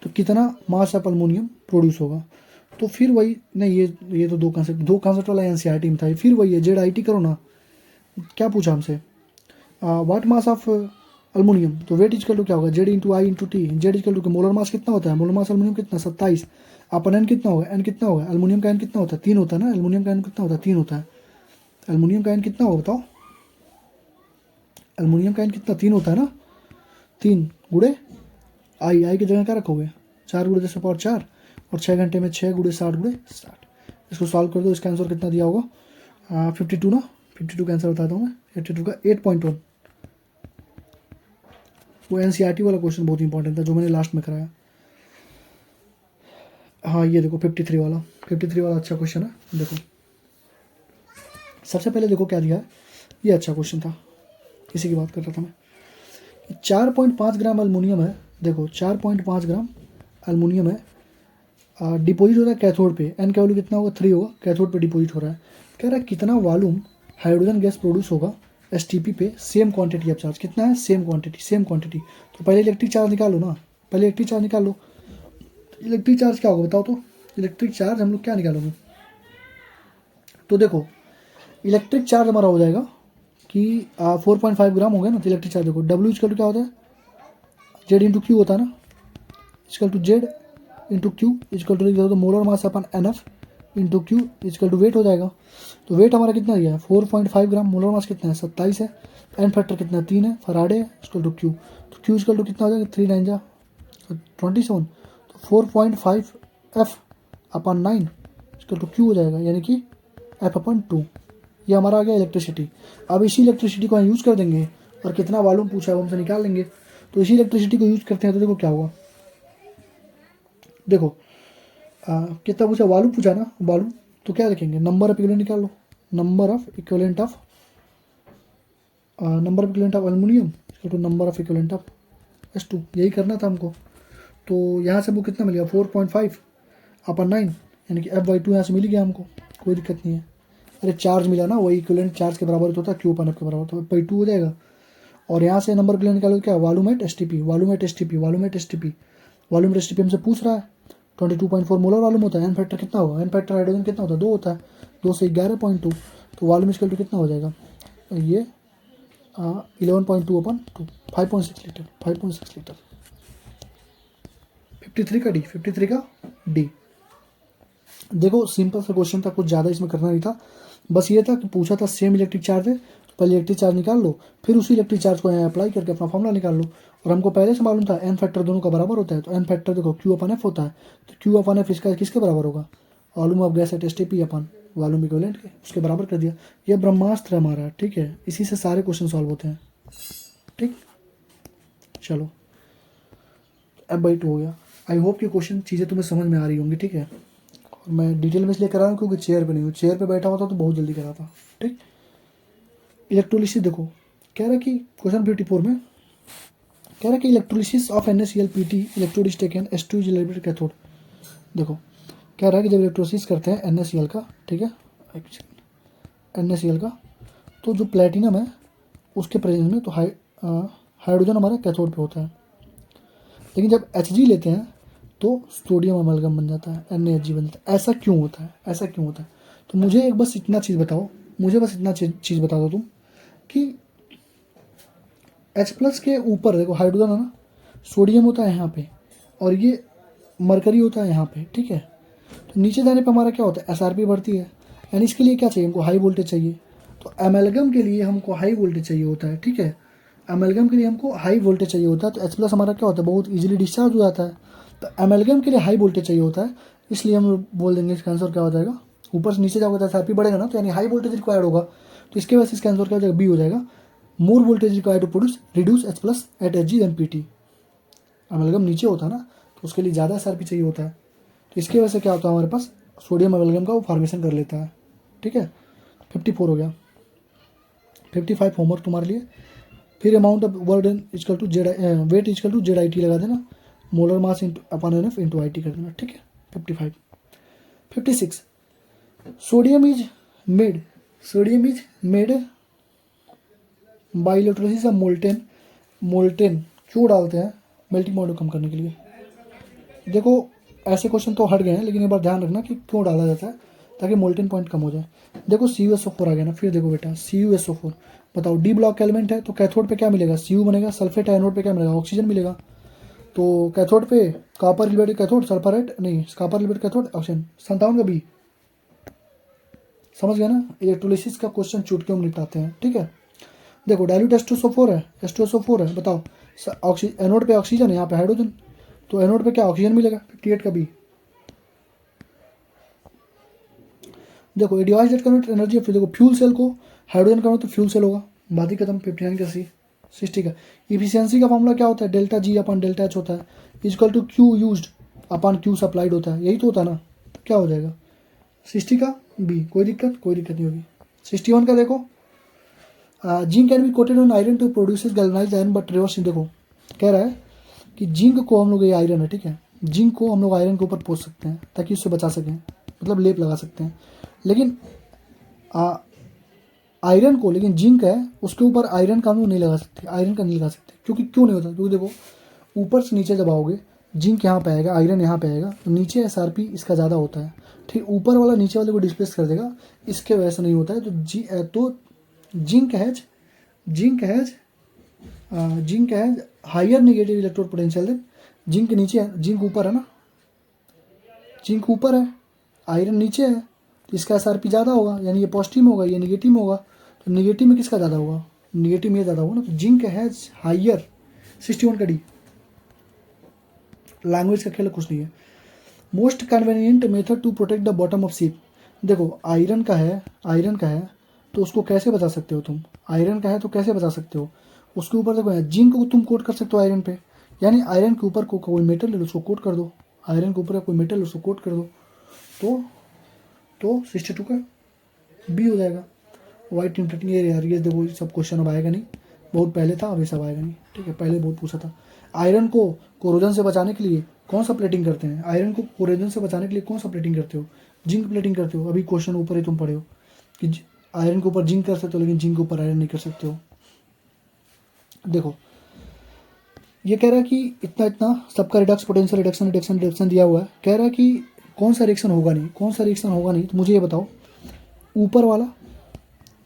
तो कितना मास ऑफ एल्युमिनियम प्रोड्यूस होगा? तो फिर वही नहीं, ये तो 2 कॉन्सेप्ट वाला एनसीईआरटी में था, फिर वही है, जेड आई टी करो ना। क्या पूछा हमसे? व्हाट मास ऑफ एल्युमिनियम, तो वेट इजकल टू क्या होगा? Z into I into T. Z equal to molar mass कितना होता है? मोलर मास एल्युमिनियम कितना? 27। अपन एन कितना होगा? एन कितना होगा? एल्युमिनियम का एन कितना होता है? 3 होता है ना। एल्युमिनियम का एन कितना होता है? 3 होता है। एल्युमिनियम का एन कितना होगा बताओ? एल्युमिनियम का एन कितना? 3 होता है ना। 3 गुणे आई की जगह क्या रखोगे? 4 × 10⁻⁴, और 6 घंटे में 6 × 60 × 60। इसको सॉल्व कर दो, इसका आंसर कितना दिया होगा? 52 ना। 52 का आंसर बताता हूँ मैं, 52 का 8.1। वो एनसीईआरटी वाला क्वेश्चन बहुत इंपॉर्टेंट था जो मैंने लास्ट में कराया। हाँ ये देखो 53 वाला अच्छा क्वेश्चन है। देखो सबसे पहले देखो क्या दिया है, ये अच्छा क्वेश्चन था, इसी की बात कर रहा था मैं। 4.5 ग्राम एल्युमिनियम है, देखो 4.5 ग्राम एल्युमिनियम है, डिपोजिट हो रहा है कैथोड पे। एन का वैल्यू कितना होगा? 3 होगा, कैथोड पे डिपोजिट हो रहा है। कह रहा है कितना वॉल्यूम हाइड्रोजन गैस प्रोड्यूस होगा STP पे, सेम क्वांटिटी ऑफ चार्ज। कितना है? Same quantity. तो पहले इलेक्ट्रिक चार्ज निकालो ना, पहले इलेक्ट्रिक चार्ज निकालो। इलेक्ट्रिक चार्ज क्या होगा बताओ तो? इलेक्ट्रिक चार्ज हम लोग क्या निकालोगे? तो देखो इलेक्ट्रिक चार्ज हमारा हो जाएगा कि 4.5 ग्राम हो गया ना। तो इलेक्ट्रिक चार्ज देखो W इक्वल टू क्या होता है? जेड इंटू क्यू होता है ना, equal to Z into Q equal to molar mass upon NF into Q equal to weight हो जाएगा। तो वेट हमारा कितना दिया है? 4.5 ग्राम। मोलर मास कितना है? 27 है। एन फैक्टर कितना है? 3 है। फराडे इक्वल टू क्यू, तो क्यू इक्वल टू कितना हो जाएगा? 3 9 जा 27, तो 4.5 F upon 9 equal to Q हो जाएगा, यानी कि F अपन 2। ये हमारा आ गया इलेक्ट्रिसिटी। अब इसी इलेक्ट्रिसिटी को हम यूज़ कर देंगे, और कितना वॉल्यूम पूछा है वो हमसे निकाल लेंगे। तो इसी इलेक्ट्रिसिटी को यूज़ करते हैं, तो देखो क्या हुआ। देखो कितना पूछा? वॉल्यूम पूछा ना, वॉल्यूम। तो क्या लिखेंगे? नंबर ऑफ इक्विवेलेंट निकाल लो। Number of equivalent of aluminium equal to number of equivalent of S2, यही करना था हमको। तो यहाँ से वो कितना मिल गया? 4.5 अपन 9, यानी कि F/2 यहाँ से मिल गया हमको, कोई दिक्कत नहीं है। अरे चार्ज मिला ना, वही इक्विवेलेंट चार्ज के बराबर होता है, Q अपन F के बराबर, तो F/2 हो जाएगा। और यहाँ से नंबर इक्विवेलेंट निकालो क्या? वॉल्यूम एट STP हमसे पूछ रहा है। 22.4 मोलर वॉल्यूम होता है। एन फैक्टर कितना होगा? एन फैक्टर हाइड्रोजन कितना होता है? 2 होता है, 2 से 11.2। तो वॉल्यूम इक्वल टू कितना हो जाएगा? ये 11.2 अपन 2, 5.6 लीटर, 5.6 लीटर। 53 का डी, 53 का डी। देखो सिंपल सा क्वेश्चन था, कुछ ज़्यादा इसमें करना नहीं था, बस ये था कि पूछा था सेम इलेक्ट्रिक चार्ज है तो पहले इलेक्ट्रिक चार्ज निकाल लो, फिर उसी इलेक्ट्रिक चार्ज को यहाँ अप्लाई करके अपना फॉर्मूला निकाल लो। और हमको पहले से मालूम था एन फैक्टर दोनों का बराबर होता है, तो एन फैक्टर देखो क्यू अपन एफ होता है, तो क्यू अपन एफ इसका किसके बराबर होगा, volume of gas at STP upon volume equivalent के, उसके बराबर कर दिया। ये ब्रह्मास्त्र है हमारा, ठीक है, इसी से सारे क्वेश्चन सॉल्व होते हैं। ठीक, चलो अब बाइट हो गया। आई होप कि क्वेश्चन चीज़ें तुम्हें समझ में आ रही होंगी, ठीक है। और मैं डिटेल में इसलिए करा रहा हूँ क्योंकि चेयर पे नहीं हूँ, चेयर पे बैठा होता तो बहुत जल्दी कराता। ठीक, इलेक्ट्रोलिसिस देखो, कह रहा है कि क्वेश्चन 54 में कह रहा है कि electrolysis of NaCl(Pt) electrode is taken H2 is liberated cathode. देखो कह रहा है कि जब इलेक्ट्रोलिसिस करते हैं NaCl का, ठीक है, NaCl का, तो जो प्लेटिनम है उसके प्रेजेंस में तो हाइड्रोजन हमारे कैथोड पे होता है, लेकिन जब Hg लेते हैं तो सोडियम अमलगम बन जाता है, NaHg बन जाता है। ऐसा क्यों होता है, ऐसा क्यों होता है? तो मुझे एक बस इतना चीज़ बताओ, मुझे बस इतना चीज़ बता दो तुम कि H+ के ऊपर देखो हाइड्रोजन है ना, सोडियम होता है यहाँ पे, और ये मरकरी होता है यहाँ पे, ठीक है। तो नीचे जाने पे हमारा क्या होता है, SRP बढ़ती है, यानी इसके लिए क्या चाहिए हमको, हाई वोल्टेज चाहिए। तो एमएलगम के लिए हमको हाई वोल्टेज चाहिए होता है, ठीक है, एमएलगम के लिए हमको हाई वोल्टेज चाहिए होता है। तो H+ हमारा क्या होता है, बहुत ईजिली डिस्चार्ज हो जाता है। तो एमएलगम के लिए हाई वोल्टेज चाहिए होता है, इसलिए हम बोल देंगे इसका आंसर क्या हो जाएगा, ऊपर से नीचे जाओगे तो SRP बढ़ेगा ना, तो यानी हाई वोल्टेज रिक्वायर्ड होगा, तो इसके वजह से इसका आंसर क्या हो जाएगा, बी हो जाएगा, more voltage required to reduce H+ at Hg then Pt। Amalgam नीचे होता है ना, तो उसके लिए ज़्यादा SRP चाहिए होता है, तो इसकी वजह से क्या होता है हमारे पास, सोडियम एमएलगम का वो फॉर्मेशन कर लेता है। ठीक है, 54 हो गया। 55 होमवर्क तुम्हारे लिए। फिर amount of work done equal to Z, weight equal to ZIT लगा देना, molar mass upon NF into IT कर देना, ठीक है। 55 56 sodium is made by electrolysis of molten क्यों डालते हैं, मेल्टिंग पॉइंट को कम करने के लिए। देखो ऐसे क्वेश्चन तो हट गए हैं, लेकिन एक बार ध्यान रखना कि क्यों डाला जाता है, ताकि मोल्टेन पॉइंट कम हो जाए। देखो CuSO4 आ गया ना, फिर देखो बेटा CuSO4, बताओ डी ब्लॉक का एलिमेंट है, तो कैथोड पे क्या मिलेगा, Cu बनेगा, सल्फेट है, एनोड पे क्या मिलेगा, ऑक्सीजन मिलेगा। तो कैथोड पे कॉपर लिबरेटेड कैथोड, सल्फरेट नहीं, कॉपर लिबरेटेड कैथोड, ऑक्सीजन। 57 का बी, समझ गया ना। इलेक्ट्रोलिसिस का क्वेश्चन चुटकियों में निपटाते हैं, ठीक है। देखो डाइल्यूट H2SO4 है, H2SO4 है, बताओ एनोड पे ऑक्सीजन है, यहाँ पे हाइड्रोजन, तो एनोड पे क्या ऑक्सीजन मिलेगा, 58 का बी। देखो डिवाइस डेट कन्वर्ट एनर्जी, फिर देखो फ्यूल सेल को हाइड्रोजन कन्वर्ट तो फ्यूल सेल होगा, बात ही खत्म। 59 का सी। 60 का इफिशियंसी का मामला क्या होता है, delta G upon delta H होता है, equal to Q used upon Q supplied होता है, यही तो होता है ना, तो क्या हो जाएगा 60 का बी। कोई दिक्कत नहीं होगी। 61 का देखो, zinc can be coated on iron to produce galvanised iron but reverse. देखो कह रहा है कि जिंक को हम लोग, ये आयरन है ठीक है, जिंक को हम लोग आयरन के ऊपर पोष सकते हैं ताकि उससे बचा सकें, मतलब लेप लगा सकते हैं, लेकिन आयरन को, लेकिन जिंक है उसके ऊपर आयरन का हम लोग नहीं लगा सकते, आयरन का नहीं लगा सकते। क्योंकि क्यों नहीं होता, क्योंकि देखो ऊपर से नीचे दबाओगे, जिंक यहाँ पे आएगा, आयरन यहाँ पे आएगा, तो नीचे SRP इसका ज़्यादा होता है, ठीक, ऊपर वाला नीचे वाले को डिस्प्लेस कर देगा, इसके वजह से नहीं होता है। तो zinc has higher negative electrode potential than, zinc नीचे है, जिंक ऊपर है ना, जिंक ऊपर है, आयरन नीचे है, तो इसका SRP ज़्यादा होगा, यानी ये पॉजिटिव में होगा, ये नेगेटिव में होगा, तो नेगेटिव में किसका ज़्यादा होगा, नेगेटिव में ये ज़्यादा होगा ना, तो जिंक हैज़ हायर। 61 का डी, लैंग्वेज का खेल कुछ नहीं है। Most convenient method to protect the bottom of ship. देखो आयरन का है तो उसको कैसे बचा सकते हो तुम, आयरन का है तो कैसे बचा सकते हो, उसके ऊपर देखो जिंक को तुम कोट कर सकते हो आयरन पे, यानी आयरन के ऊपर कोई मेटल ले लो उसको कोट कर दो, आयरन के ऊपर कोई मेटल उसको कोट कर दो, तो 62 का बी हो जाएगा। वाइट इम्प्रिंटिंग यार, ये देखो सब क्वेश्चन अब आएगा नहीं, बहुत पहले था, अभी सब आएगा नहीं, ठीक है, पहले बहुत पूछा था। आयरन को कोरोजन से बचाने के लिए कौन सा प्लेटिंग करते हैं, आयरन को कोरोजन से बचाने के लिए कौन सा प्लेटिंग करते हो, जिंक प्लेटिंग करते हो। अभी क्वेश्चन ऊपर ही तुम पढ़े हो कि आयरन के ऊपर जिंक कर सकते हो, लेकिन जिंक के ऊपर आयरन नहीं कर सकते हो। देखो ये कह रहा है कि इतना सबका रिडक्स पोटेंशियल रिडक्शन दिया हुआ है, कह रहा है कि कौन सा रिएक्शन होगा नहीं, तो मुझे ये बताओ ऊपर वाला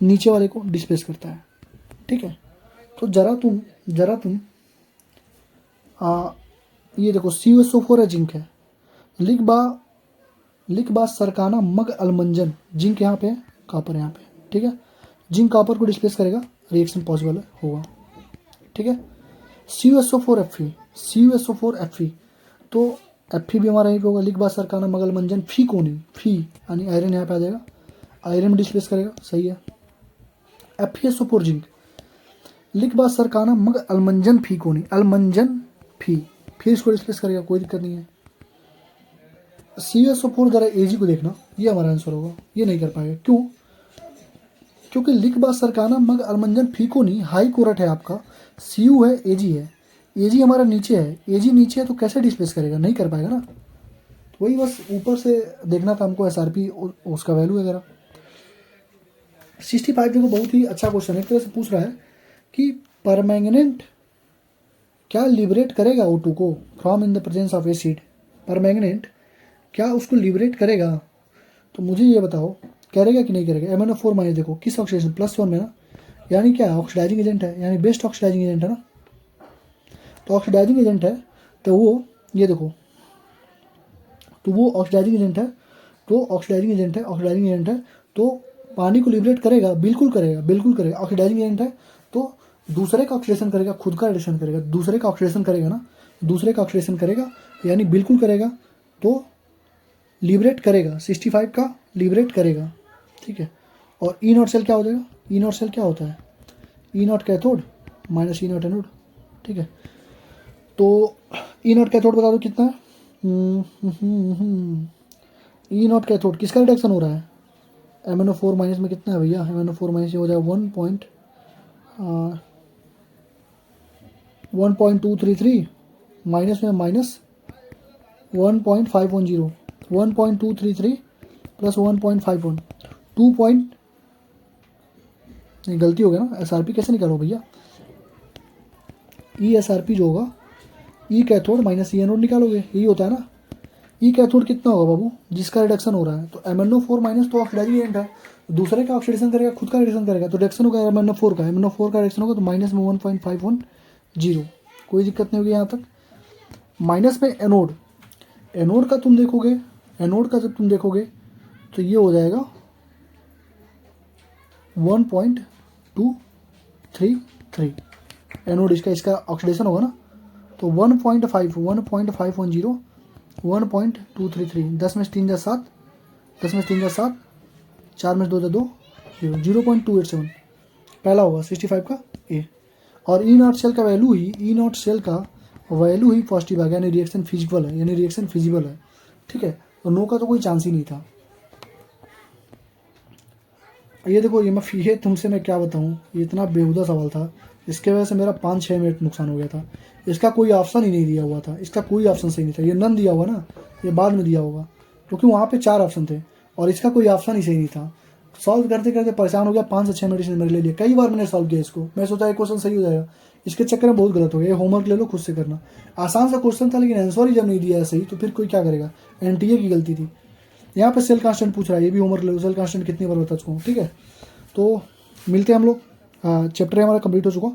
नीचे वाले को डिस्प्लेस करता है, ठीक है, तो जरा तुम ये देखो CuSO4 है, जिंक है, लिख बा सरकाना मग अलमंजन, जिंक यहाँ पे है, कॉपर यहाँ पे, ठीक है। जिंक कॉपर को डिस्प्लेस करेगा, रिएक्शन पॉसिबल होगा, ठीक है। CuSO4Fe, तो Fe भी हमारा यहीं पे होगा, लिख बा सरकाना मग अलमंजन फी को नहीं, फी यानी आयरन यहाँ पे आ जाएगा, आयरन में डिस्प्लेस करेगा, सही है। FeSO4 जिंक, लिख बा सरकाना मग अलमंजन फी को नहीं, अलमंजन फी, फिर इसको डिस्प्लेस करेगा, कोई दिक्कत नहीं है। CuSO4 जरा Ag को देखना, ये हमारा आंसर होगा, ये नहीं कर पाएगा, क्यों? क्योंकि लिख बा सरकाना मग अलमंजन फीको नहीं, हाई कोरट है आपका, Cu है, Ag है, Ag हमारा नीचे है, Ag नीचे है तो कैसे डिस्प्लेस करेगा, नहीं कर पाएगा ना। तो वही बस ऊपर से देखना था हमको SRP उसका वैल्यू वगैरह। 65 देखो बहुत ही अच्छा क्वेश्चन है, एक तरह से पूछ रहा है कि परमैंगनेट क्या लिबरेट करेगा O2 को from in the presence of acid, permanganate क्या उसको लिबरेट करेगा, तो मुझे ये बताओ करेगा कि नहीं करेगा। MnO4 माइनस देखो किस ऑक्सीडेशन +1 में ना, यानी क्या है, ऑक्सीडाइजिंग एजेंट है, यानी बेस्ट ऑक्सीडाइजिंग एजेंट है ना। तो ऑक्सीडाइजिंग एजेंट है तो वो ये देखो, तो वो ऑक्सीडाइजिंग एजेंट है, तो ऑक्सीडाइजिंग एजेंट है तो पानी को लिबरेट करेगा, बिल्कुल करेगा। ऑक्सीडाइजिंग एजेंट है तो दूसरे का ऑक्सीडेशन करेगा, खुद का रिडक्शन करेगा, दूसरे का ऑक्सीडेशन करेगा ना, दूसरे का ऑक्सीडेशन करेगा यानी बिल्कुल करेगा, तो लिबरेट करेगा, 65 का लिबरेट करेगा, ठीक है। और E0 सेल क्या हो जाएगा, E0 सेल क्या होता है, E0 cathode minus E0 anode, ठीक है। तो E0 कैथोड बता दो कितना है, E0 कैथोड किसका रिडक्शन हो रहा है, MnO4 माइनस में कितना है भैया, MnO4 माइनस ये हो जाएगा 1.233 माइनस में माइनस 1.510, 1.233 प्लस 1.51, 2 पॉइंट, नहीं गलती हो गया ना, SRP कैसे निकालो भैया, ESRP जो होगा E cathode minus E anode निकालोगे, यही होता है ना। E कैथोड कितना होगा बाबू, जिसका रिडक्शन हो रहा है, तो MnO4 माइनस तो ऑक्सीडाइजिंग एजेंट है, दूसरे का ऑक्सीडेशन करेगा, खुद का रिडक्शन करेगा, तो रिडक्शन होगा MnO4 का रिडक्शन होगा, तो माइनस में 1.510, कोई दिक्कत नहीं होगी यहाँ तक। माइनस में एनोड का तुम देखोगे, एनोड का जब तुम देखोगे तो ये हो जाएगा 1.233, एनोड इसका ऑक्सीडेशन होगा ना, तो 1.510 1.233, 10 में 3 जा 7, 10 में 3 जा 7, 4 में 2 जा 2, 0.287 पहला होगा 65 का ए। और E0 सेल का वैल्यू ही पॉजिटिव आ गया, यानी रिएक्शन फिजिबल है, ठीक है। तो नो का तो कोई चांस ही नहीं था। ये देखो ये तुमसे मैं क्या बताऊँ, ये इतना बेहुदा सवाल था, इसके वजह से मेरा 5-6 मिनट नुकसान हो गया था। इसका कोई ऑप्शन ही नहीं दिया हुआ था, इसका कोई ऑप्शन सही नहीं था, ये नन दिया हुआ ना, ये बाद में दिया होगा, क्योंकि वहाँ पे 4 ऑप्शन थे और इसका कोई ऑप्शन ही सही नहीं था। सॉल्व करते करते परेशान हो गया, 5 से 6 मिनट इसने मेरे ले लिया, कई बार मैंने सॉल्व किया इसको, मैं सोचा एक क्वेश्चन सही हो जाएगा, इसके चक्कर में बहुत गलत हो गया। होमवर्क ले लो, खुद से करना, आसान सा क्वेश्चन था लेकिन आंसर ही जब नहीं दिया है सही तो फिर कोई क्या करेगा, NTA की गलती थी। यहाँ पे सेल कांस्टेंट पूछ रहा है, ये भी होमवर्क ले लो, सेल कांस्टेंट कितनी बार बता चुका हूँ, ठीक है। तो मिलते हैं हम लोग, चैप्टर हमारा कंप्लीट हो चुका।